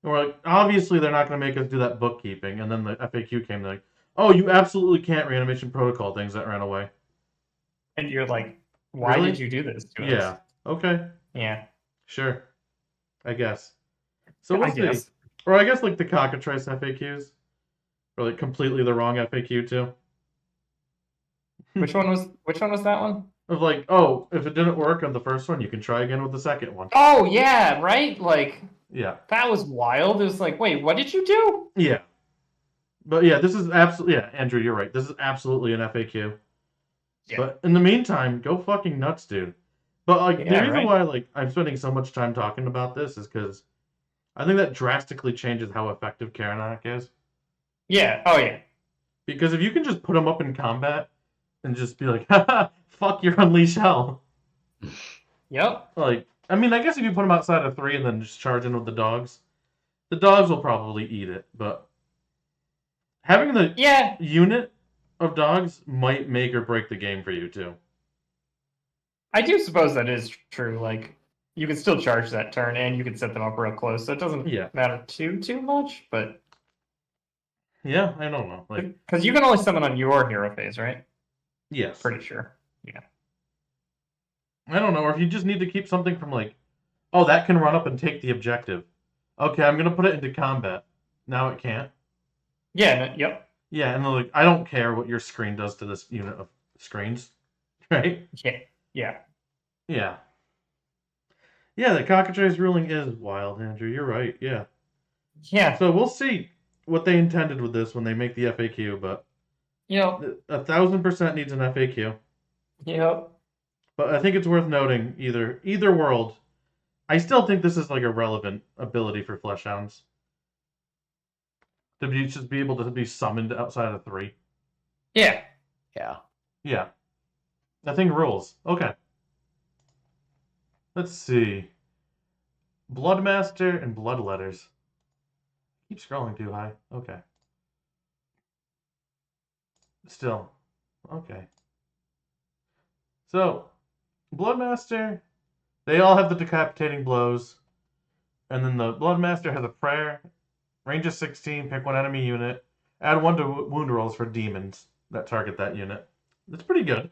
And we're like, "Obviously, they're not going to make us do that bookkeeping." And then the FAQ came, they're like, "Oh, you absolutely can't reanimation protocol things that ran away." And you're like, why Really? did you do this to us? Yeah. Okay. Yeah. Sure. I guess. So I we'll see. guess. Or I guess like the cockatrice FAQs, or like completely the wrong FAQ too. Which one was that one? Of like, oh, if it didn't work on the first one, you can try again with the second one. Oh yeah, right? Like Yeah. that was wild. It was like, wait, what did you do? Yeah. But yeah, this is absolutely, yeah, Andrew, you're right. This is absolutely an FAQ. Yeah. But in the meantime, go fucking nuts, dude. But like the Yeah, reason right. why like I'm spending so much time talking about this is because I think that drastically changes how effective Karanak is. Yeah. Oh yeah. Because if you can just put them up in combat and just be like, haha, fuck your unleash hell. Yep. Like, I mean, I guess if you put them outside of 3 and then just charge in with the dogs will probably eat it. But having the Yeah. unit of dogs might make or break the game for you too. I do suppose that is true. Like, you can still charge that turn, and you can set them up real close, so it doesn't Yeah. matter too much. But Yeah, I don't know. Like, because you can only summon on your hero phase, right? yes. Pretty sure. Yeah. I don't know. Or if you just need to keep something from like, oh, that can run up and take the objective. Okay, I'm gonna put it into combat. Now it can't. Yeah. Yep. Yeah, and like, I don't care what your screen does to this unit of screens, right? Yeah. Yeah. Yeah. Yeah, the cockatrice ruling is wild, Andrew. You're right. Yeah. Yeah. So we'll see what they intended with this when they make the FAQ, but Yep. 1000% needs an FAQ. Yep. But I think it's worth noting either world. I still think this is like a relevant ability for Fleshhounds to just be able to be summoned outside of 3. Yeah. Yeah. Yeah, that thing rules. Okay. Let's see. Bloodmaster and Bloodletters. Keep scrolling too high. Okay. Still. Okay. So, Bloodmaster, they all have the decapitating blows. And then the Bloodmaster has a prayer. Range of 16, pick one enemy unit. Add 1 to wound rolls for demons that target that unit. That's pretty good.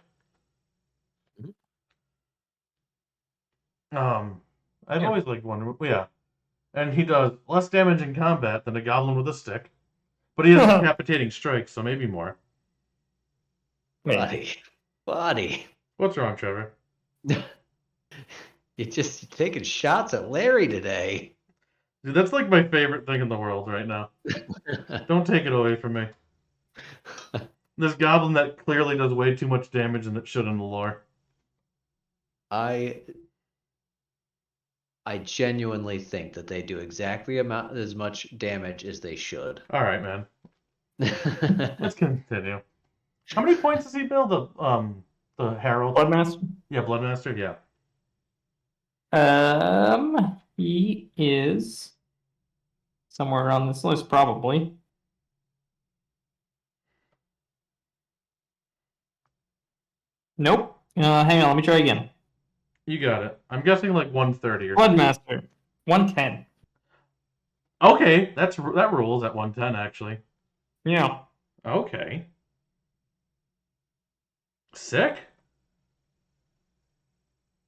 I've Yeah. always liked one. Yeah. And he does less damage in combat than a goblin with a stick. But he has decapitating strikes, so maybe more. Buddy. What's wrong, Trevor? You're just taking shots at Larry today. Dude, that's like my favorite thing in the world right now. Don't take it away from me. This goblin that clearly does way too much damage than it should in the lore. I genuinely think that they do exactly as much damage as they should. All right, man. Let's continue. How many points does he build? The Herald? Bloodmaster. Yeah, Bloodmaster. Yeah. He is somewhere on this list, probably. Nope. Hang on, let me try again. You got it. I'm guessing like 130 or something. Bloodmaster, 110. Okay, that rules at 110 actually. Yeah. Okay. Sick.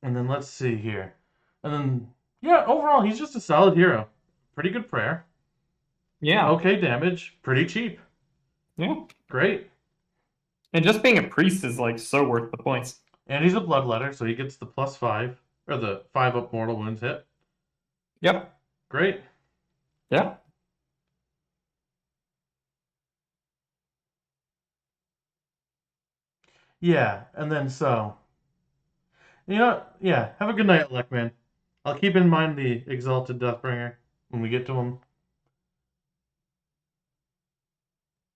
And then let's see here. And then yeah, overall he's just a solid hero. Pretty good prayer. Yeah. Okay, damage. Pretty cheap. Yeah. Great. And just being a priest is like so worth the points. And he's a bloodletter, so he gets the +5 or the 5 up mortal wounds hit. Yep. Great. Yeah. Yeah, and then so yeah, have a good night, Luck, man. I'll keep in mind the Exalted Deathbringer when we get to him.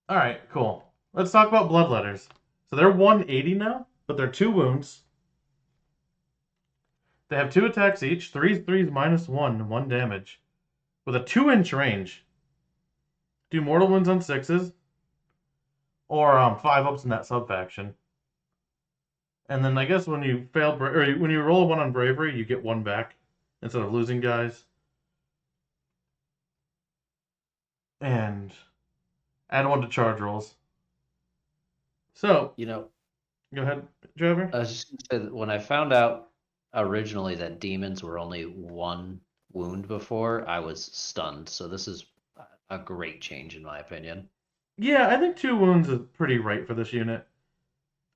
Alright, cool. Let's talk about Bloodletters. So they're 180 now, but they're 2 wounds. They have 2 attacks each, 3's -1, 1 damage. With a 2-inch range. Do mortal wounds on 6s. Or 5 ups in that sub-faction. And then I guess when you fail, or when you roll 1 on bravery, you get 1 back instead of losing guys. And add 1 to charge rolls. So, You know, go ahead, Trevor. I was just gonna say that when I found out originally that demons were only 1 wound before, I was stunned. So this is a great change in my opinion. Yeah, I think 2 wounds is pretty right for this unit.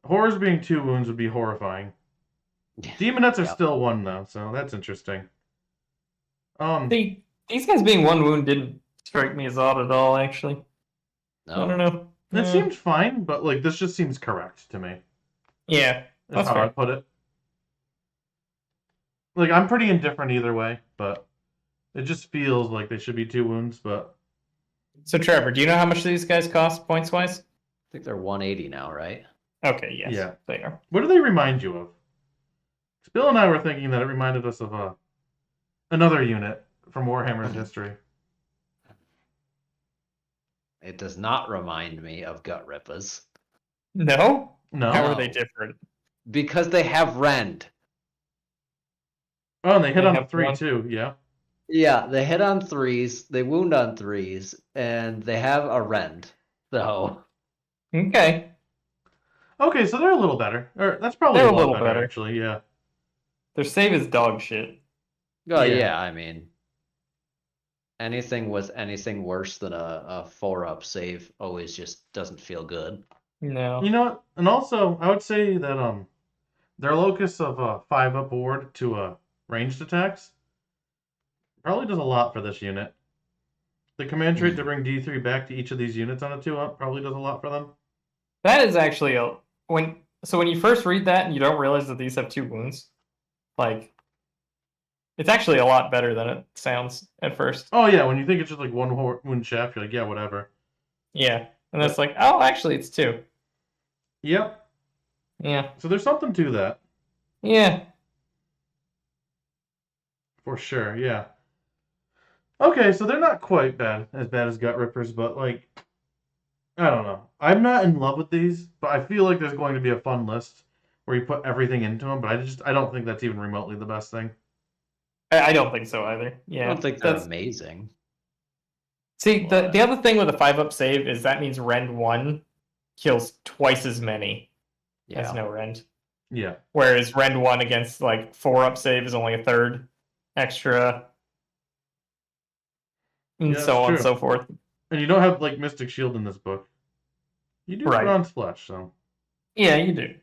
Horrors being 2 wounds would be horrifying. Demonettes are Yep. still 1 though, so that's interesting. These guys being 1 wound didn't strike me as odd at all, actually. I don't No. know. It seemed fine, but like this just seems correct to me. Yeah, That's that's how fair. I'd put it. Like I'm pretty indifferent either way, but it just feels like they should be 2 wounds. But So Trevor, do you know how much these guys cost points wise? I think they're 180 now, right? Okay, yes, yeah, they are. what do they remind you of? Bill and I were thinking that it reminded us of another unit from Warhammer's history. It does not remind me of Gut Rippers. No? No. How are they different? Because they have rend. Oh, and they hit They on have 3 one. too. Yeah. Yeah, they hit on 3s, they wound on 3s, and they have a rend. So Okay. Okay, so they're a little better. Or that's probably They're a a lot little better, better. actually. Yeah. Their save is dog shit. oh Yeah. yeah, I mean anything with anything worse than a 4-up save always just doesn't feel good. No. You know what? And also, I would say that their locus of 5-up ward to ranged attacks probably does a lot for this unit. The command trait to bring D3 back to each of these units on a 2-up probably does a lot for them. That is actually when you first read that and you don't realize that these have 2 wounds, like it's actually a lot better than it sounds at first. Oh yeah, when you think it's just like 1 wound shaft, you're like, yeah, whatever. Yeah. And that's like, oh, actually it's 2. Yep. Yeah. So there's something to that. Yeah. For sure, yeah. Okay, so they're not quite as bad as Gut Rippers, but like, I don't know. I'm not in love with these, but I feel like there's going to be a fun list where you put everything into them. But I don't think that's even remotely the best thing. I don't think so either. I Yeah. don't think they're amazing. See, the other thing with a 5-up save is that means Rend 1 kills twice as many as no Rend. Yeah. Whereas Rend 1 against like 4-up save is only a third extra. And Yeah, so that's on and true. so forth. And you don't have like Mystic Shield in this book. You do Right. Bronze Flesh, so. Yeah, you do.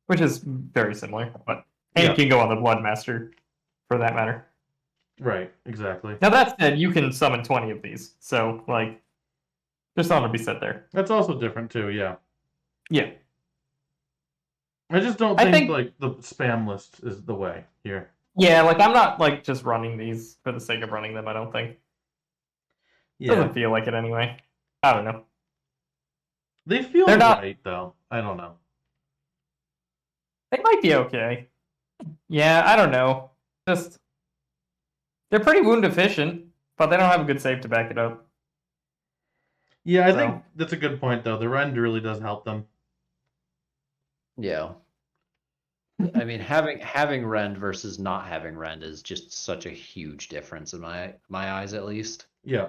Which is very similar, but and Yeah. you can go on the Bloodmaster for that matter. Right, exactly. Now that said, you can summon 20 of these, so like there's something to be said there. That's also different too, yeah. Yeah. I just don't think like the spam list is the way here. Yeah, like I'm not like just running these for the sake of running them, I don't think. Yeah. Doesn't feel like it anyway. I don't know. They feel They're not- right though. I don't know. They might be okay. Yeah, I don't know. Just they're pretty wound efficient, but they don't have a good save to back it up. Yeah, I So. think that's a good point though. The rend really does help them. Yeah. I mean, having rend versus not having rend is just such a huge difference in my eyes, at least. Yeah.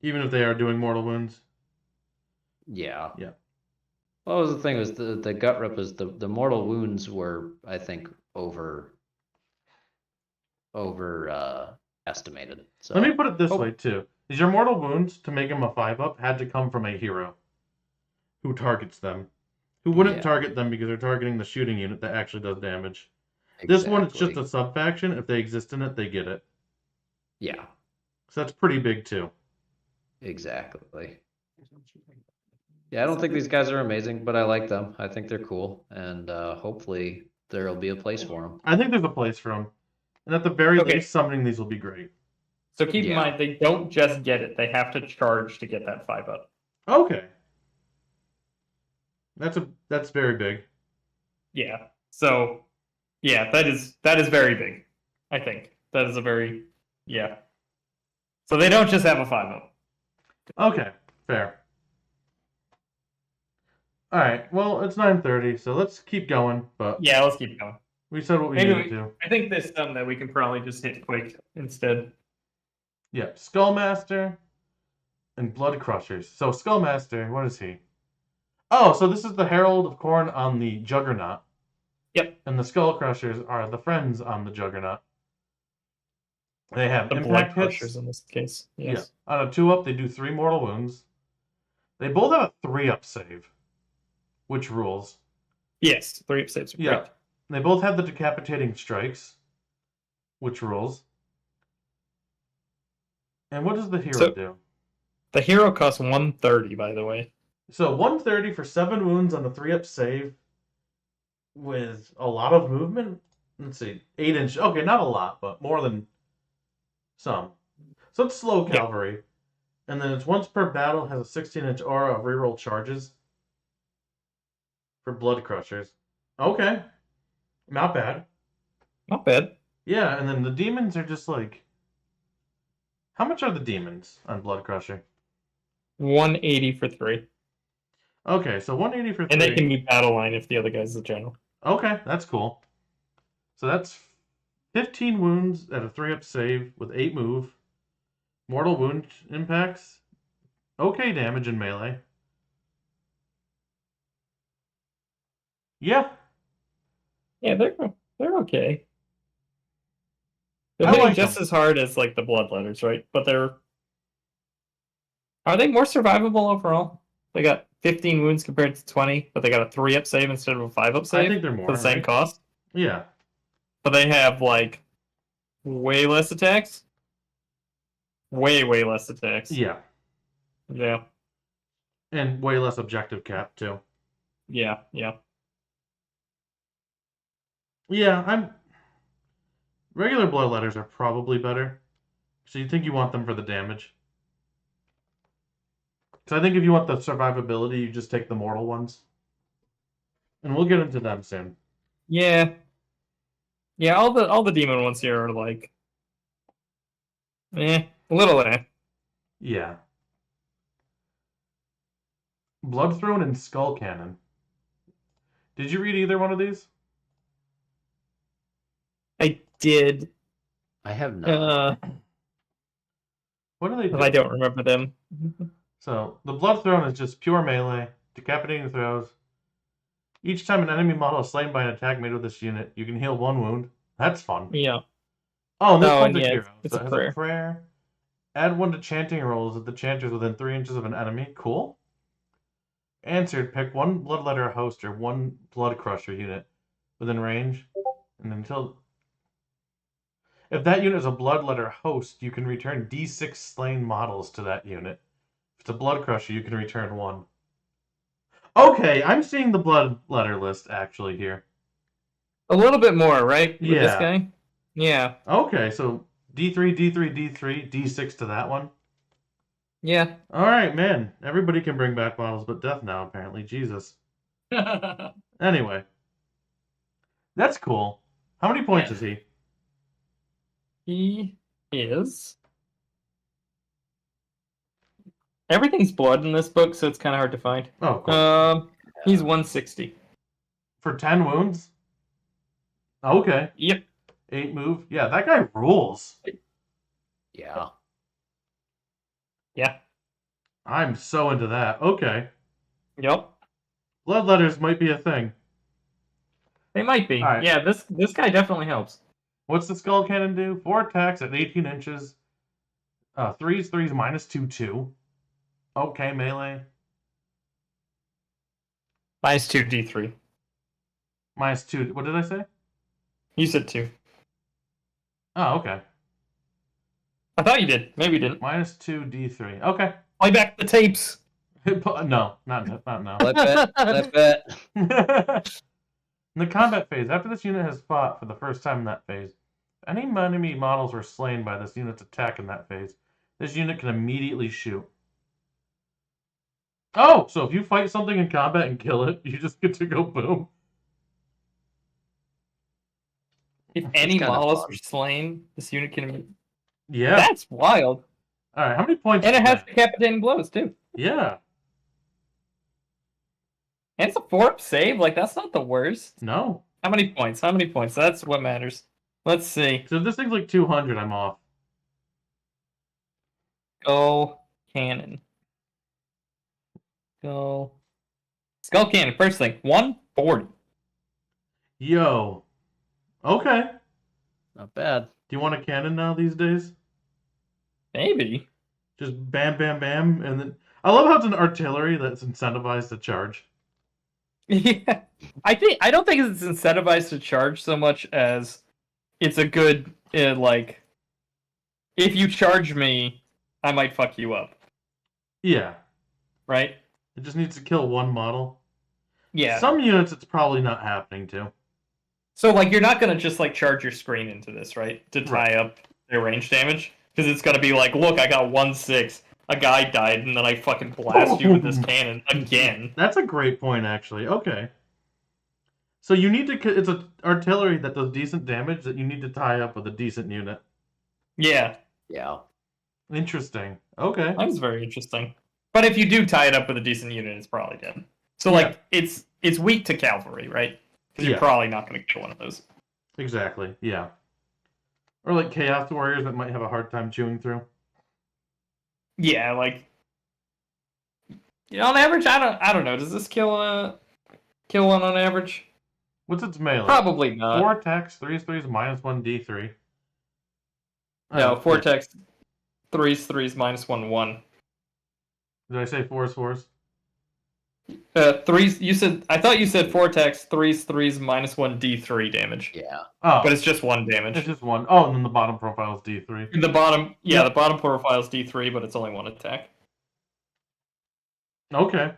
Even if they are doing mortal wounds. Yeah. Yeah. What was the thing? Was the gut rip was the mortal wounds were, I think, estimated. So Let me put it this way too: is your mortal wounds to make him a 5-up had to come from a hero who targets them, who wouldn't target them because they're targeting the shooting unit that actually does damage. This one, it's just a sub faction. If they exist in it, they get it. Yeah. So that's pretty big too. Exactly. Yeah, I don't think these guys are amazing, but I like them. I think they're cool, and hopefully there'll be a place for them. I think there's a place for them, and at the very least, summoning these will be great. So keep in mind, they don't just get it; they have to charge to get that 5-up. Okay. That's very big. Yeah. So, yeah, that is very big. I think that is a very So they don't just have a 5-up. Okay, fair. All right. Well, it's 9:30, so let's keep going. But yeah, let's keep going. We said what we needed to. I think there's some that we can probably just hit quick instead. Yeah, Skullmaster and Blood Crushers. So Skullmaster, what is he? Oh, so this is the Herald of Khorne on the Juggernaut. Yep. And the Skull Crushers are the friends on the Juggernaut. They have the impact Blood hits. Crushers in this case. Yes. Yeah. On a 2-up, they do 3 mortal wounds. They both have a 3-up save, which rules. Yes, 3-up saves are great. They both have the decapitating strikes, which rules. And what does the hero do? The hero costs 130, by the way. So 130 for 7 wounds on the 3-up save with a lot of movement. Let's see, 8 inch. Okay, not a lot, but more than some. So it's slow cavalry. And then it's once per battle, has a 16-inch aura of reroll charges for blood crushers. Okay, not bad. Not bad. Yeah, and then the demons are just like, how much are the demons on blood crusher? 180 for 3. Okay, so 180 for 3. And they can be battle line if the other guy's the general. Okay, that's cool. So that's 15 wounds at a 3-up save with 8 move. Mortal wound impacts. Okay damage in melee. Yeah. Yeah, they're okay. They're I hitting like just them. as hard as like the bloodletters, right? But are they more survivable overall? They got 15 wounds compared to 20, but they got a 3-up save instead of a 5-up save. I think they're more for the same right? cost. Yeah. But they have like way less attacks. Way less attacks. Yeah. Yeah. And way less objective cap too. Yeah. Yeah, regular bloodletters are probably better. So you think you want them for the damage? So I think if you want the survivability, you just take the mortal ones. And we'll get into them soon. Yeah. Yeah, all the demon ones here are like a little Yeah. Blood Throne and Skull Cannon. Did you read either one of these? I did. I have not. What do they do? But I don't remember them. So, the Blood Throne is just pure melee, decapitating throws. Each time an enemy model is slain by an attack made with this unit, you can heal 1 wound. That's fun. Yeah. Oh, and this Oh, one's and a yeah, hero. it's So a it has prayer. a prayer. Add 1 to chanting rolls if the chanter is within 3 inches of an enemy. Cool. Answered, pick 1 Bloodletter host or 1 Blood Crusher unit within range. And until... If that unit is a Bloodletter host, you can return D6 slain models to that unit. If it's a Blood Crusher, you can return 1. Okay, I'm seeing the Bloodletter list actually here. A little bit more, right? With this Yeah. guy? Yeah. Okay, so D3, D3, D3, D6 to that one. Yeah. All right, man. Everybody can bring back models but Death now, apparently. Jesus. Anyway. That's cool. How many points is he? He is. Everything's blood in this book, so it's kind of hard to find. Oh, of course. He's 160. For 10 wounds? Okay. Yep. 8 move. Yeah, that guy rules. Yeah. Yeah. I'm so into that. Okay. Yep. Bloodletters might be a thing. They might be. All right. Yeah, this guy definitely helps. What's the Skull Cannon do? 4 attacks at 18 inches. 3's -2/2. Okay, melee. Minus 2 D3. -2. What did I say? You said 2. Oh, okay. I thought you did. Maybe you didn't. -2 D3. Okay. Play back the tapes. No, not now. Flip it. In the combat phase, after this unit has fought for the first time in that phase, if any enemy models were slain by this unit's attack in that phase, this unit can immediately shoot. Oh, so if you fight something in combat and kill it, you just get to go boom. If any kinda models fun. are slain, this unit can... Yeah. That's wild. All right, how many points? And it is has that? decapitating blows, too. Yeah. And it's a 4-up save. Like, that's not the worst. No. How many points? How many points? That's what matters. Let's see. So if this thing's like 200, I'm off. Skull Cannon. Skull Cannon, first thing. 140. Yo. Okay. Not bad. Do you want a cannon now these days? Maybe. Just bam, bam, bam, and then I love how it's an artillery that's incentivized to charge. Yeah. I don't think it's incentivized to charge so much as it's a good, like, if you charge me, I might fuck you up. Yeah. right? It just needs to kill one model. Yeah. Some units, it's probably not happening to. So, like, you're not going to just, like, charge your screen into this, right? To tie Right. up their range damage? Because it's going to be like, look, I got 1/6. A guy died, and then I fucking blast you with this cannon again. That's a great point, actually. Okay. So you need to... It's an artillery that does decent damage that you need to tie up with a decent unit. Yeah. Yeah. Interesting. Okay. That was very interesting. But if you do tie it up with a decent unit, it's probably dead. So, like, it's weak to cavalry, right? Because you're probably not going to kill one of those. Exactly, yeah. Or like Chaos Warriors that might have a hard time chewing through. Yeah, like... You know, on average, I don't know. Does this kill one on average? What's its melee? Probably not. 4 attacks, 3s, -1 D3. No, 4 attacks, 3s, -1/1. Did I say 4s? 3s. You said. I thought you said 4 attacks, 3s, -1 D3 damage. Yeah. Oh, But it's just 1 damage. it's just 1. Oh, and then the bottom profile is D3. The bottom, Yep. the bottom profile is D3, but it's only 1 attack. Okay.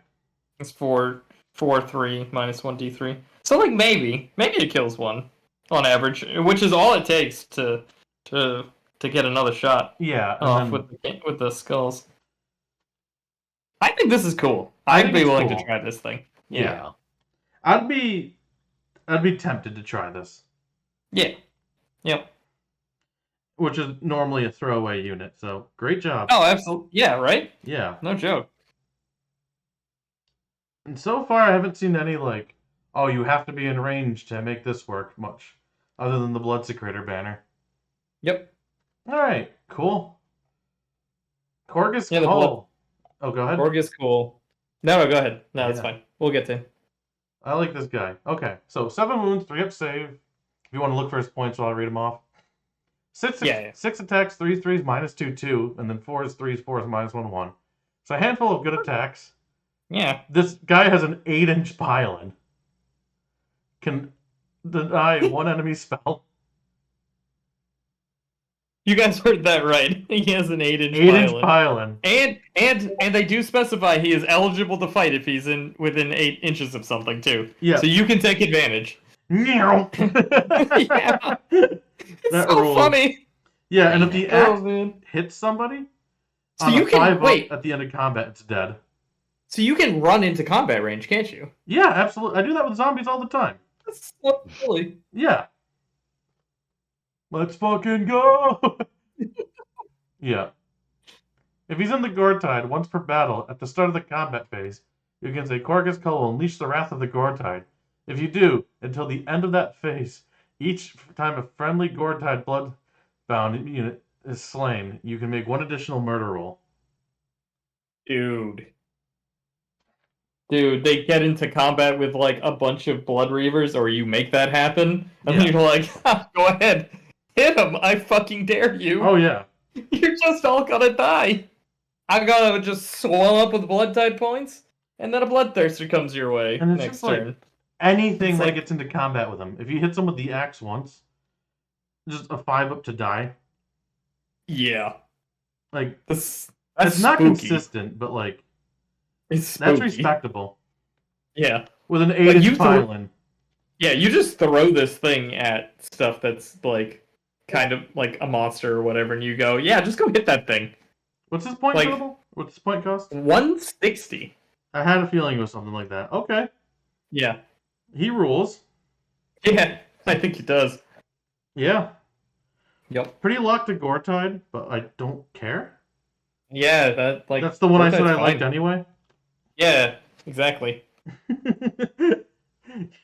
It's 4, 3, -1 D3. So like maybe it kills one on average, which is all it takes to get another shot Yeah. off with the skulls. I think this is cool. I'd be willing to try this thing. Yeah. I'd be tempted to try this. Yeah. Yep. Which is normally a throwaway unit, so great job. Oh, absolutely. Yeah, right? Yeah. No joke. And so far I haven't seen any like, oh, you have to be in range to make this work much. Other than the Bloodsecrator banner. Yep. Alright, cool. Korgus Yeah, the Call. Oh, go ahead. Org is cool. No, go ahead. No, it's Yeah. fine. We'll get to him. I like this guy. Okay, so 7 wounds, 3 up save. If you want to look for his points while I read them off. 6 attacks, 3s, -2/2, and then 4s, 3s, -1/1. So a handful of good attacks. Yeah. This guy has an 8-inch pylon. Can deny one enemy spell. You guys heard that right. He has an 8-inch 8-inch pylon. pylon. And they do specify he is eligible to fight if he's within 8 inches of something too. Yeah. So you can take advantage. Meow. Yeah. It's That so rules. funny. Yeah, and if the Oh axe man. hits somebody, So on you a can 5 wait. at the end of combat, it's dead. So you can run into combat range, can't you? Yeah, absolutely. I do that with zombies all the time. That's so silly. Yeah. Let's fucking go! Yeah. If he's in the Gore-Tide once per battle, at the start of the combat phase, you can say, Korgus Call will unleash the wrath of the Gore-Tide. If you do, until the end of that phase, each time a friendly Gore-Tide blood-bound unit is slain, you can make 1 additional murder roll. Dude, they get into combat with like a bunch of Blood Reavers, or you make that happen, and then Yeah. you're like, go ahead, hit him, I fucking dare you. Oh, yeah. You're just all gonna die. I'm gonna just swell up with blood tide points, and then a bloodthirster comes your way And it's next just like- turn. Anything It's that like- gets into combat with him. If he hits him with the axe once, just a 5 up to die. Yeah, Like, that's it's not spooky. consistent, but like, It's spooky. that's respectable. Yeah, With an you 8-inch throw- pylon. yeah. You just throw this thing at stuff that's like kind of like a monster or whatever, and you go, yeah, just go hit that thing. What's his point Like- total? What's his point cost? 160. I had a feeling it was something like that. Okay. Yeah, He rules. yeah. I think it does. Yeah. Yep. Pretty locked to Gore-Tide, but I don't care. Yeah, that like That's the one I said I Gore-Tide's liked fine. anyway. Yeah, exactly.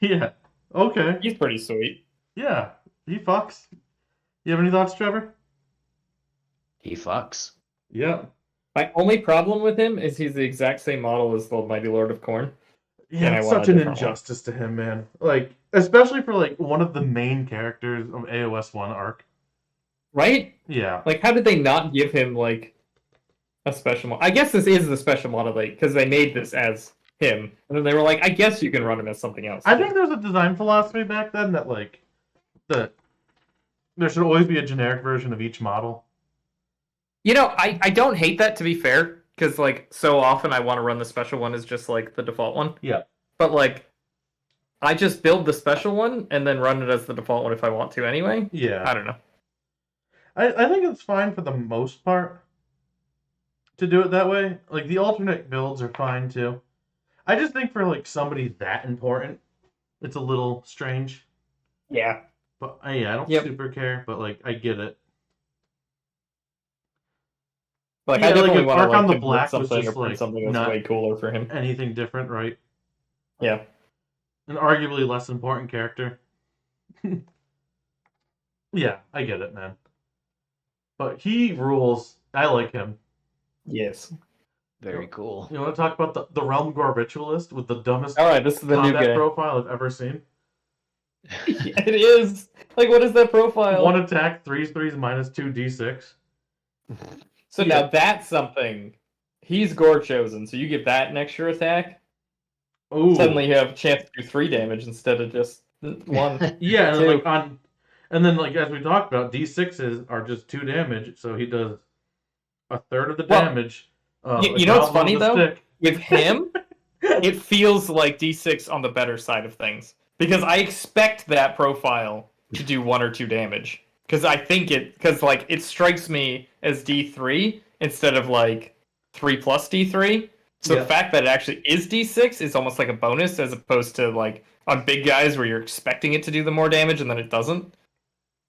Yeah. Okay. He's pretty sweet. Yeah. He fucks. You have any thoughts, Trevor? He fucks. Yeah. My only problem with him is he's the exact same model as the Mighty Lord of Khorne. Yeah, And I it's want a such an different one. injustice to him, man. Like, especially for like one of the main characters of AOS 1 arc. Right? Yeah. Like, how did they not give him, like, a special model? I guess this is the special model, like, because they made this as him. And then they were like, I guess you can run him as something else. I think there's a design philosophy back then that like there should always be a generic version of each model. You know, I don't hate that, to be fair, because like so often I want to run the special one as just like the default one. Yeah. But like, I just build the special one and then run it as the default one if I want to anyway. Yeah. I don't know. I think it's fine for the most part to do it that way. Like, the alternate builds are fine, too. I just think for, like, somebody that important, it's a little strange. Yeah. But, yeah, I don't Yep. super care, but, like, I get it. Like, Yeah, I definitely if want to Archon the like Black was something just, or print like, something that's not way cooler for him. anything different, right? Yeah. An arguably less important character. Yeah, I get it, man. But he rules. I like him. Yes. Very cool. You want to talk about the Realm Gore Ritualist with the dumbest All right, this is the new combat guy. profile I've ever seen? It is. Like, what is that profile? One attack, 3/3 minus 2d6. So Yeah. now that's something. He's Gore chosen, so you give that an extra attack. Ooh. Suddenly you have a chance to do 3 damage instead of just 1. Yeah, and Two. then, like and then like as we talked about, d6s are just 2 damage, so he does a third of the Well, damage. you know what's funny, with a though? stick. With him, it feels like D6 on the better side of things. Because I expect that profile to do 1 or 2 damage. Because I think because like it strikes me as D3 instead of like 3 plus D3. So Yeah. the fact that it actually is D6 is almost like a bonus as opposed to like on big guys where you're expecting it to do the more damage and then it doesn't.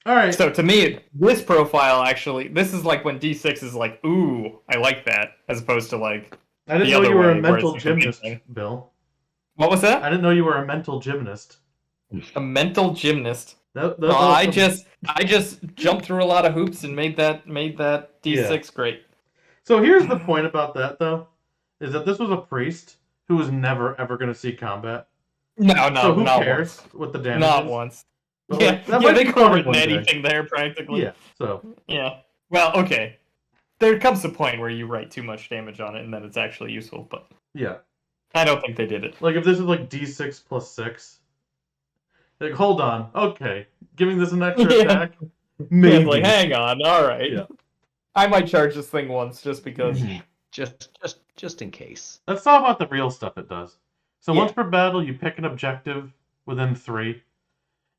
All right. So to me, this profile actually, this is like when D6 is like, ooh, I like that, as opposed to like, I didn't the know other you were way, a where mental it's like a big gymnast, thing. Bill. what was I that? didn't know you were a mental gymnast. A mental gymnast. That No, was I some- just jumped through a lot of hoops and made that D6 great. So here's the point about that, though, is that this was a priest who was never ever going to see combat. No, So who not cares once. what the damage Not is? once. But, Yeah, like, that yeah, might they be could have funny written one day. anything there practically. Yeah. So Yeah. Well, okay. There comes a point where you write too much damage on it and then it's actually useful, but yeah, I don't think they did it. like if this is like d6 plus 6, like hold on, okay, giving this an extra Yeah. attack, Yeah, maybe. it's like, hang on, all right. Yeah. I might charge this thing once just because. Mhm. Just in case. Let's talk about the real stuff it does. So Yeah. once per battle, you pick an objective within 3,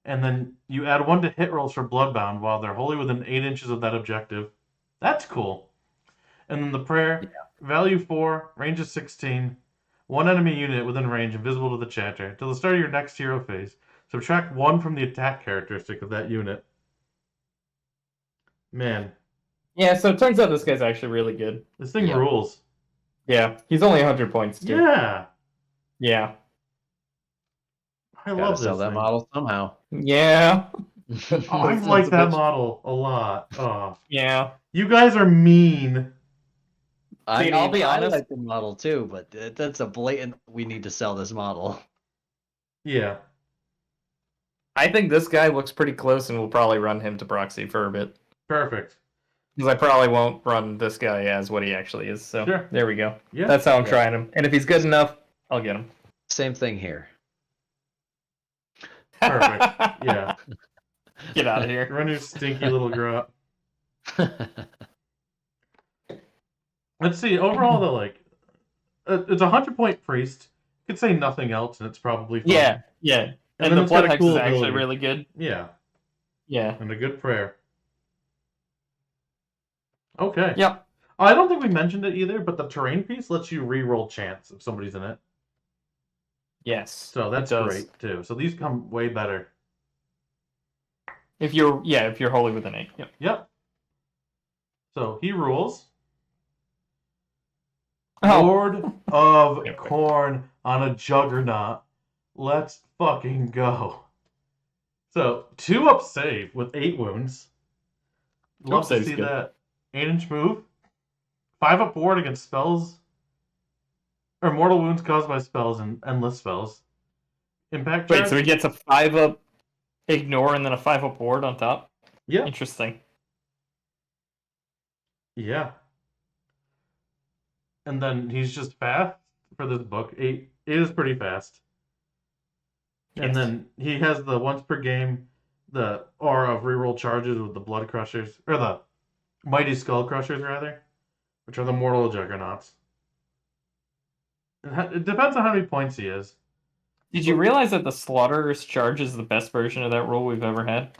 and then you add 1 to hit rolls for Bloodbound while they're wholly within 8 inches of that objective. That's cool. And then the prayer, value 4, range is 16, 1 enemy unit within range invisible to the chanter. Till the start of your next hero phase, subtract 1 from the attack characteristic of that unit. Man, Yeah, so it turns out this guy's actually really good. this thing Yeah. rules. Yeah, he's only 100 points too. Yeah, Yeah. I Gotta love sell this that thing. model somehow. Yeah. Oh, I This like one's a that bitch. model a lot. Oh, Yeah. you guys are mean. I See, mean, I'll be honest- I like the model too, but that's a blatant. We need to sell this model. Yeah. I think this guy looks pretty close and we'll probably run him to proxy for a bit. Perfect. Because I probably won't run this guy as what he actually is. So Sure. there we go. Yeah. That's how I'm Yeah. trying him. And if he's good enough, I'll get him. Same thing here. Perfect. Yeah. Get out of here. Run your stinky little grot. Let's see. Overall, though, like, it's a 100-point priest. You could say nothing else, and it's probably fine. Yeah, yeah. And And, then the it's got blood a hex cool is actually ability. really good. Yeah. Yeah. And a good prayer. Okay. Yep. I don't think we mentioned it either, but the terrain piece lets you re-roll chance if somebody's in it. Yes. So that's it does. great, too. So these come way better. If you're wholly within 8. Yep. Yep. So he rules. Oh. Lord of Yep. Khorne on a Juggernaut. Let's fucking go. So 2 up save with 8 wounds. Love to save's see good. that. 8-inch move. 5 up ward against spells. Or mortal wounds caused by spells and endless spells. Impact Wait, charge. so he gets a 5-up ignore and then a 5-up ward on top? Yeah. Interesting. Yeah. And then he's just fast for this book. 8 is pretty fast. And Yes. then he has the once per game, the aura of reroll charges with the blood crushers, or the mighty skull crushers rather, which are the mortal juggernauts. It depends on how many points he is. Did you realize that the Slaughterer's Charge is the best version of that rule we've ever had?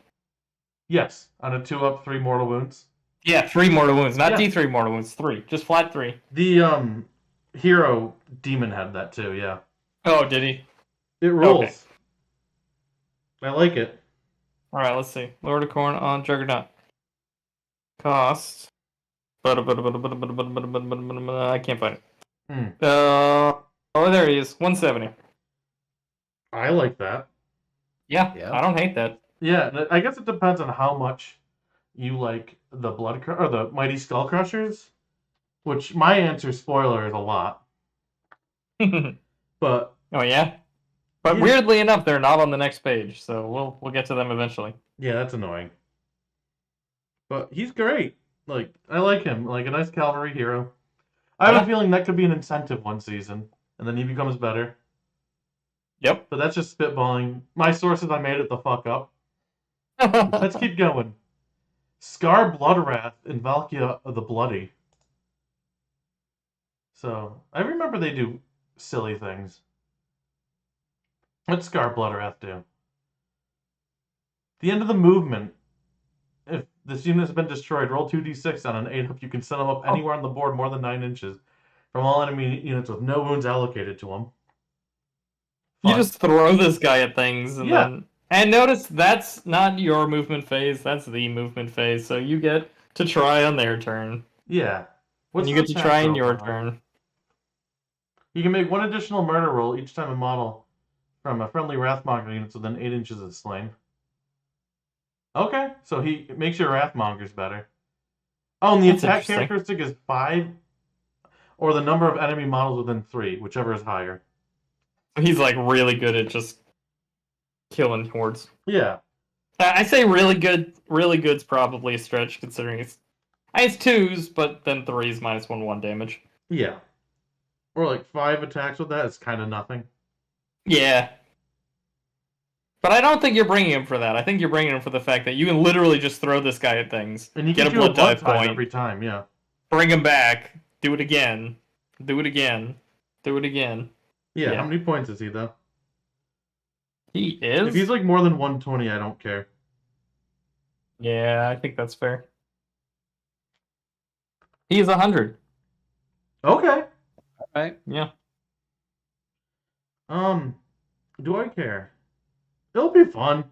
Yes, on a 2-up, 3 mortal wounds. Yeah, 3 mortal wounds, not Yeah. D3 mortal wounds, 3, just flat 3. The hero demon had that too. Yeah, Oh, did he? it rules. Okay. I like it. All right, let's see. Lord of Khorne on Juggernaut. Cost. I can't find it. Oh, there he is. 170. I like that. Yeah, Yeah. I don't hate that. Yeah, I guess it depends on how much you like the or the Mighty Skull Crushers, which my answer, spoiler, is a lot. But Oh yeah, but Yeah. weirdly enough, they're not on the next page, so we'll get to them eventually. yeah, that's annoying. But he's great. Like, I like him. Like a nice cavalry hero. I have Yeah. a feeling that could be an incentive one season, and then he becomes better. Yep. But that's just spitballing. My sources, I made it the fuck up. Let's keep going. Scar Bloodwrath and Valkia of the Bloody. So, I remember they do silly things. What's Scar Bloodwrath do? The end of the movement. If this unit has been destroyed, roll 2d6 on an 8-up. You can send them up anywhere on the board more than 9 inches from all enemy units with no wounds allocated to them. You just throw this guy at things, and Yeah. then notice that's not your movement phase. That's the movement phase. So you get to try on their turn, Yeah. and you the get to attack try in roll your for that? turn. You can make one additional murder roll each time a model from a friendly Wrathmonger units within 8 inches is slain. Okay, so he makes your Wrathmongers better. Oh, and the That's attack interesting. characteristic is 5, or the number of enemy models within 3, whichever is higher. He's like really good at just killing hordes. Yeah, I say really good. Really good's probably a stretch considering it's 2s, but then 3s -1/1 damage. yeah. Or like 5 attacks with that is kind of nothing. Yeah. But I don't think you're bringing him for that. I think you're bringing him for the fact that you can literally just throw this guy at things, And you get can a do blood tithe tithe point, every time, yeah. bring him back, do it again, do it again, do it again. Yeah, Yeah. how many points is he, though? He is? If he's like more than 120, I don't care. Yeah, I think that's fair. He's 100. Okay. Right? Yeah. Do I care? It'll be fun.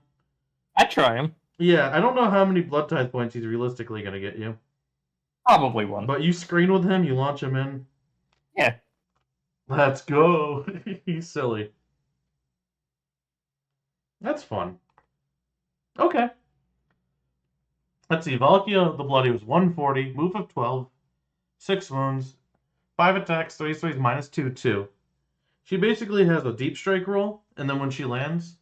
I'd try him. Yeah, I don't know how many blood tithe points he's realistically going to get you. Probably one. But you screen with him, you launch him in. Yeah. Let's go. He's silly. That's fun. Okay. Let's see. Valkia the Bloody was 140, move of 12, 6 wounds, 5 attacks, 3 sprays, -2, 2. She basically has a deep strike roll, and then when she lands,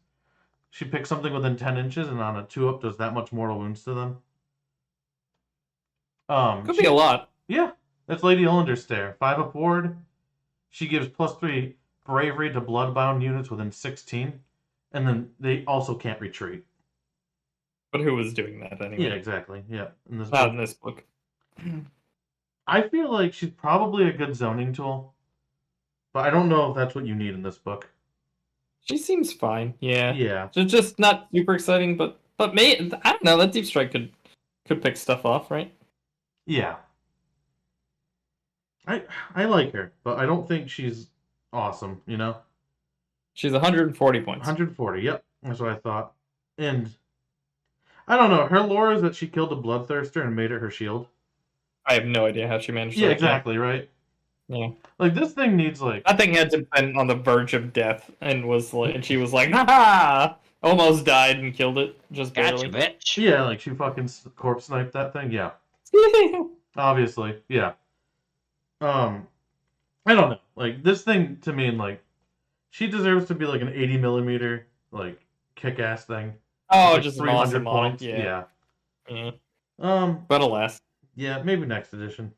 she picks something within 10 inches, and on a 2-up does that much mortal wounds to them. Could be a lot. Yeah, that's Lady Olander's Stare. 5-up ward. She gives +3 bravery to bloodbound units within 16, and then they also can't retreat. But who was doing that anyway? Yeah, exactly. Yeah, in this Not book. in this book. I feel like she's probably a good zoning tool, but I don't know if that's what you need in this book. She seems fine. Yeah. Yeah, So just not super exciting, but may I don't know. That deep strike could pick stuff off, right? yeah. I like her, but I don't think she's awesome. You know, She's 140 points. 140. Yep, that's what I thought. And I don't know. Her lore is that she killed a bloodthirster and made it her shield. I have no idea how she managed Yeah, that. exactly. Right. Yeah. Like this thing needs like. That thing had to have been on the verge of death and was like, and she was like, "Ha!" Almost died and killed it, just Gotcha, barely. bitch. Yeah, like she fucking corpse sniped that thing. Yeah, obviously. Yeah. I don't know. Like this thing to me, and like, she deserves to be like an 80mm like kick-ass thing. Oh, Like just an awesome model. points. Yeah. Yeah. Yeah. But alas. Yeah, maybe next edition.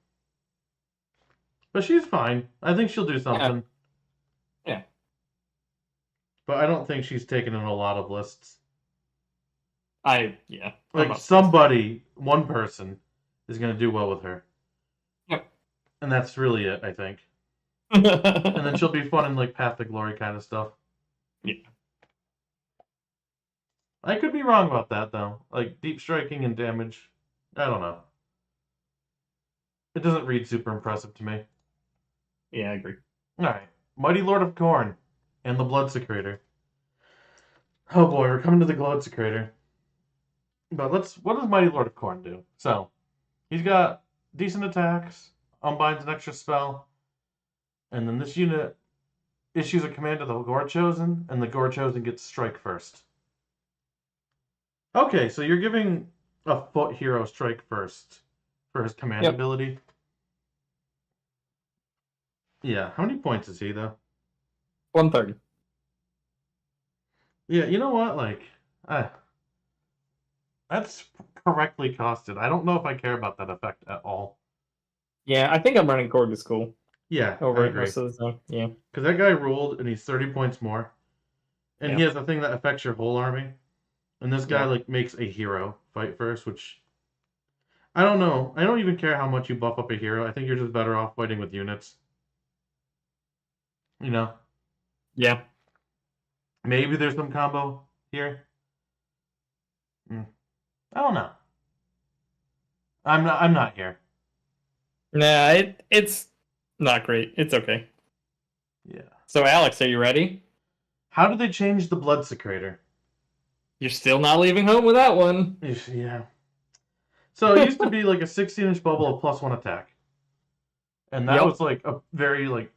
But she's fine. I think she'll do something. Yeah. But I don't think she's taken in a lot of lists. I'm Like not- somebody, one person, is gonna do well with her. Yep. And that's really it, I think. And then she'll be fun in like Path to Glory kind of stuff. Yeah. I could be wrong about that though. Like deep striking and damage. I don't know. It doesn't read super impressive to me. Yeah, I agree. Alright. Mighty Lord of Khorne and the Blood Secretor. Oh boy, we're coming to the Blood Secretor. But what does Mighty Lord of Khorne do? So, he's got decent attacks, unbinds an extra spell, and then this unit issues a command to the Gore Chosen, and the Gore Chosen gets strike first. Okay, so you're giving a foot hero strike first for his command Yep. ability. Yeah, how many points is he though? 130. Yeah, you know what? Like, that's correctly costed. I don't know if I care about that effect at all. Yeah, I think I'm running Cord to School Yeah, over I it agree. most of the time. Yeah. Because that guy ruled, and he's 30 points more. And he Yeah. has a thing that affects your whole army. And this guy, Yeah. like, makes a hero fight first, which... I don't know. I don't even care how much you buff up a hero. I think you're just better off fighting with units. You know? Yeah. Maybe there's some combo here. I don't know. I'm not here. Nah, it's not great. It's okay. Yeah. So, Alex, are you ready? How did they change the Blood Secretor? You're still not leaving home with that one. Yeah. So it used to be like a 16-inch bubble of +1 attack. And that Yep. was like a very like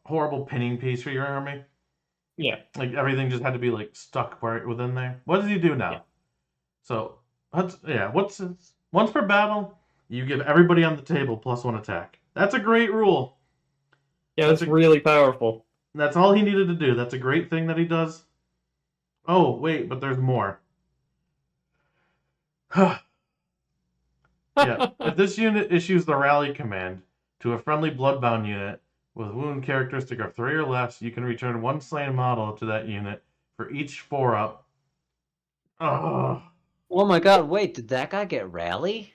horrible pinning piece for your army. Yeah. Like everything just had to be like stuck right within there. What does he do now? Yeah. So once per battle, you give everybody on the table +1 attack. That's a great rule. Yeah, that's really powerful. That's all he needed to do. That's a great thing that he does. Oh, wait, but there's more. Yeah, if this unit issues the rally command to a friendly bloodbound unit with a wound characteristic of 3 or less, you can return 1 slain model to that unit for each 4-up. Oh. Oh my god, wait, did that guy get rally?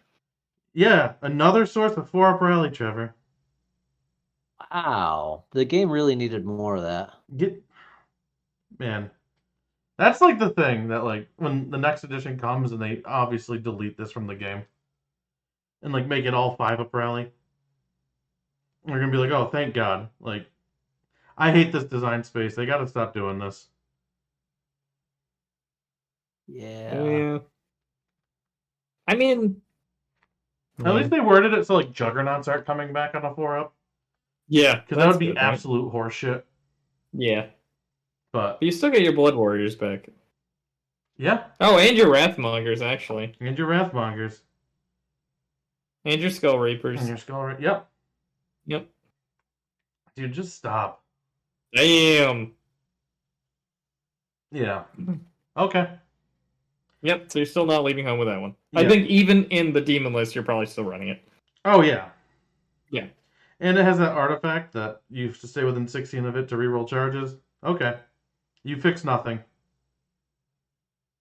Yeah, another source of 4-up rally, Trevor. Wow. The game really needed more of that. Man. That's like the thing that like when the next edition comes and they obviously delete this from the game. And like make it all 5-up rally. We're gonna be like, oh, thank God. Like, I hate this design space. They gotta stop doing this. Yeah. I mean, At least they worded it so like juggernauts aren't coming back on a 4-up. Yeah, Because that would be good, right? absolute horseshit. Yeah, But but you still get your Blood Warriors back. yeah, Oh, and your Wrathmongers actually, and your Wrathmongers. and your Skull Reapers. And your Skull. Yep. Yep. Dude, just stop. Damn. Yeah. Okay. Yep. So you're still not leaving home with that one. Yeah. I think even in the demon list, you're probably still running it. Oh, yeah. Yeah. And it has that artifact that you have to stay within 16 of it to reroll charges. Okay. You fix nothing.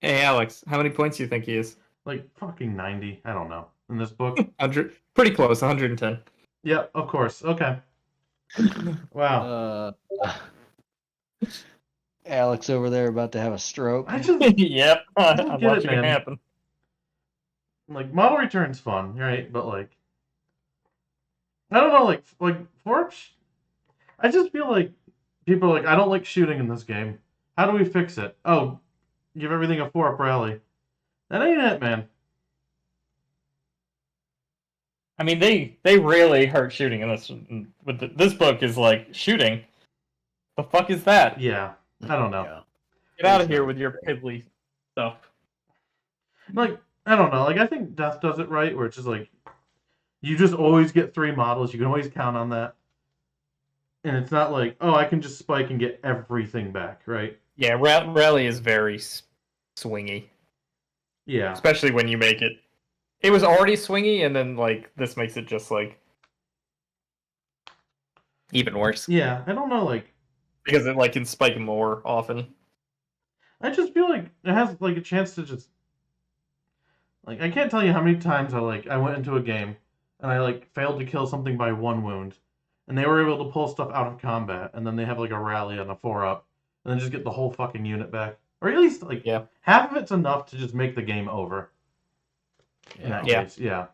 Hey, Alex, how many points do you think he is? Like fucking 90. I don't know. In this book. 100. Pretty close. 110. Yeah, of course. Okay. Wow. Alex over there about to have a stroke. I just Yep. I'm get it, watching it man. happen. like model return's fun, right? But like I don't know, like Forge. I just feel like people are like, I don't like shooting in this game. How do we fix it? Oh, give everything a 4-up rally. That ain't it, man. I mean, they really hurt shooting in this. But this book is like shooting. The fuck is that? Yeah, I don't know. Yeah. Get out of here with your piddly stuff. Like I don't know. Like I think Death does it right, where it's just like you just always get 3 models. You can always count on that, and it's not like, oh, I can just spike and get everything back, right? Yeah, rally is very swingy, Yeah. especially when you make it. It was already swingy, and then like this makes it just like even worse Yeah, I don't know. Like because it like can spike more often. I just feel like it has like a chance to just like I can't tell you how many times I went into a game and I like failed to kill something by 1 wound, and they were able to pull stuff out of combat, and then they have like a rally on a 4-up, and then just get the whole fucking unit back. Or at least like half of it's enough to just make the game over. In that case, yeah.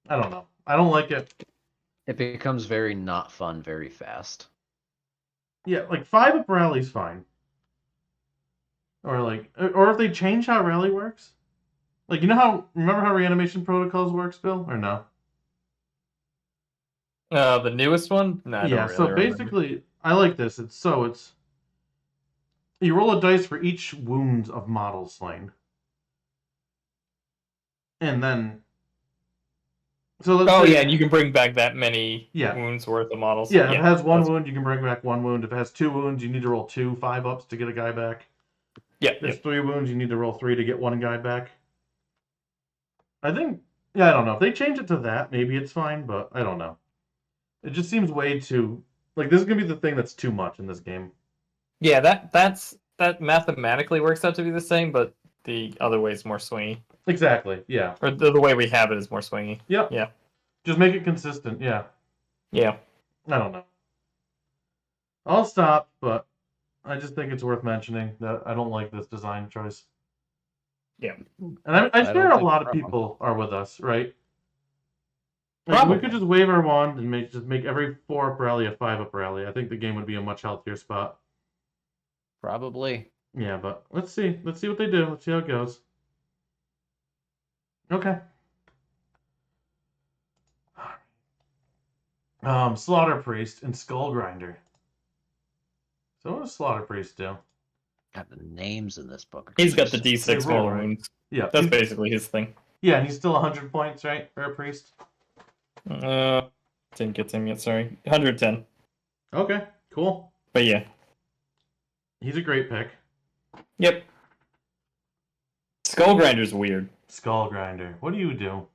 I don't know. I don't like it. It becomes very not fun very fast. Yeah, like 5-up rally's fine. Or if they change how rally works. Like, remember how reanimation protocols works, Bill, or no? The newest one? No, I don't really remember. Basically, I like this. It's you roll a dice for each wound of models slain. And then and you can bring back that many wounds worth of models. Yeah, if it has 1 wound, you can bring back 1 wound. If it has 2 wounds, you need to roll 2 5-ups to get a guy back. Yeah. If there's 3 wounds, you need to roll 3 to get 1 guy back. I think, I don't know. If they change it to that, maybe it's fine, but I don't know. It just seems way too... Like, this is going to be the thing that's too much in this game. Yeah, that mathematically works out to be the same, but the other way is more swingy. Exactly, yeah. Or the way we have it is more swingy. Yep. Yeah. Just make it consistent, yeah. Yeah. I don't know. I'll stop, but I just think it's worth mentioning that I don't like this design choice. Yeah. And I swear a lot of people are with us, right? Like, we could just wave our wand and make every 4-up rally a 5-up rally. I think the game would be a much healthier spot. Probably. Yeah, but let's see. Let's see what they do. Let's see how it goes. Okay. Slaughter Priest and Skull Grinder. So what does Slaughter Priest do? Got the names in this book. He's got the D6 mortal wounds. Yeah. That's basically his thing. Yeah, and he's still 100 points, right, for a priest? Didn't get to him yet, sorry. 110. Okay, cool. But yeah. He's a great pick. Yep. Skull Grinder's weird. Skull Grinder. What do you do?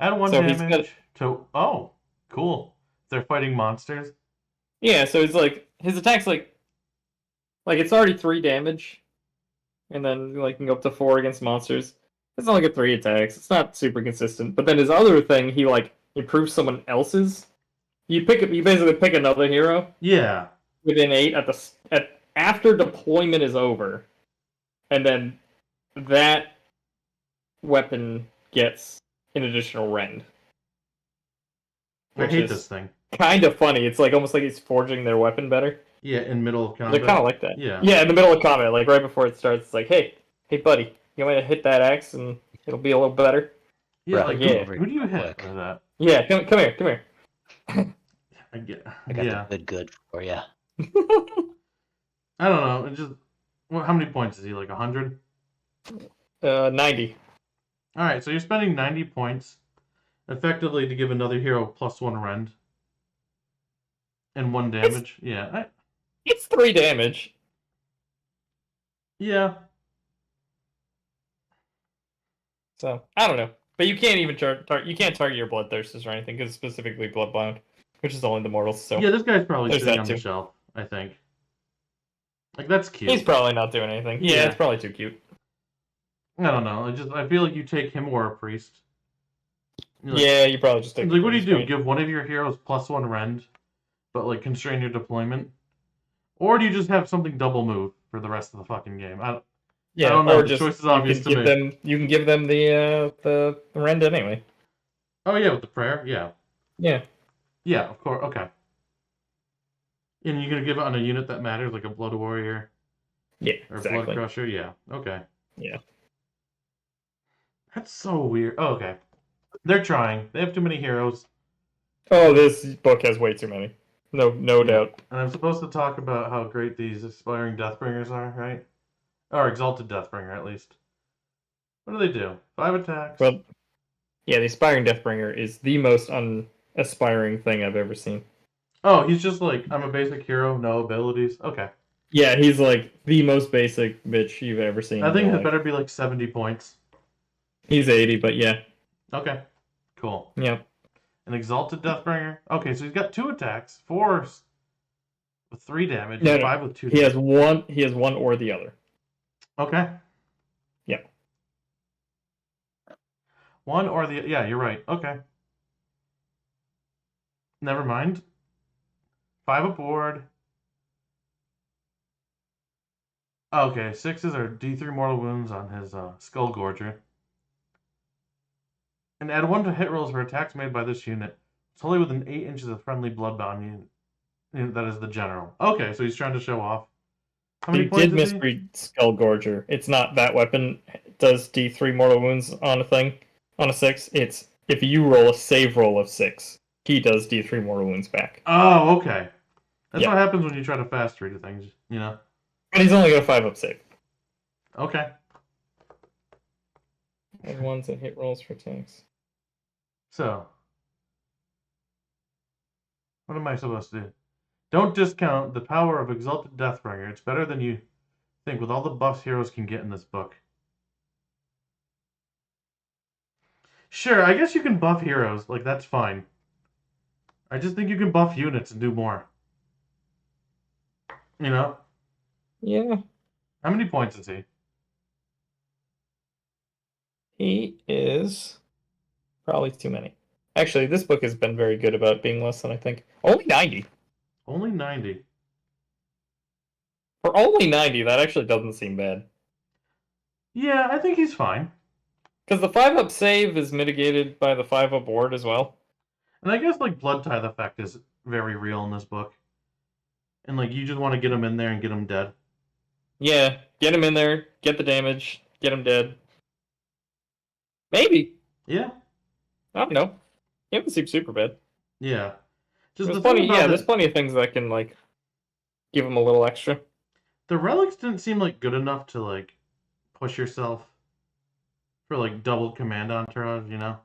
Add 1 damage to... Oh, cool. They're fighting monsters? Yeah, so it's like... His attack's like it's already 3 damage. And then can go up to 4 against monsters. It's only got 3 attacks. It's not super consistent. But then his other thing, he improves someone else's. You basically pick another hero. Yeah. Within 8 after deployment is over. And then that weapon gets an additional rend. I hate this thing. Kind of funny. It's almost like he's forging their weapon better. Yeah, in middle of combat. I kind of like that. Yeah. Yeah, in the middle of combat, right before it starts, it's like, hey buddy, you want me to hit that axe and it'll be a little better? Yeah, who do you hit for that? Yeah, come here. I got the good for you. I don't know. It just... how many points is he? 100? 90. Alright, so you're spending 90 points effectively to give another hero +1 rend. And 1 damage. It's 3 damage. Yeah. So, I don't know. But you can't even you can't target your Bloodthirsters or anything, because it's specifically Bloodbound, which is only the mortals, so... Yeah, this guy's probably sitting on the shelf, I think. That's cute. He's probably not doing anything. Yeah, it's probably too cute. I don't know. I feel like you take him or a priest. You probably just take... what do you do? Give one of your heroes +1 rend, but constrain your deployment? Or do you just have something double move for the rest of the fucking game? I don't know. The choice is obvious to me. You can give them the rend anyway. Oh yeah, with the prayer? Yeah. Yeah. Yeah, of course. Okay. And you're going to give it on a unit that matters, like a Blood Warrior? Yeah, or Blood Crusher? Yeah, okay. Yeah. That's so weird. Oh, okay. They're trying. They have too many heroes. Oh, this book has way too many. No doubt. And I'm supposed to talk about how great these Aspiring Deathbringers are, right? Or Exalted Deathbringer, at least. What do they do? 5 attacks? Well, yeah, the Aspiring Deathbringer is the most unaspiring thing I've ever seen. Oh, he's just I'm a basic hero, no abilities. Okay. Yeah, he's the most basic bitch you've ever seen. I think it better be 70 points. He's 80, but yeah. Okay. Cool. Yeah. An Exalted Deathbringer. Okay, so he's got 2 attacks, 4 with 3 damage, and 5 with 2 damage. He has one or the other. Okay. Yeah. 1 or the... Yeah, you're right. Okay. Never mind. 5 aboard. Okay, 6s are D3 mortal wounds on his Skull Gorger. And add 1 to hit rolls for attacks made by this unit. It's only within 8 inches of friendly bloodbound unit. That is the general. Okay, so he's trying to show off. How many You points did is he? misread Skull Gorger. It's not that weapon does D3 mortal wounds on a thing, on a 6. It's if you roll a save roll of 6, he does D3 mortal wounds back. Oh, okay. That's Yeah. what happens when you try to fast read things, you know? But he's only got a 5-up save. Okay. And ones that hit rolls for attacks. So, what am I supposed to do? Don't discount the power of Exalted Deathbringer. It's better than you think with all the buffs heroes can get in this book. Sure, I guess you can buff heroes. Like, that's fine. I just think you can buff units and do more. You know? Yeah. How many points is he? He is probably too many. Actually, this book has been very good about being less than I think. Only 90. Only 90. For only 90, that actually doesn't seem bad. Yeah, I think he's fine. Because the 5-up save is mitigated by the 5-up ward as well. And I guess, like, Blood Tithe effect is very real in this book. And, like, you just want to get him in there and get him dead. Yeah, get him in there, get the damage, get him dead. Maybe. Yeah. I don't know. It doesn't seem super bad. Yeah. Just There's the plenty, thing about there's plenty of things that can, like, give him a little extra. the relics didn't seem like good enough to, like, push yourself for, like, double command entourage, you know?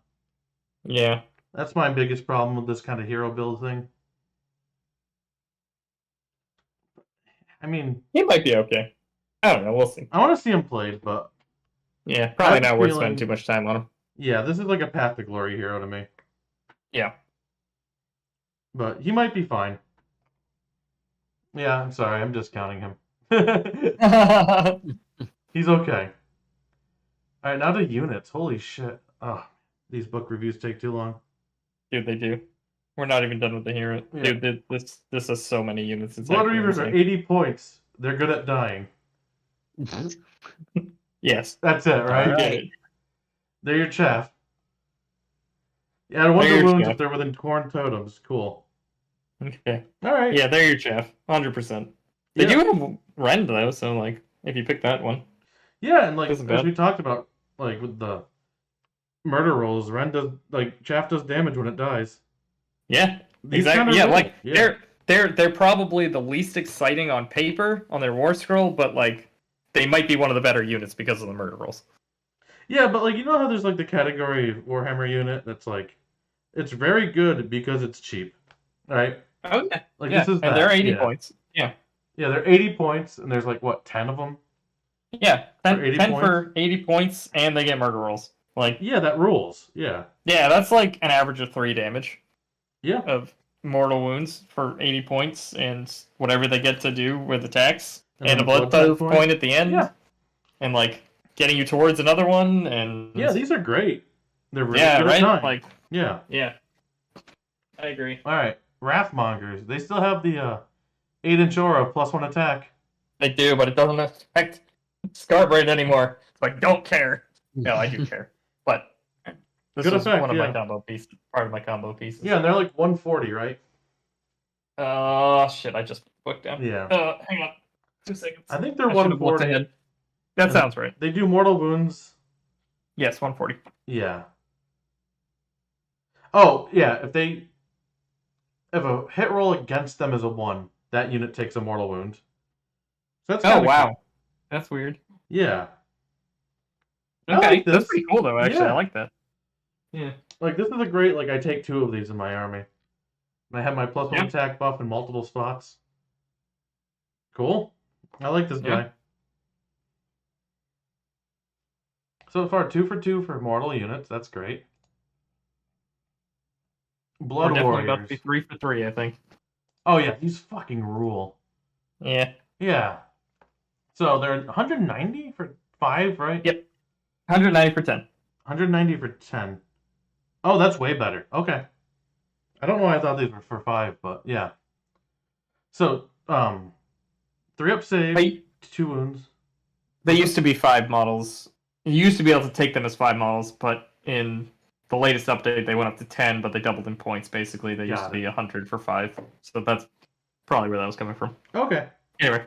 Yeah. That's my biggest problem with this kind of hero build thing. I mean, He might be okay. I don't know, we'll see. I want to see him played, but Yeah, probably I'm not worth feeling- spending too much time on him. yeah, this is like a Path to Glory hero to me. Yeah. But he might be fine. Yeah, I'm sorry, I'm discounting him. He's okay. Alright, now to units. Holy shit. Oh, these book reviews take too long. Dude, they do. We're not even done with the hero. Yeah. Dude, this has so many units. It's Blood actually Reavers are insane. 80 points. They're good at dying. Yes. That's it, right? All Get right. it. They're your chaff. Yeah, and one They're of the your wounds chaff. if they're within Khorne totems. Cool. Okay. Alright. Yeah, they're your chaff. 100%. They do have Rend, though, so, like, if you pick that one. Yeah, and like Isn't as bad. we talked about, like with the murder rolls, Ren does like chaff does damage when it dies. Yeah, These exactly. kinda Yeah, rule. like, Yeah. they're probably the least exciting on paper on their War Scroll, but, like, they might be one of the better units because of the murder rolls. Yeah, but like you know how there's like the category Warhammer unit that's like it's very good because it's cheap, right? Oh, yeah. Like Yeah, this is and that. they're 80 yeah. points. Yeah. Yeah, they're 80 points, and there's like what 10 of them. Yeah, 10 80 10 points? for 80 points, and they get murder rolls. Like, Yeah, that rules. Yeah, yeah, that's like an average of 3 damage yeah, of mortal wounds for 80 points, and whatever they get to do with attacks, and a then blood tithe point at the end, Yeah, and like getting you towards another one, and yeah, these are great. They're really yeah, good right. at time. Like, Yeah. yeah, I agree. All right, Wrathmongers. They still have the 8-inch aura +1 attack. They do, but it doesn't affect Scarbraid anymore. So I don't care. No, I do care, but this Good is effect, one of yeah. my combo pieces. Part of my combo pieces. Yeah, and they're like 140, right? Oh shit! I just booked down. Yeah. Hang on. 2 seconds. I think they're I should have looked 140. ahead. That sounds right. They do mortal wounds. Yes, 140. Yeah. Oh, yeah. If a hit roll against them is a 1, that unit takes a mortal wound. So that's Oh kinda wow, cool. that's weird. Yeah. I Okay, like that's this. pretty cool though. Actually, Yeah. I like that. Yeah. Like this is a great. Like I take 2 of these in my army. And I have my +1 Yeah. attack buff in multiple spots. Cool. I like this Yeah. guy. So far, 2 for 2 for mortal units. That's great. We're Blood definitely Warriors. about to be 3 for 3, I think. Oh yeah, these fucking rule. Yeah. Yeah. So they're 190 for 5, right? Yep. 190 for 10. 190 for 10. Oh, that's way better. Okay. I don't know why I thought these were for 5, but yeah. So, 3 up save, They 2 wounds. used to be 5 models. You used to be able to take them as 5 models, but in the latest update they went up to 10, but they doubled in points. Basically, they used to be 100 for 5. So that's probably where that was coming from. Okay. Anyway,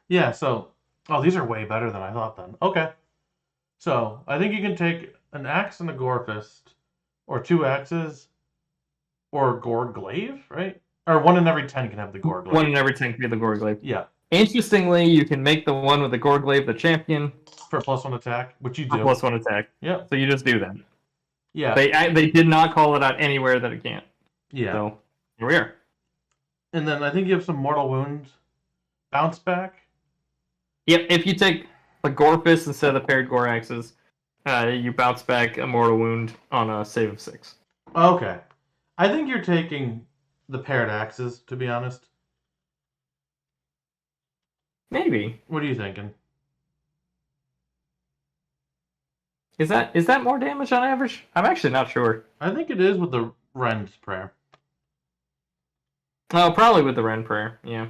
Yeah, so... Oh, these are way better than I thought then. Okay. So, I think you can take an axe and a gore fist, or 2 axes, or gore glaive, right? Or 1 in every 10 can have the gore glaive. 1 in every 10 can be the Gorglaive. Yeah, Interestingly, you can make the one with the Gorglaive the champion for +1 attack, which you do. for +1 attack. Yep. So you just do that. Yeah. They did not call it out anywhere that it can't. Yeah. So here we are. And then I think you have some mortal wounds bounce back. Yep, if you take a Gore Fist instead of the paired Gore Axes, you bounce back a mortal wound on a save of 6. Okay. I think you're taking the paired axes, to be honest. Maybe. What are you thinking? Is that more damage on average? I'm actually not sure. I think it is with the Ren's prayer. Oh, probably with the Ren Prayer. Yeah.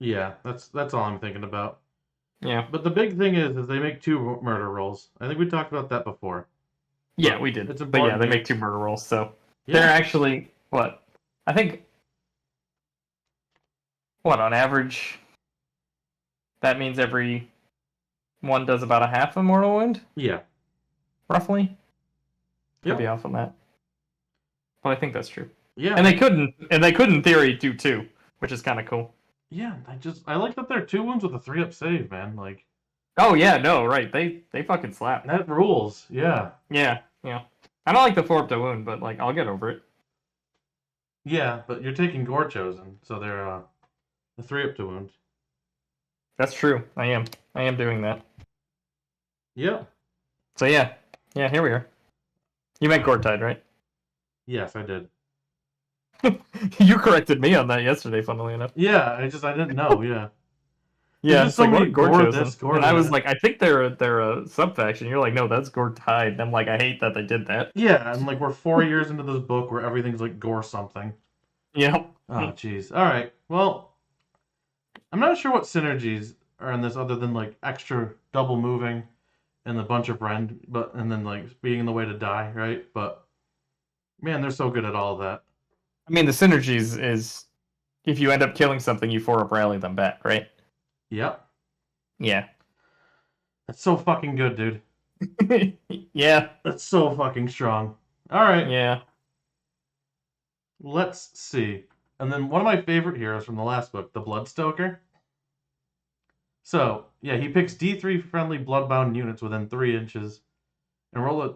Yeah, that's all I'm thinking about. Yeah. But the big thing is they make 2 murder rolls. I think we talked about that before. Yeah, we did. It's But yeah, important they to- make 2 murder rolls, so Yeah. they're actually what? I think what on average that means every one does about a half a mortal wound, Yeah. roughly. Could Yep. be off on that. But I think that's true. Yeah. And they could in theory do 2, which is kind of cool. Yeah, I like that they're 2 wounds with a 3 up save, man. Like, Oh yeah, no, right. They fucking slap. that rules. Yeah. Yeah, yeah. I don't like the 4 up to wound, but like I'll get over it. Yeah, but you're taking Gore Chosen, so they're a 3 up to wound. That's true. I am doing that. Yep. So yeah, here we are. You meant Gore Tide, right? Yes, I did. You corrected me on that yesterday, funnily enough. Yeah, I didn't know. Yeah. Yeah, just it's so like many what, Gore Gore Chosen. this, Gore And I was that. like, I think they're a sub faction. You're like, no, that's Gore Tide. And I'm like, I hate that they did that. Yeah, and like we're 4 years into this book where everything's like Gore something. Yep. Oh, jeez. All right. Well, I'm not sure what synergies are in this other than like extra double moving and a bunch of rend, and then like being in the way to die, right? But man, they're so good at all of that. I mean, the synergies is if you end up killing something, you 4-up rally them back, right? Yep. Yeah. That's so fucking good, dude. Yeah. That's so fucking strong. All right. Yeah. Let's see. And then one of my favorite heroes from the last book, the Bloodstoker. So, yeah, he picks D3 friendly bloodbound units within 3 inches and roll a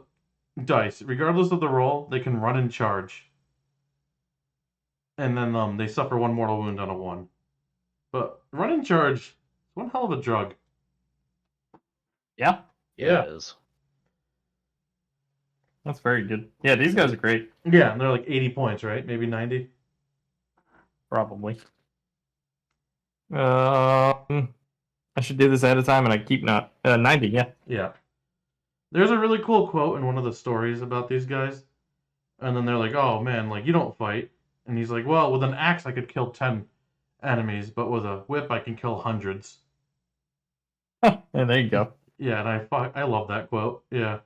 dice. Regardless of the roll, they can run and charge. And then they suffer 1 mortal wound on a 1. But run and charge is one hell of a drug. Yeah. Yeah. It is. That's very good. Yeah, these guys are great. Yeah, and they're like 80 points, right? Maybe 90? Probably. I should do this ahead of time, and I keep not 90. Yeah. Yeah. There's a really cool quote in one of the stories about these guys. And then they're like, oh man, like you don't fight. And he's like, well, with an axe I could kill 10 enemies, but with a whip I can kill hundreds. And there you go. Yeah, and I love that quote. Yeah.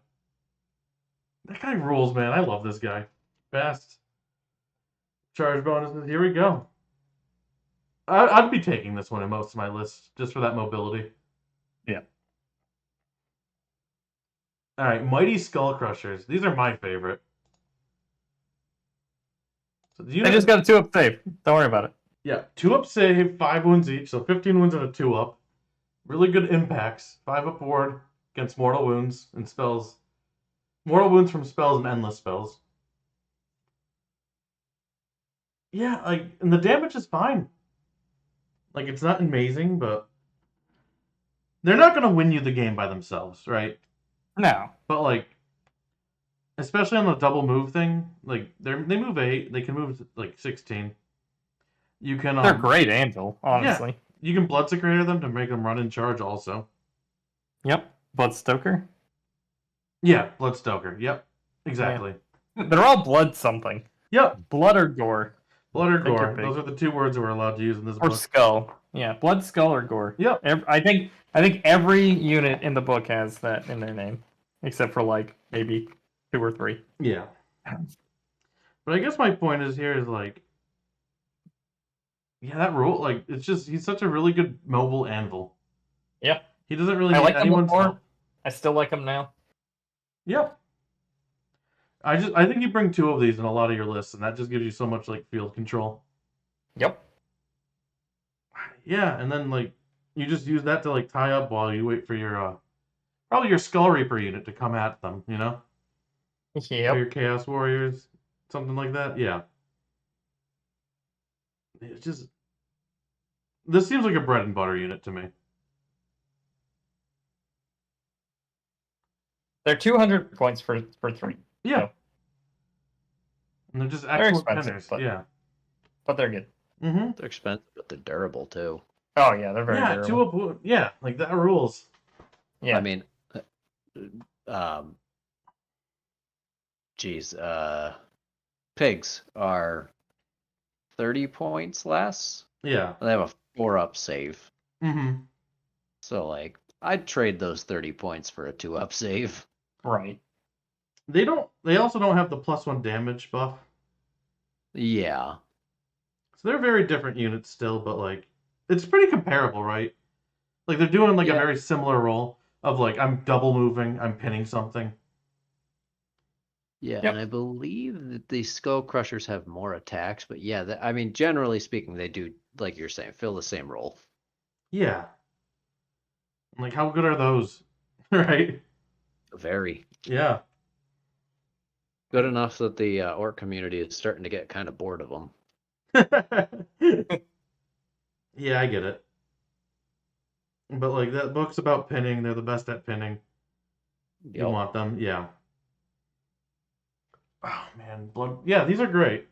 That guy rules, man. I love this guy. Fast. Charge bonuses. Here we go. I'd be taking this one in most of my lists just for that mobility. Yeah. All right, Mighty Skull Crushers. These are my favorite. So do you I just got a 2-up save. Don't worry about it. Yeah, 2-up save, 5 wounds each, so 15 wounds and a 2-up. Really good impacts. 5-up ward against mortal wounds and spells. Mortal wounds from spells and endless spells. Yeah, like, and the damage is fine. Like, it's not amazing, but they're not going to win you the game by themselves, right? No. But, like, especially on the double move thing, like, they move 8, they can move, like, 16. You can... They're great anvil, honestly. You can Bloodsecrator them to make them run and charge also. Yep. Bloodstoker. Yeah, Bloodstoker. Yep, exactly. They're all blood something. Yep. Blood or gore? Blood or Pick your gore. pick. Those are the 2 words we're allowed to use in this Or book. skull. Yeah, blood, skull, or gore. Yep. I think every unit in the book has that in their name, except for like maybe 2 or 3. Yeah. But I guess my point is here is like, yeah, that rule, like, it's just, he's such a really good mobile anvil. Yeah. He doesn't really I need like him anyone's before. help. I still like him now. Yep. I think you bring 2 of these in a lot of your lists, and that just gives you so much like field control. Yep. Yeah, and then like you just use that to like tie up while you wait for your probably your Skull Reaper unit to come at them, you know? Or Yep. your Chaos Warriors, something like that. Yeah. It's just this seems like a bread and butter unit to me. They're 200 points for 3. Yeah. So, And they're just they're excellent expensive, pinners. Yeah. but they're good. Mm-hmm. They're expensive, but they're durable too. Oh yeah, they're very Yeah, durable. yeah, like that rules. Yeah. I mean, geez, pigs are 30 points less. Yeah. They have a 4-up save. Mm-hmm. So, like, I'd trade those 30 points for a 2-up save. Right. They also don't have the +1 damage buff. Yeah. So they're very different units still, but like it's pretty comparable, right? Like they're doing like a Yeah. very similar role of like I'm double moving, I'm pinning something. Yeah, Yep. and I believe that the Skull Crushers have more attacks, but yeah, I mean, generally speaking, they do, like you're saying, fill the same role. Yeah. Like how good are those? Right? Very. Yeah. Good enough that the orc community is starting to get kind of bored of them. Yeah, I get it. But like that book's about pinning, they're the best at pinning. You Yep. want them, yeah. Oh man, blood. Yeah, these are great.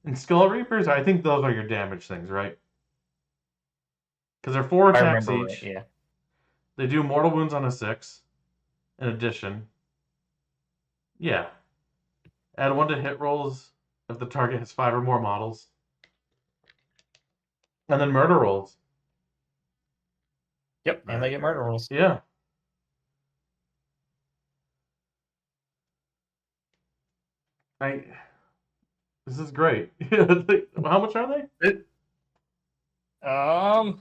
And Skull Reapers, I think those are your damage things, right? Because they're 4 I attacks remember. each. Right, yeah. They do mortal wounds on a 6. In addition, yeah. Add 1 to hit rolls if the target has 5 or more models. And then murder rolls. Yep. And they get murder rolls. Yeah. This is great. How much are they? I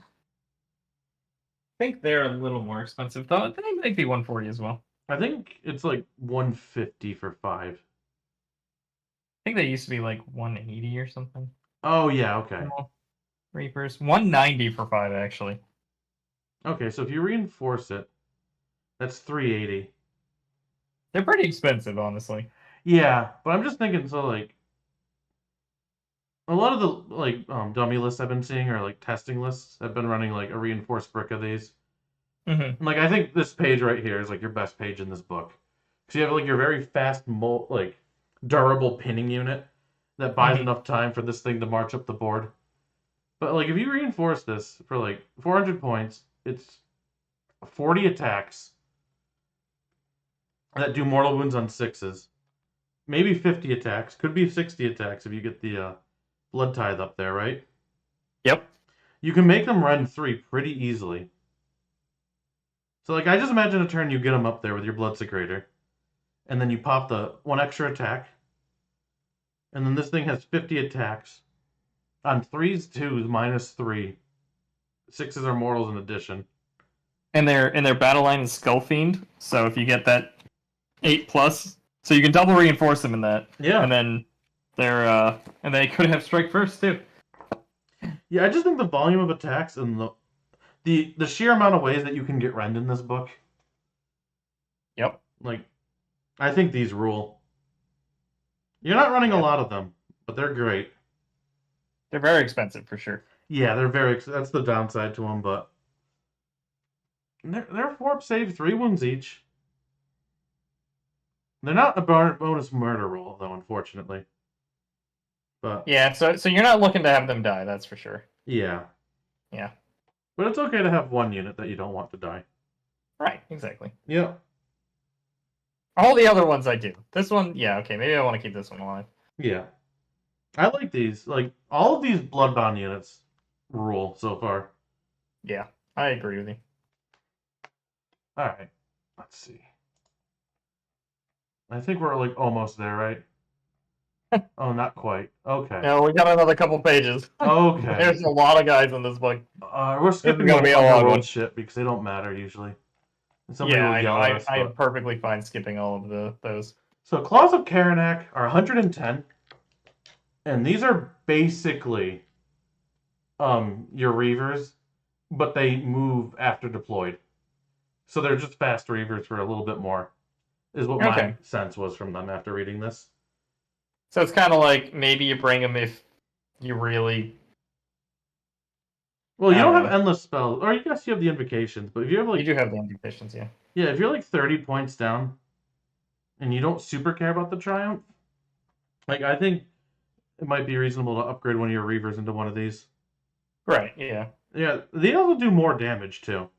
think they're a little more expensive though. They might be 140 as well. I think it's like 150 for 5. I think they used to be like 180 or something. Oh yeah, okay. Reapers 190 for 5 actually. Okay, so if you reinforce it, that's 380. They're pretty expensive, honestly. Yeah, but I'm just thinking, so like a lot of the like dummy lists I've been seeing or like testing lists have been running like a reinforced brick of these. Mm-hmm. And, like I think this page right here is like your best page in this book. Because you have like your very fast like durable pinning unit that buys enough time for this thing to march up the board. But like if you reinforce this for like 400 points, it's 40 attacks that do mortal wounds on 6s. Maybe 50 attacks. Could be 60 attacks if you get the blood tithe up there, right? Yep. You can make them run 3 pretty easily. So like I just imagine a turn you get them up there with your blood secretor. And then you pop the 1 extra attack. And then this thing has 50 attacks. On 3s, 2s, -3. 6s are mortals in addition. And their battle line is Skull Fiend, so if you get that 8+, so you can double reinforce them in that. Yeah. And then and they could have strike first too. Yeah, I just think the volume of attacks and the sheer amount of ways that you can get rend in this book. Yep. Like, I think these rule. You're not running a lot of them, but they're great. They're very expensive for sure. Yeah, they're that's the downside to them, but they're 4-up save, 3 wounds each. They're not a bonus murder roll, though, unfortunately. But Yeah, so you're not looking to have them die, that's for sure. yeah. Yeah. But it's okay to have 1 unit that you don't want to die. Right, exactly. Yeah. All the other ones I do. This one, yeah, okay, maybe I want to keep this one alive. Yeah. I like these. Like, all of these Bloodbound units rule so far. Yeah, I agree with you. Alright, let's see. I think we're, like, almost there, right? Oh, not quite. Okay. No, we got another couple pages. Okay. There's a lot of guys in this book. We're skipping gonna the be a long Underworld one. shit because they don't matter usually. And somebody Yeah, will I know. yell at us. I am But... perfectly fine skipping all of those. So, Claws of Karanak are 110. And these are basically your Reavers, but they move after deployed. So they're just fast Reavers for a little bit more, is what my Okay. sense was from them after reading this. So it's kind of like maybe you bring them if you really. Well, you I don't don't have know. endless spells, or I guess you have the invocations, but if you have like You do have the ambitions, yeah. yeah, if you're like 30 points down, and you don't super care about the triumph, like I think it might be reasonable to upgrade one of your Reavers into one of these. Right. Yeah. Yeah, they also do more damage too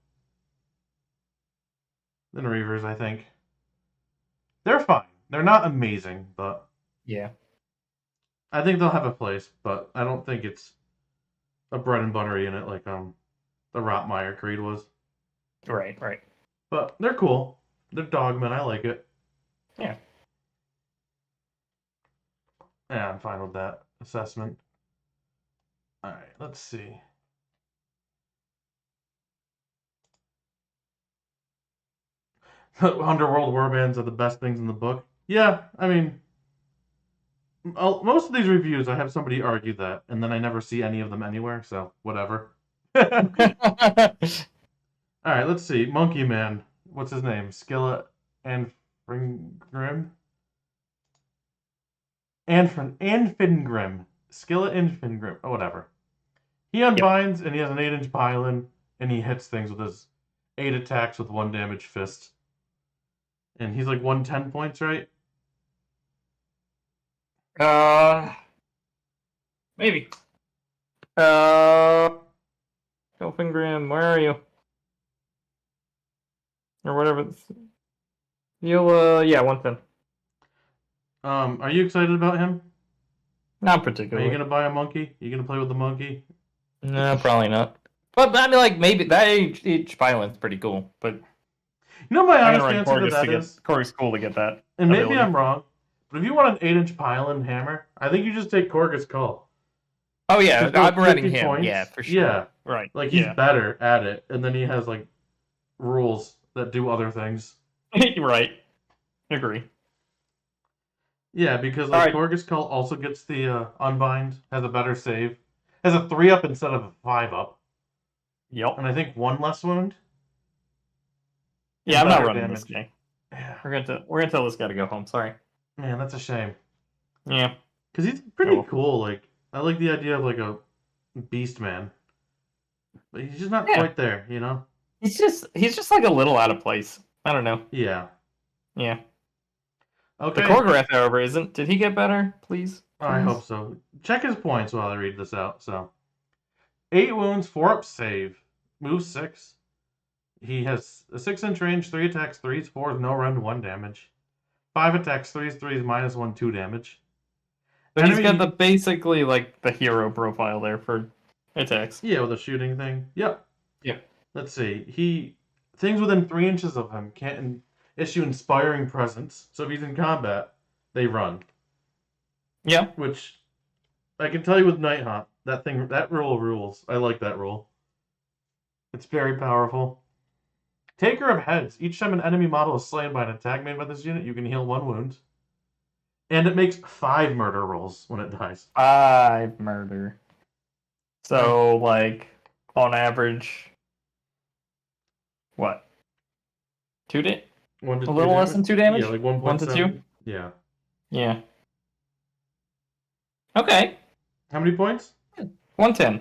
than Reavers, I think. They're fine. They're not amazing, but Yeah. I think they'll have a place. But I don't think it's a bread and butter unit like the Rotmeyer Creed was. Right. Right. But they're cool. They're dogmen. I like it. Yeah. Yeah, I'm fine with that assessment. All right, let's see. Underworld warbands are the best things in the book. Yeah, I mean, most of these reviews, I have somebody argue that, and then I never see any of them anywhere, so whatever. All right, let's see. Monkey Man. What's his name? Skillet and Fingrim? Anfingrim. Skillet and Fingrim. Oh, whatever. He unbinds, and he has an 8-inch pylon, and he hits things with his 8 attacks with 1 damage fist. And he's like 110 points, right? Maybe. Grim, where are you? Or whatever. You'll yeah, 110. Are you excited about him? Not Are particularly. you gonna buy a monkey? You gonna play with the monkey? No, probably not. But I mean, like maybe that each pylon's pretty cool. But You know my I'm honest gonna run answer to Corgus that to is, get Corgus cool to get that. and maybe ability. I'm wrong, but if you want an 8-inch pylon hammer, I think you just take Korgus Call. Oh yeah, Just go I'm running 50 him. points. Yeah, for sure. Yeah, Right. like he's better at it, and then he has like rules that do other things. Right. Agree. Yeah, because like Alright. Korgus Call also gets the unbind, has a better save, has a 3-up instead of a 5-up, Yep. and I think 1 less wound. Yeah, and I'm not better running damage. this guy. Yeah, We're gonna tell this guy to go home. Sorry. man, that's a shame. Yeah. Because he's pretty Oh. cool. Like I like the idea of like a beast man, but he's just not Yeah. quite there, you know. He's just like a little out of place. I don't know. Yeah. Yeah. Okay. The Korgorath, however, isn't. Did he get better? Please. I hope so. Check his points while I read this out. So, 8 wounds, 4-up save, move 6. He has a 6-inch range, 3 attacks, 3s, 4s, no rend, 1 damage. 5 attacks, 3s, 3s, -1, 2 damage. But he's Enemy- got the basically like the hero profile there for attacks. Yeah, with a shooting thing. Yep. Yeah. Let's see. Things within 3 inches of him can't issue inspiring presence. So if he's in combat, they run. Yeah. Which I can tell you with Nighthawk, that rule rules. I like that rule. It's very powerful. Taker of Heads. Each time an enemy model is slain by an attack made by this unit, you can heal 1 wound. And it makes 5 murder rolls when it dies. 5 murder. So like on average, what? 2 damage? 1 to 2 A little less than 2 damage? Yeah, like 1.7. 1 to 2? Yeah. Yeah. Okay. How many points? 110.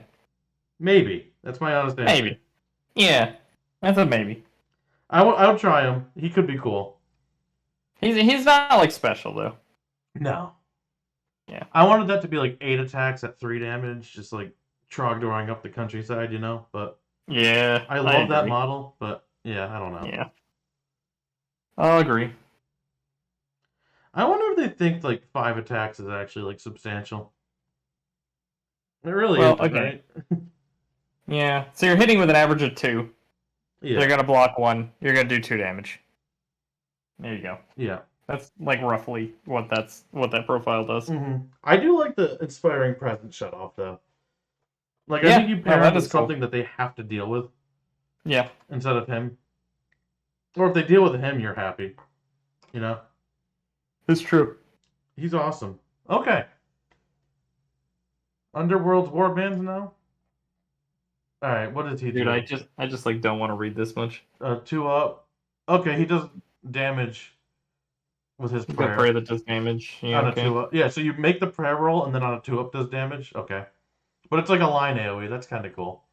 Maybe. That's my honest answer. Maybe. Yeah. That's a maybe. I would try him. He could be cool. He's not like special though. No. Yeah. I wanted that to be like 8 attacks at 3 damage, just like Trogdoring up the countryside, you know? But Yeah. I love that agree. model, but yeah, I don't know. Yeah. I'll agree. I wonder if they think like 5 attacks is actually like substantial. It really Well, is, okay. right? Yeah. So you're hitting with an average of 2. Yeah. They're gonna block 1. You're gonna do 2 damage. There you go. Yeah. That's like roughly what that profile does. I do like the Inspiring Presence shut off, though. Like, I Yeah, think you no, pair that him with is cool. something that they have to deal with Yeah. instead of him. Or if they deal with him, you're happy. You know? It's true. He's awesome. Okay. Underworld's warbands now? Alright, what does he Dude, do? I just like don't want to read this much. 2 up. Okay, he does damage with his He's got prayer. prayer that does damage. Yeah, On a okay. 2 up. Yeah, so you make the prayer roll and then on a 2 up does damage? Okay. But it's like a line AoE. That's kind of cool.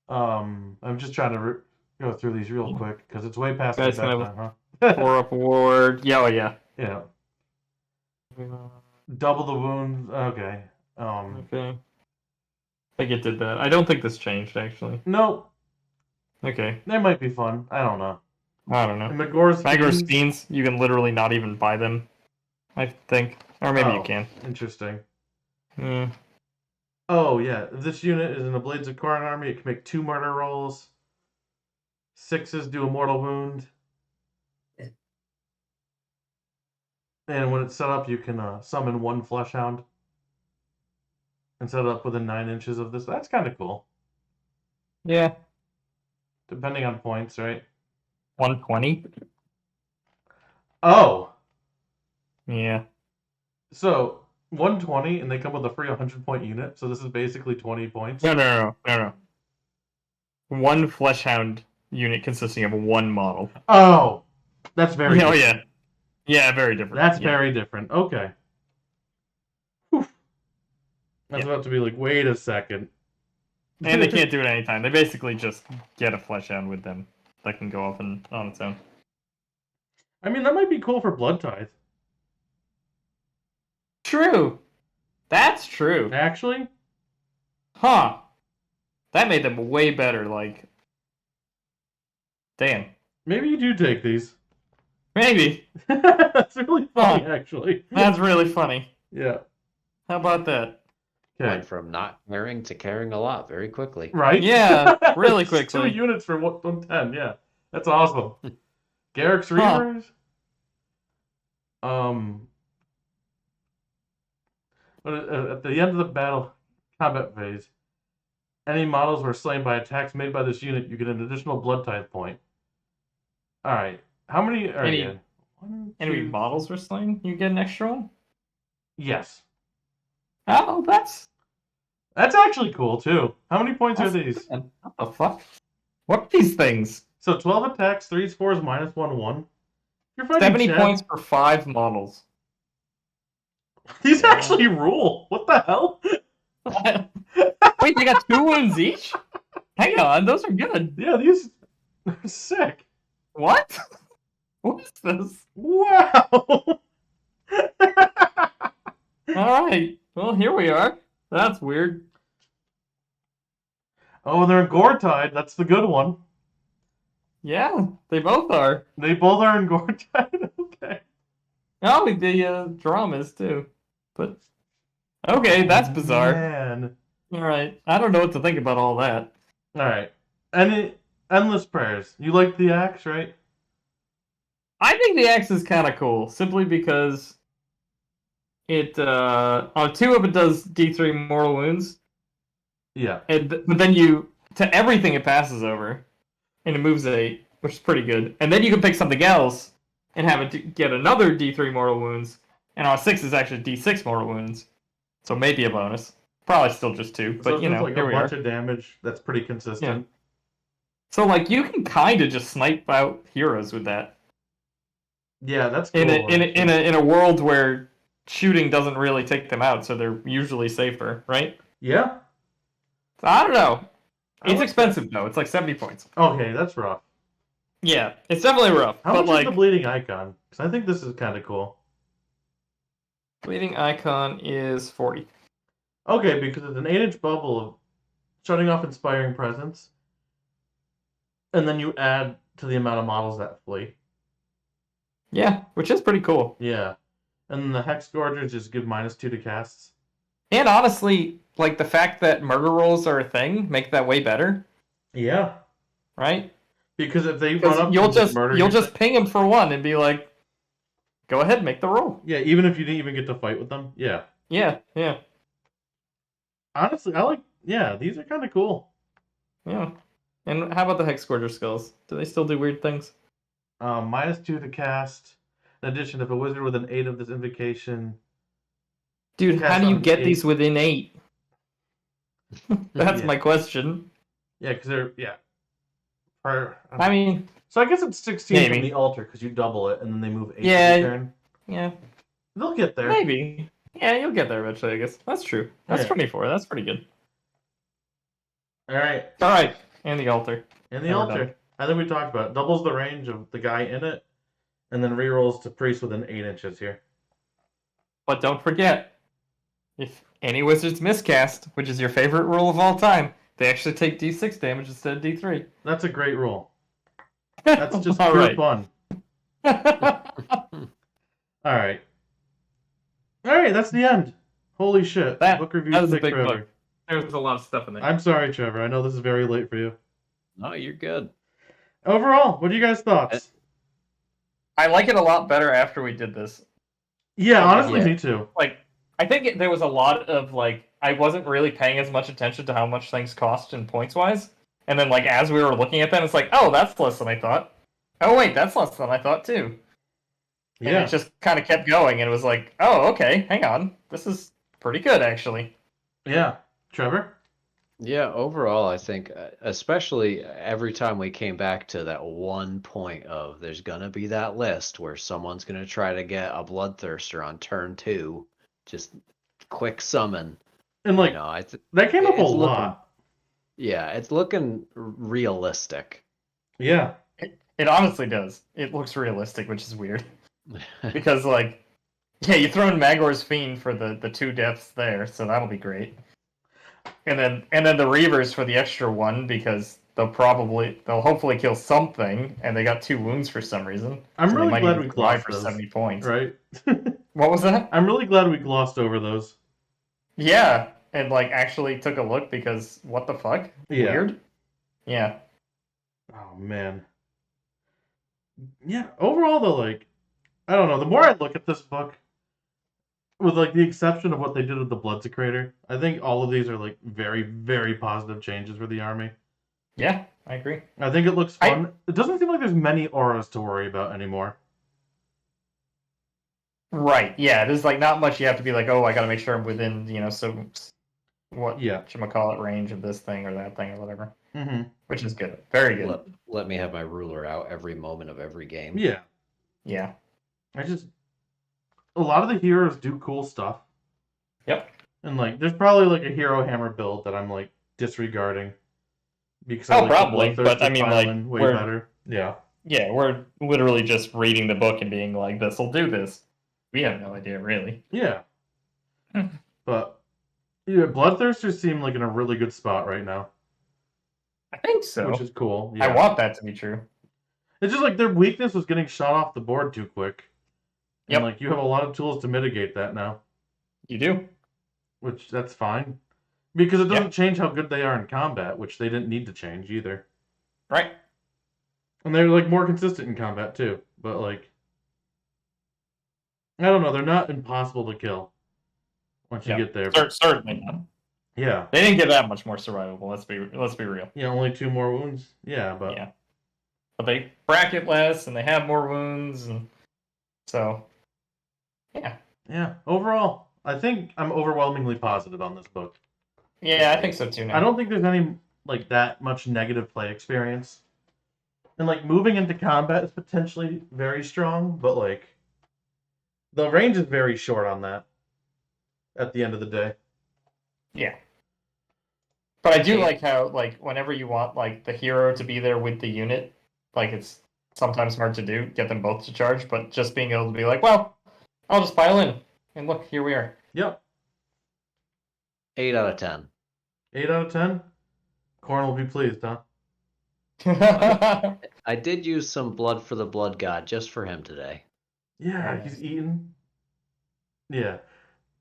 I'm just trying to go through these real quick because it's way past my Guys can have bedtime, huh? 4 up ward. Yeah, oh yeah. Yeah. Double the wounds. Okay. Okay. I think it did that. I don't think this changed actually. Nope. Okay. They might be fun. I don't know. I don't know. And Magor's Magor's Fiends. Fiends, you can literally not even buy them. I think. Or maybe you can. Interesting. Hmm. Oh, yeah. If this unit is in the Blades of Khorne army, it can make 2 murder rolls. 6s do a mortal wound. And when it's set up, you can summon 1 Fleshhound. And set it up within 9 inches of this. That's kind of cool. Yeah. Depending on points, right? 120? Oh! Yeah. So, 120, and they come with a free 100-point unit, so this is basically 20 points. No. 1 Fleshhound unit consisting of 1 model. Oh! That's very Oh, different. yeah. Yeah, very different. That's yeah. very different. Okay. Whew. I was about to be like, wait a second. And they can't do it anytime. They basically just get a Fleshhound with them that can go off on its own. I mean, that might be cool for Blood Tithe. True. That's true. Actually? Huh. That made them way better, like... Damn. Maybe you do take these. Maybe. That's really funny, actually. That's really funny. Yeah. How about that? Okay. Went from not caring to caring a lot very quickly. Right? Yeah, really It's quickly. 2 units for 110, yeah. That's awesome. Garrick's Huh. Reavers? But at the end of the battle combat phase, any models were slain by attacks made by this unit, you get an additional Blood Tithe point. Alright. How many are Any- you? 1, Any 2... models were slain? You get an extra one? Yes. Oh, that's Actually cool, too. How many points are That's- these? what the fuck? What are these things? So 12 attacks, 3 scores, minus 1, 1. You're fighting 70 Chad. points for 5 models. These actually rule. What the hell? Wait, they got 2 wounds each? Hang on, those are good. Yeah, these are sick. What? What is this? Wow. Alright, well, here we are. That's weird. Oh, they're in Gore Tide. That's the good one. Yeah, they both are. They both are in Gore Tide. Okay. Oh, the dramas too. But okay, that's bizarre. Man. Alright, I don't know what to think about all that. All right. Endless Prayers. You like the axe, right? I think the axe is kind of cool, simply because it on 2 of it does D3 mortal wounds, Yeah. but then to everything it passes over, and it moves 8, which is pretty good. And then you can pick something else and have it get another D3 mortal wounds, and on 6 is actually D6 mortal wounds, so maybe a bonus. Probably still just 2, So but it's you just know, like here a we bunch are. of damage. That's pretty consistent. So like you can kind of just snipe out heroes with that. Yeah, that's cool. In a world where shooting doesn't really take them out, so they're usually safer, right? Yeah. So, I don't know. I It's like expensive though. It's like 70 points. Okay, that's rough. Yeah, it's definitely rough. How but much like is the Bleeding Icon? Because I think this is kind of cool. Bleeding Icon is 40. Okay, because it's an 8-inch bubble of shutting off Inspiring Presence, and then you add to the amount of models that flee. Yeah, which is pretty cool. Yeah. And then the Hex Gorgers just give -2 to casts. And honestly, like the fact that murder rolls are a thing make that way better, Yeah, right? because if they run Because up you'll and just murder you'll you, just ping him for one and be like, "Go ahead, make the roll." yeah, even if you didn't even get to fight with them, yeah. Yeah, yeah, Honestly, yeah, these are kind of cool. yeah. And how about the Hex Scourger skills? Do they still do weird things? -2 to cast. In addition, if a wizard with an 8 of this invocation, Dude, how cast do you on get 8. these within 8? That's Yeah. my question. Yeah, because they're I mean, so I guess it's 16 from maybe. the altar because you double it and then they move 8 Yeah. every turn. Yeah, They'll get there. maybe. Yeah, you'll get there eventually, I guess. That's true. That's Yeah. 24. That's pretty good. All right, All right, and the altar. and the Never altar. done. I think we talked about it. Doubles the range of the guy in it, and then rerolls to priest within 8 inches here. But don't forget, if any wizards miscast, which is your favorite rule of all time, they actually take D6 damage instead of D3. That's a great rule. That's just all pure right. fun. All right. All right, that's the end. Holy shit. That book review was a take big forever. book. There's a lot of stuff in there. I'm sorry, Trevor. I know this is very late for you. No, you're good. Overall, what are you guys' thoughts? I like it a lot better after we did this. Yeah, honestly, Yeah. me too. Like, I think there was a lot of, like, I wasn't really paying as much attention to how much things cost in points-wise. And then, like, as we were looking at them, it's like, oh, that's less than I thought. Oh, wait, that's less than I thought, too. And Yeah. it just kind of kept going, and it was like, oh, okay, hang on. This is pretty good, actually. Yeah. Trevor? Yeah, overall, I think, especially every time we came back to that one point of there's gonna be that list where someone's gonna try to get a bloodthirster on turn 2, just quick summon. And, like, that came up a it's lot. Yeah, it's looking realistic. Yeah. It honestly does. It looks realistic, which is weird. Because, like, yeah, you throw in Magor's Fiend for the 2 deaths there, so that'll be great. And then the Reavers for the extra 1, because they'll hopefully kill something, and they got 2 wounds for some reason. I'm so really they might glad even we survive glossed for those. 70 points. Right? What was that? I'm really glad we glossed over those. Yeah, and, like, actually took a look because what the fuck? Yeah. Weird? Yeah. Oh, man. Yeah, overall, though, like, I don't know. The more I look at this book, with, like, the exception of what they did with the Blood Secretor, I think all of these are, like, very, very positive changes for the army. Yeah, I agree. I think it looks fun. It doesn't seem like there's many auras to worry about anymore. Right, yeah, there's, like, not much you have to be like, oh, I gotta make sure I'm within, so what whatchamacallit range of this thing or that thing or whatever. Mm-hmm. Which is good. Very good. Let me have my ruler out every moment of every game. Yeah. Yeah. A lot of the heroes do cool stuff. Yep. And, like, there's probably, like, a hero hammer build that I'm, like, disregarding. Because I like probably, the but I mean, like, Pylon way we're- better. Yeah. Yeah, we're literally just reading the book and being like, this'll do this. We have no idea, really. Yeah. But, yeah, Bloodthirsters seem like in a really good spot right now. I think so. Which is cool. Yeah. I want that to be true. It's just like their weakness was getting shot off the board too quick. Yep. And, like, you have a lot of tools to mitigate that now. You do. Which, that's fine. Because it doesn't change how good they are in combat, which they didn't need to change either. Right. And they're, like, more consistent in combat, too. But, like, I don't know. They're not impossible to kill once you get there. Certainly not. Yeah. They didn't get that much more survivable. Let's be real. Yeah, only 2 more wounds. Yeah, but... Yeah. But they bracket less, and they have more wounds, and so... Yeah. Yeah. Overall, I think I'm overwhelmingly positive on this book. Yeah, I think so, too, now. I don't think there's any, like, that much negative play experience. And, like, moving into combat is potentially very strong, but, like, the range is very short on that at the end of the day. Yeah. But I do like how, like, whenever you want, like, the hero to be there with the unit, like, it's sometimes hard to do, get them both to charge, but just being able to be like, well, I'll just pile in, and look, here we are. Yep. 8 out of 10. 8 out of 10? Khorne will be pleased, huh? I did use some blood for the blood god just for him today. Yeah, he's eating. Yeah.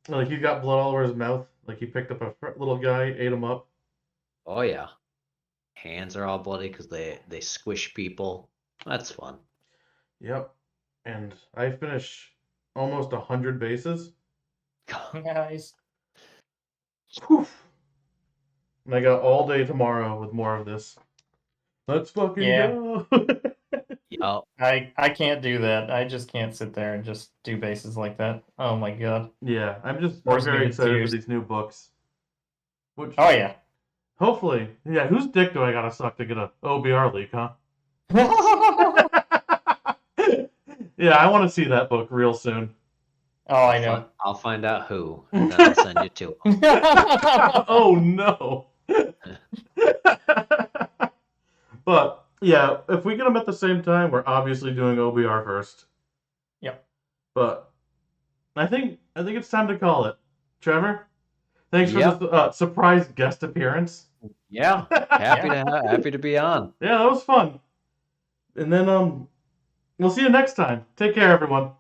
Like, he's got blood all over his mouth. Like he picked up a little guy, ate him up. Oh yeah. Hands are all bloody because they squish people. That's fun. Yep. And I finish almost 100 bases. Nice. Whew. And I got all day tomorrow with more of this. Let's fucking Yeah. go. Yup. I can't do that. I just can't sit there and just do bases like that. Oh my god. Yeah, I'm Force me very to excited for tears. these new books. Which Oh yeah. hopefully, yeah, whose dick do I gotta suck to get a OBR leak, huh? Yeah, I want to see that book real soon. Oh, I know. I'll find out who, and then I'll send you to him. Oh no. But yeah, if we get them at the same time, we're obviously doing OBR first. Yep. But I think it's time to call it. Trevor, thanks for Yep. the surprise guest appearance. Yeah, happy to be on. Yeah, that was fun. And then we'll see you next time. Take care, everyone.